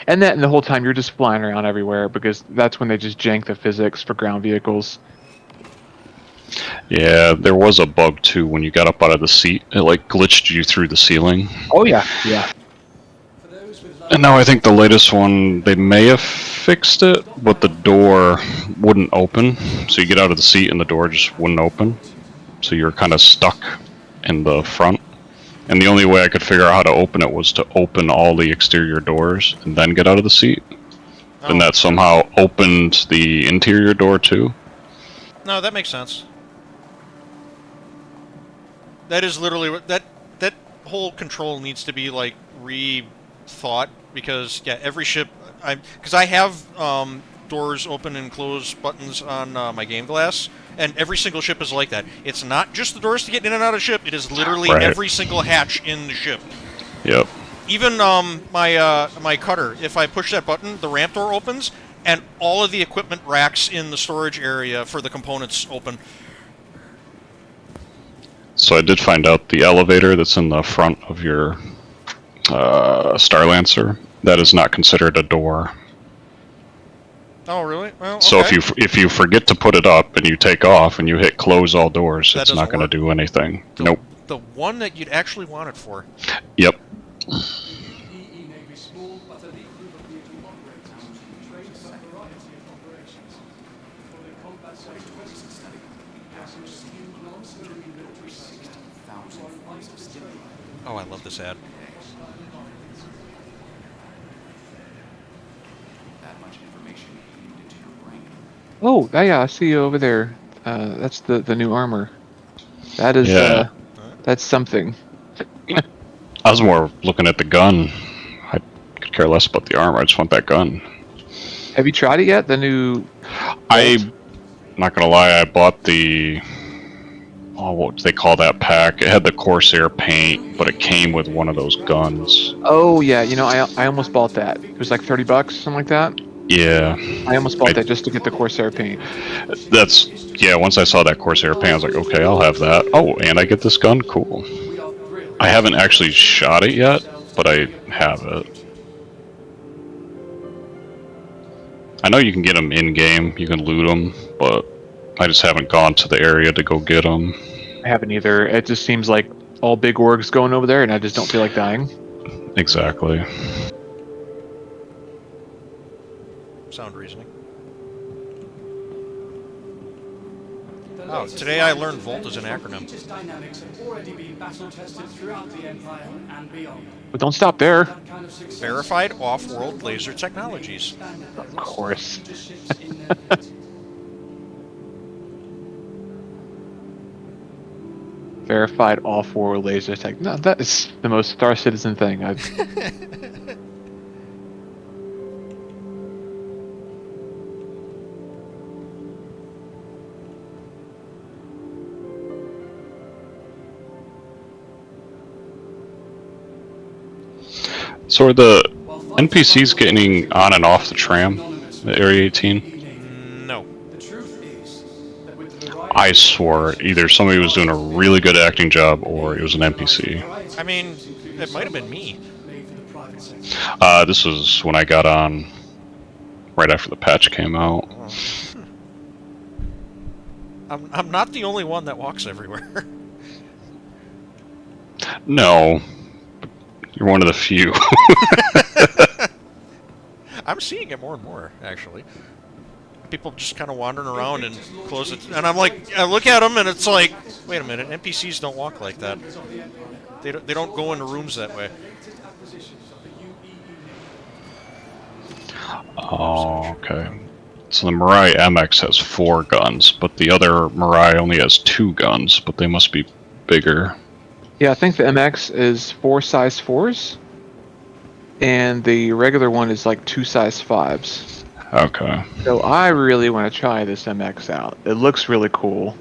and the whole time you're just flying around everywhere because that's when they just jank the physics for ground vehicles. Yeah, there was a bug too when you got up out of the seat. It like glitched you through the ceiling. Oh yeah, yeah. And now I think the latest one, they may have fixed it, but the door wouldn't open. So you get out of the seat and the door just wouldn't open. So you're kind of stuck in the front. And the only way I could figure out how to open it was to open all the exterior doors and then get out of the seat. Oh. And that somehow opened the interior door too. No, that makes sense. That is literally what that whole control needs to be like rethought because yeah, every ship because I have doors open and close buttons on my game glass, and every single ship is like that. It's not just the doors to get in and out of ship; it is literally Right. every single hatch in the ship. Yep. Even my cutter, if I push that button, the ramp door opens, and all of the equipment racks in the storage area for the components open. So I did find out the elevator that's in the front of your Starlancer, that is not considered a door. Oh, really? Well, So okay. if you forget to put it up and you take off and you hit close all doors, That it's not doesn't going to work? do anything. The, Nope. The one that you'd actually want it for. Yep. UEE may be small, but an equal vehicle operator trains a variety of operations. For the combat sector, has some skilled non-civilian military personnel. Oh, I love this ad. Oh, yeah, I see you over there. That's the new armor. That is Yeah. that's something. I was more looking at the gun. I could care less about the armor. I just want that gun. Have you tried it yet? The new I'm not gonna lie. I bought the what do they call that pack? It had the Corsair paint, but it came with one of those guns. Oh yeah, you know I almost bought that. It was like $30, something like that. Yeah. I almost bought that just to get the Corsair paint. That's yeah. Once I saw that Corsair paint, I was like, okay, I'll have that. Oh, and I get this gun. Cool. I haven't actually shot it yet, but I have it. I know you can get them in game. You can loot them, but I just haven't gone to the area to go get them. I haven't either. It just seems like all big orgs going over there, and I just don't feel like dying. Exactly. Sound reasoning. Oh, today I learned VOLT is an acronym. Dynamics have already been battle tested throughout the Empire and beyond. But don't stop there. That kind of success Verified off-world laser technologies. Of course. to ships in their fleet. Verified off-world laser tech. No, that is the most Star Citizen thing I've. So are the NPCs getting on and off the tram at Area 18? No. The truth is that with the variety I swore either somebody was doing a really good acting job or it was an NPC. I mean, it might have been me. made for the private sector. This was when I got on right after the patch came out. I'm not the only one that walks everywhere. No, you're one of the few. I'm seeing it more and more, actually. People just kind of wandering around and close it. And I'm like, I look at them and it's like, wait a minute, NPCs don't walk like that. They don't go into rooms that way. Oh, okay. So the Mirai MX has 4 guns, but the other Mirai only has 2 guns, but they must be bigger. Yeah, I think the MX is 4 size 4s, and the regular one is like 2 size 5s. Okay. So I really want to try this MX out. It looks really cool.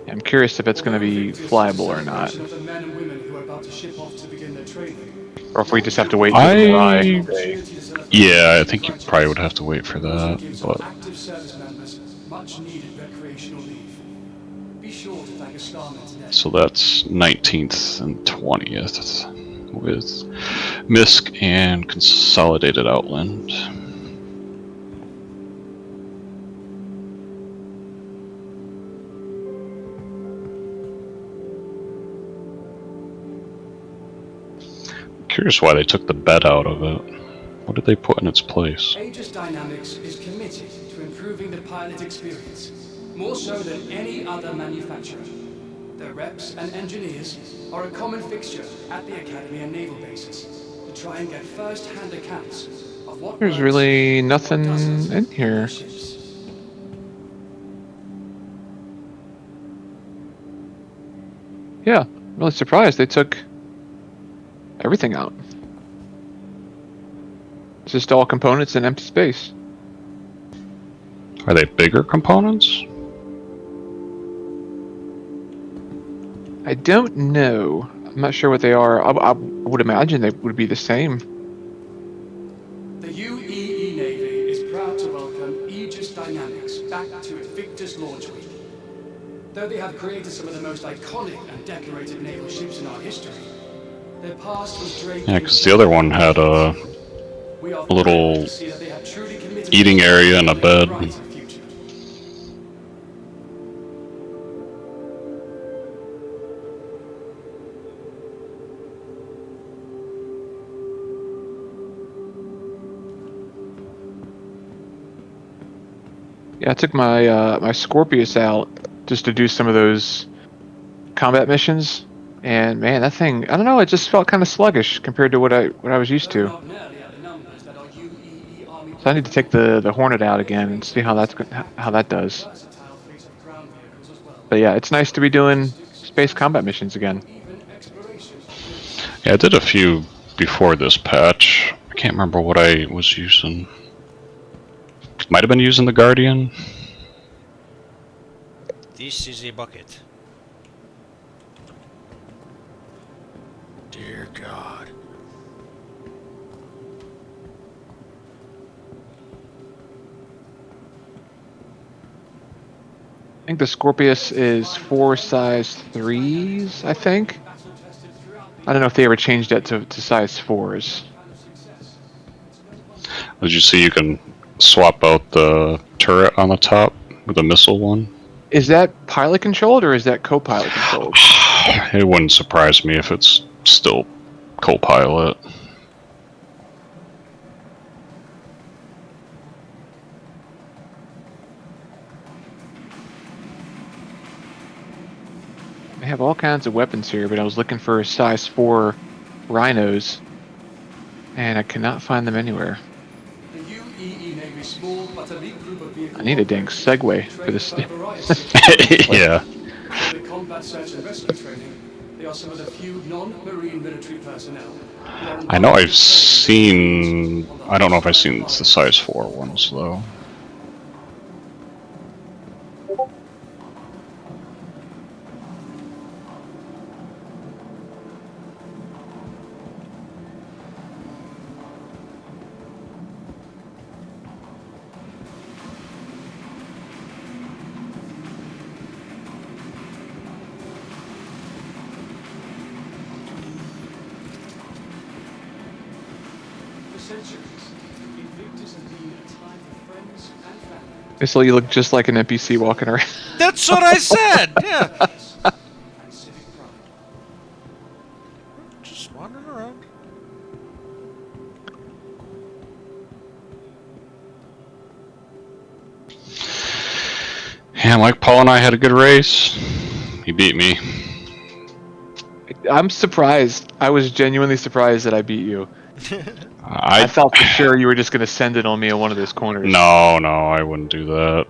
I'm curious if it's going to be flyable or not, Of the men and women who are about to ship off to begin their training. or if we just have to wait for the Mirai. Yeah, I think you probably would have to wait for that, but Active service members much needed recreational leave. Be sure to thank a Starman today. so that's 19th and 20th with Misk and Consolidated Outland. Curious why they took the bed out of it. What did they put in its place? Aegis Dynamics is committed to improving the pilot experience, more so than any other manufacturer. Their reps and engineers are a common fixture at the Academy and naval bases to try and get first-hand accounts of what There's works really and what nothing doesn't in here. on ships. Yeah, I'm really surprised they took everything out. It's just all components in empty space. Are they bigger components? I don't know. I'm not sure what they are. I would imagine they would be the same. The UEE Navy is proud to welcome Aegis Dynamics back to Invictus launch week. Though they have created some of the most iconic and decorated naval ships in our history, their past was draped. Yeah, because the other one had a little eating area and a bed. Yeah, I took my my Scorpius out just to do some of those combat missions, and man, that thing, I don't know, it just felt kind of sluggish compared to what I was used to. So I need to take the Hornet out again and see how that does. But yeah, it's nice to be doing space combat missions again. Yeah, I did a few before this patch. I can't remember what I was using. Might have been using the Guardian. This is a bucket. Dear God. I think the Scorpius is 4 size 3s, I think. I don't know if they ever changed that to size 4s. Did you see you can swap out the turret on the top with the missile one? Is that pilot controlled or is that co-pilot controlled? It wouldn't surprise me if it's still co-pilot. They have all kinds of weapons here, but I was looking for size 4 rhinos, and I cannot find them anywhere. I need a dang segue for this. Yeah. The combat search and rescue training, they are some of the few non-marine military personnel. I know I've seen... I don't know if I've seen the size 4 ones, though. So you look just like an NPC walking around. That's what I said! Yeah. Just wandering around. Yeah, Mike Paul and I had a good race. He beat me. I'm surprised. I was genuinely surprised that I beat you. I thought for sure you were just going to send it on me in one of those corners. No, I wouldn't do that.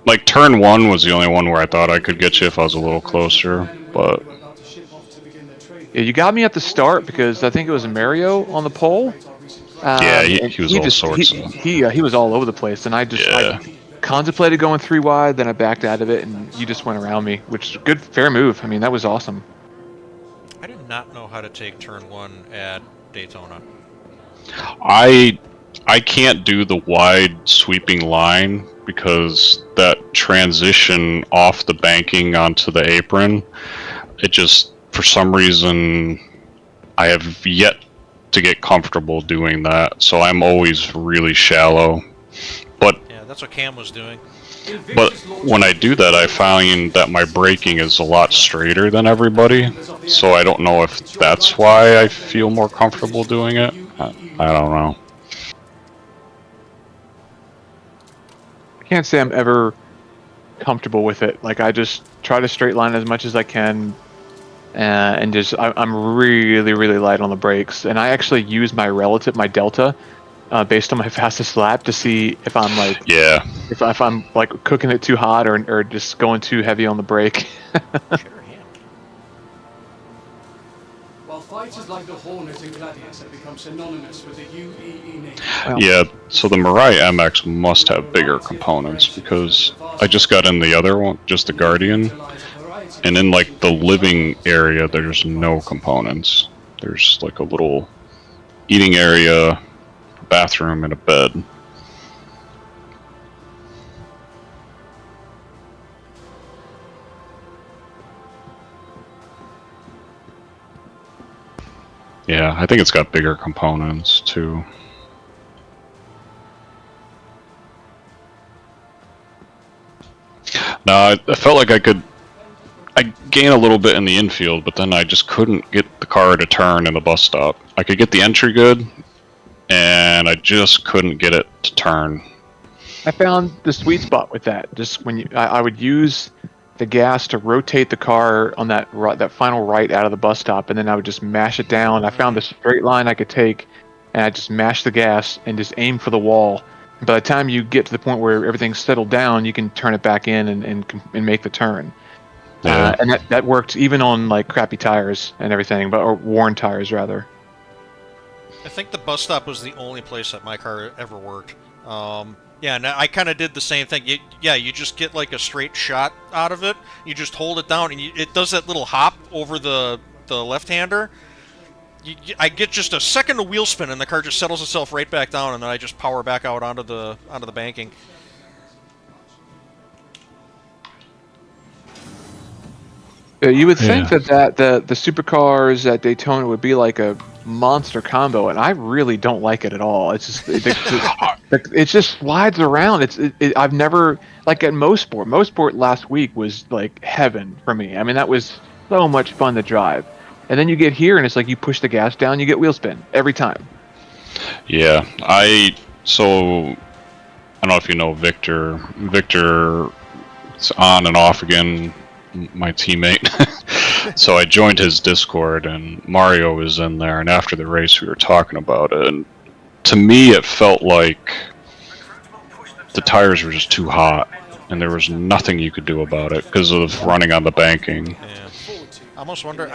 Like, turn 1 was the only one where I thought I could get you if I was a little closer, but... Yeah, you got me at the start because I think it was Mario on the pole, Yeah, and he was all sorts of. he was all over the place, and I Yeah. contemplated going 3 wide, then I backed out of it, and you just went around me, which good, fair move. I mean, that was awesome. I did not know how to take turn 1 at Daytona. I can't do the wide sweeping line because that transition off the banking onto the apron, it just, for some reason, I have yet to get comfortable doing that. So I'm always really shallow. But Yeah, that's what Cam was doing. But when I do that, I find that my braking is a lot straighter than everybody, so I don't know if that's why I feel more comfortable doing it. I don't know. I can't say I'm ever comfortable with it. Like, I just try to straight line as much as I can, and just I'm really, really light on the brakes. And I actually use my relative, my delta, based on my fastest lap to see if I'm like, Yeah. if I'm like cooking it too hot or just going too heavy on the brake. Sure, yeah. While fighters like the Hornet and Gladius have become synonymous with the UEE name. Well, Yeah, so the Mirai MX must have bigger components because I just got in the other one, just the Guardian, and in like the living area there's no components. There's like a little eating area, bathroom, and a bed. Yeah, I think it's got bigger components too. No, I felt like I gain a little bit in the infield, but then I just couldn't get the car to turn in the bus stop. I could get the entry good, and I just couldn't get it to turn. I found the sweet spot with that. Just when I would use the gas to rotate the car on that final right out of the bus stop, and then I would just mash it down. I found the straight line I could take, and I just mash the gas and just aim for the wall. And by the time you get to the point where everything's settled down, you can turn it back in and make the turn. Yeah. And that worked even on like crappy tires and everything, or worn tires rather. I think the bus stop was the only place that my car ever worked. Yeah, and I kind of did the same thing. You just get like a straight shot out of it. You just hold it down, and it does that little hop over the left-hander. I get just a second of wheel spin, and the car just settles itself right back down, and then I just power back out onto the banking. You would think that the supercars at Daytona would be like a monster combo, and I really don't like it at all. It's just it just slides around. I've never, like at Mosport last week was like heaven for me. I mean, that was so much fun to drive. And then you get here and it's like you push the gas down, you get wheel spin every time. Yeah, I don't know if you know Victor. Victor is on and off again, my teammate. So I joined his Discord, and Mario was in there, and after the race we were talking about it, and to me it felt like the tires were just too hot, and there was nothing you could do about it because of running on the banking. Yeah. I almost wonder.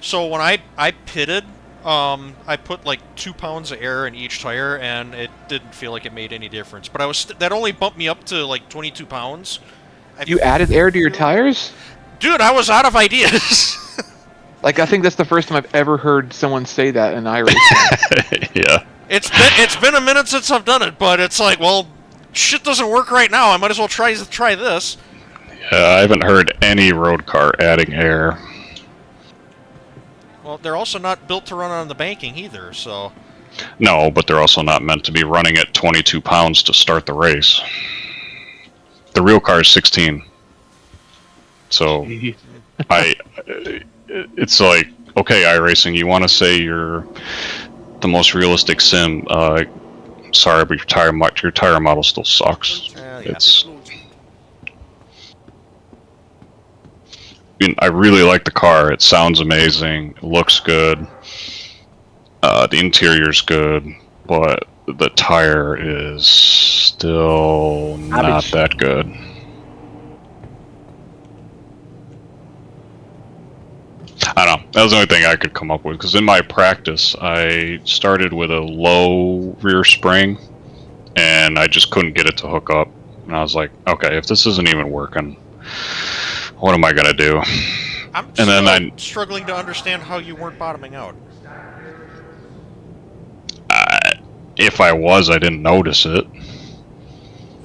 So when I pitted, I put like 2 pounds of air in each tire, and it didn't feel like it made any difference. But that only bumped me up to like 22 pounds. You added air to your tires? Dude, I was out of ideas. Like, I think that's the first time I've ever heard someone say that in iRacing. Yeah. It's been a minute since I've done it, but it's like, well, shit doesn't work right now. I might as well try this. Yeah, I haven't heard any road car adding air. Well, they're also not built to run on the banking either, so... No, but they're also not meant to be running at 22 pounds to start the race. The real car is 16. So, it's like, okay, iRacing, you want to say you're the most realistic sim. Sorry, but your tire model still sucks. Yeah. It's... I really like the car. It sounds amazing. It looks good. The interior's good, but the tire is still not that good. I don't know. That was the only thing I could come up with, because in my practice, I started with a low rear spring, and I just couldn't get it to hook up. And I was like, okay, if this isn't even working, what am I going to do? I'm And then still struggling to understand how you weren't bottoming out. If I was, I didn't notice it.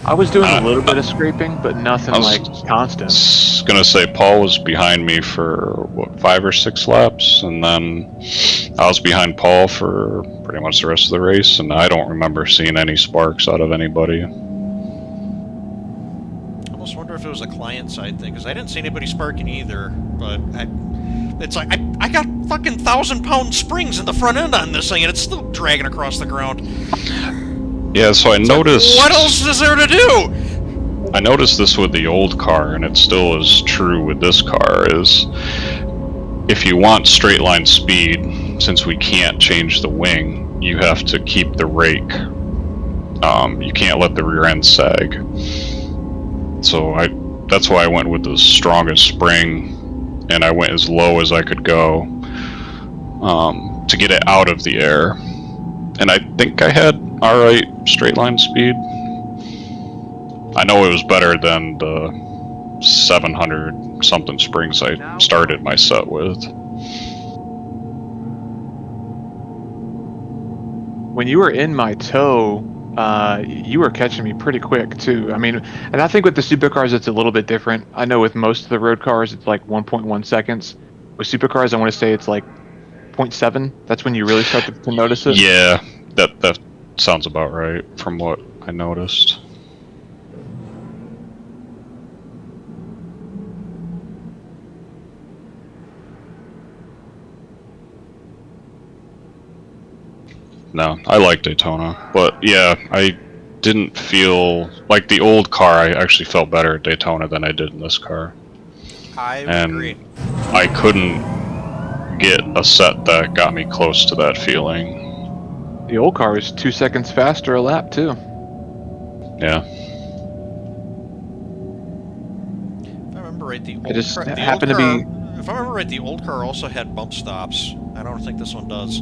I was doing a little bit of scraping, but nothing like constant. Gonna say Paul was behind me for what, 5 or 6 laps, and then I was behind Paul for pretty much the rest of the race, and I don't remember seeing any sparks out of anybody. I almost wonder if it was a client side thing, because I didn't see anybody sparking either, but it's like, I got fucking 1,000-pound springs in the front end on this thing, and it's still dragging across the ground. Yeah, so I noticed... What else is there to do? I noticed this with the old car, and it still is true with this car, is if you want straight line speed, since we can't change the wing, you have to keep the rake. You can't let the rear end sag. So that's why I went with the strongest spring, and I went as low as I could go to get it out of the air. And I think I had alright straight line speed. I know it was better than the 700 something springs I started my set with. When you were in my tow, you were catching me pretty quick too. I mean, and I think with the supercars it's a little bit different. I know with most of the road cars it's like 1.1 seconds. With supercars I want to say it's like 0.7. That's when you really start to notice it. Yeah, that sounds about right from what I noticed. No, I like Daytona, but yeah, I didn't feel like the old car. I actually felt better at Daytona than I did in this car. I would And agree. I couldn't get a set that got me close to that feeling. The old car was 2 seconds faster a lap too. Yeah. If I remember right, the old It just car, happened to be. If I remember right, the old car also had bump stops. I don't think this one does.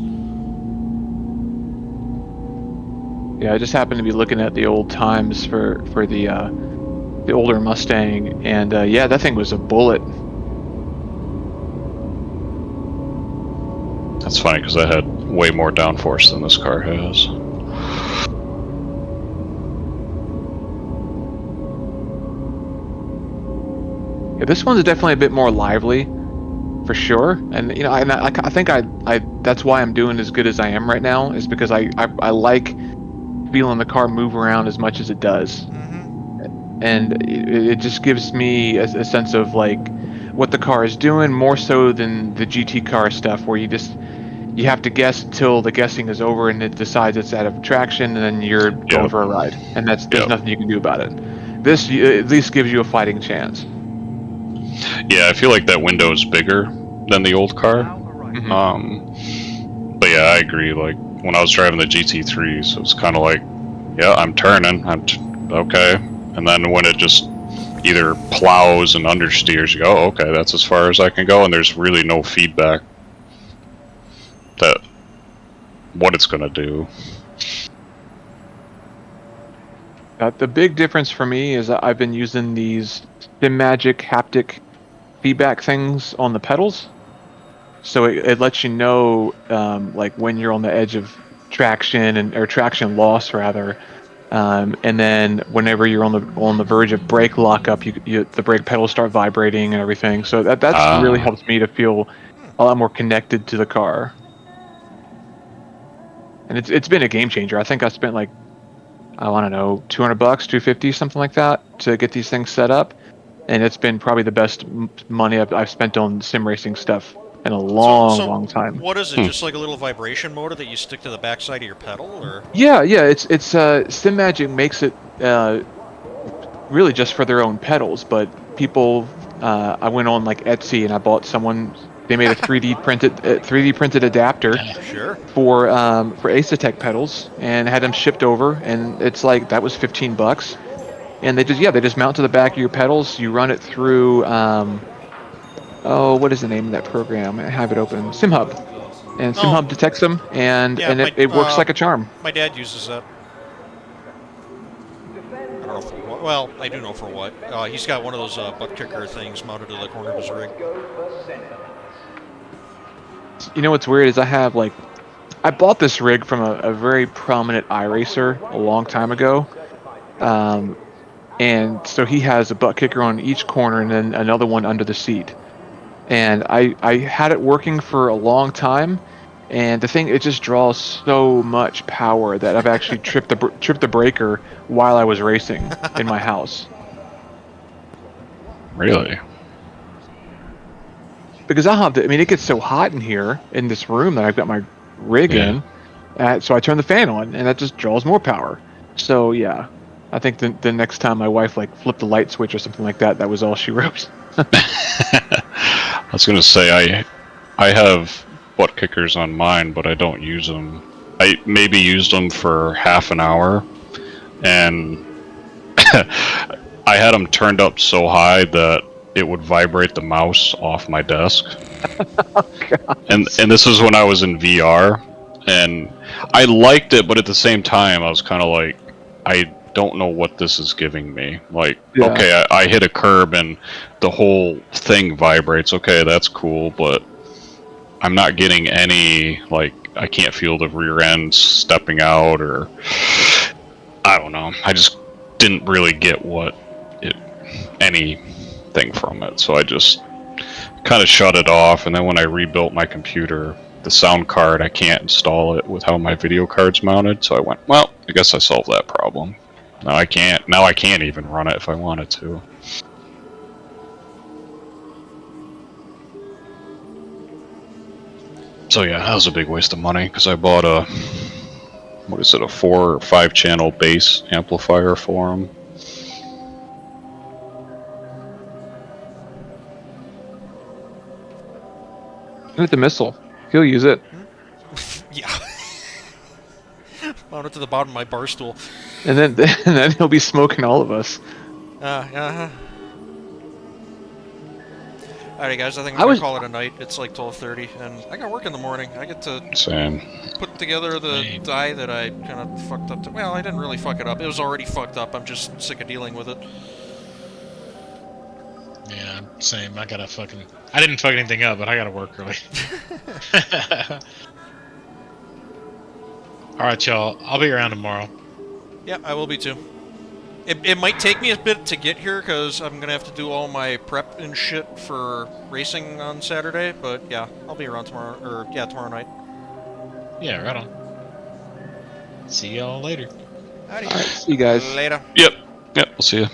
Yeah, I just happened to be looking at the old times for the older Mustang, and yeah, that thing was a bullet. That's funny because I had way more downforce than this car has. Yeah, this one's definitely a bit more lively, for sure. And you know, I think I that's why I'm doing as good as I am right now, is because I like feeling the car move around as much as it does. And it just gives me a sense of like what the car is doing, more so than the GT car stuff where you have to guess until the guessing is over and it decides it's out of traction, and then you're going for a ride, and there's nothing you can do about it. This at least gives you a fighting chance. Yeah, I feel like that window is bigger than the old car. But yeah, I agree. Like when I was driving the GT3s, it was kind of like, yeah, I'm turning, okay. And then when it just either plows and understeers, you go, oh, okay, that's as far as I can go, and there's really no feedback that what it's gonna do. The big difference for me is that I've been using these SimMagic haptic feedback things on the pedals, so it lets you know like when you're on the edge of traction or traction loss rather, and then whenever you're on the verge of brake lockup, the brake pedals start vibrating and everything. So that's really helps me to feel a lot more connected to the car, and it's been a game changer. I think I spent like, I don't know, $200, $250, something like that, to get these things set up, and it's been probably the best money I've spent on sim racing stuff in a long time. What is it? Just like a little vibration motor that you stick to the backside of your pedal, or? Yeah, it's SimMagic makes it really just for their own pedals, but people, I went on like Etsy and I bought they made a 3D printed adapter for Aesotech pedals and had them shipped over, and it's like that was $15, and they just mount to the back of your pedals. You run it through oh, what is the name of that program? I have it open. SimHub. And Oh. SimHub detects them, and Yeah, it works like a charm. My dad uses that. I don't know for what. Well, I do know for what. He's got one of those butt kicker things mounted to the corner of his rig. You know what's weird is I bought this rig from a very prominent iRacer a long time ago. And so he has a butt kicker on each corner and then another one under the seat. And I had it working for a long time, and the thing, it just draws so much power that I've actually tripped the breaker while I was racing in my house. Really? Because it gets so hot in here in this room that I've got my rig in, so I turn the fan on, and that just draws more power. So yeah, I think the next time my wife flipped the light switch or something like that, that was all she wrote. I was gonna say I have butt kickers on mine, but I don't use them. I maybe used them for half an hour, and I had them turned up so high that it would vibrate the mouse off my desk. and this was when I was in VR, and I liked it, but at the same time I was kind of like, I don't know what this is giving me. Okay, I hit a curb and the whole thing vibrates. Okay, that's cool, but I'm not getting any, I can't feel the rear end stepping out, or I don't know. I just didn't really get anything from it, so I just kind of shut it off. And then when I rebuilt my computer, the sound card, I can't install it with how my video card's mounted, so I went, well, I guess I solved that problem. Now I can't even run it if I wanted to. So yeah, that was a big waste of money, because I bought a 4 or 5 channel bass amplifier for them. With the missile, he'll use it. Yeah. Mount it to the bottom of my bar stool. And then he'll be smoking all of us. Alright guys, I think I'm gonna call it a night. It's like 12:30, and I got work in the morning. I get to put together the die that I kind of fucked up. Well, I didn't really fuck it up. It was already fucked up. I'm just sick of dealing with it. Yeah, same. I didn't fuck anything up, but I gotta work early. Alright, y'all. I'll be around tomorrow. Yeah, I will be too. It might take me a bit to get here, because I'm going to have to do all my prep and shit for racing on Saturday, but yeah, I'll be around tomorrow night. Yeah, right on. See y'all later. Howdy. All right, see you guys. Later. Yep, we'll see you.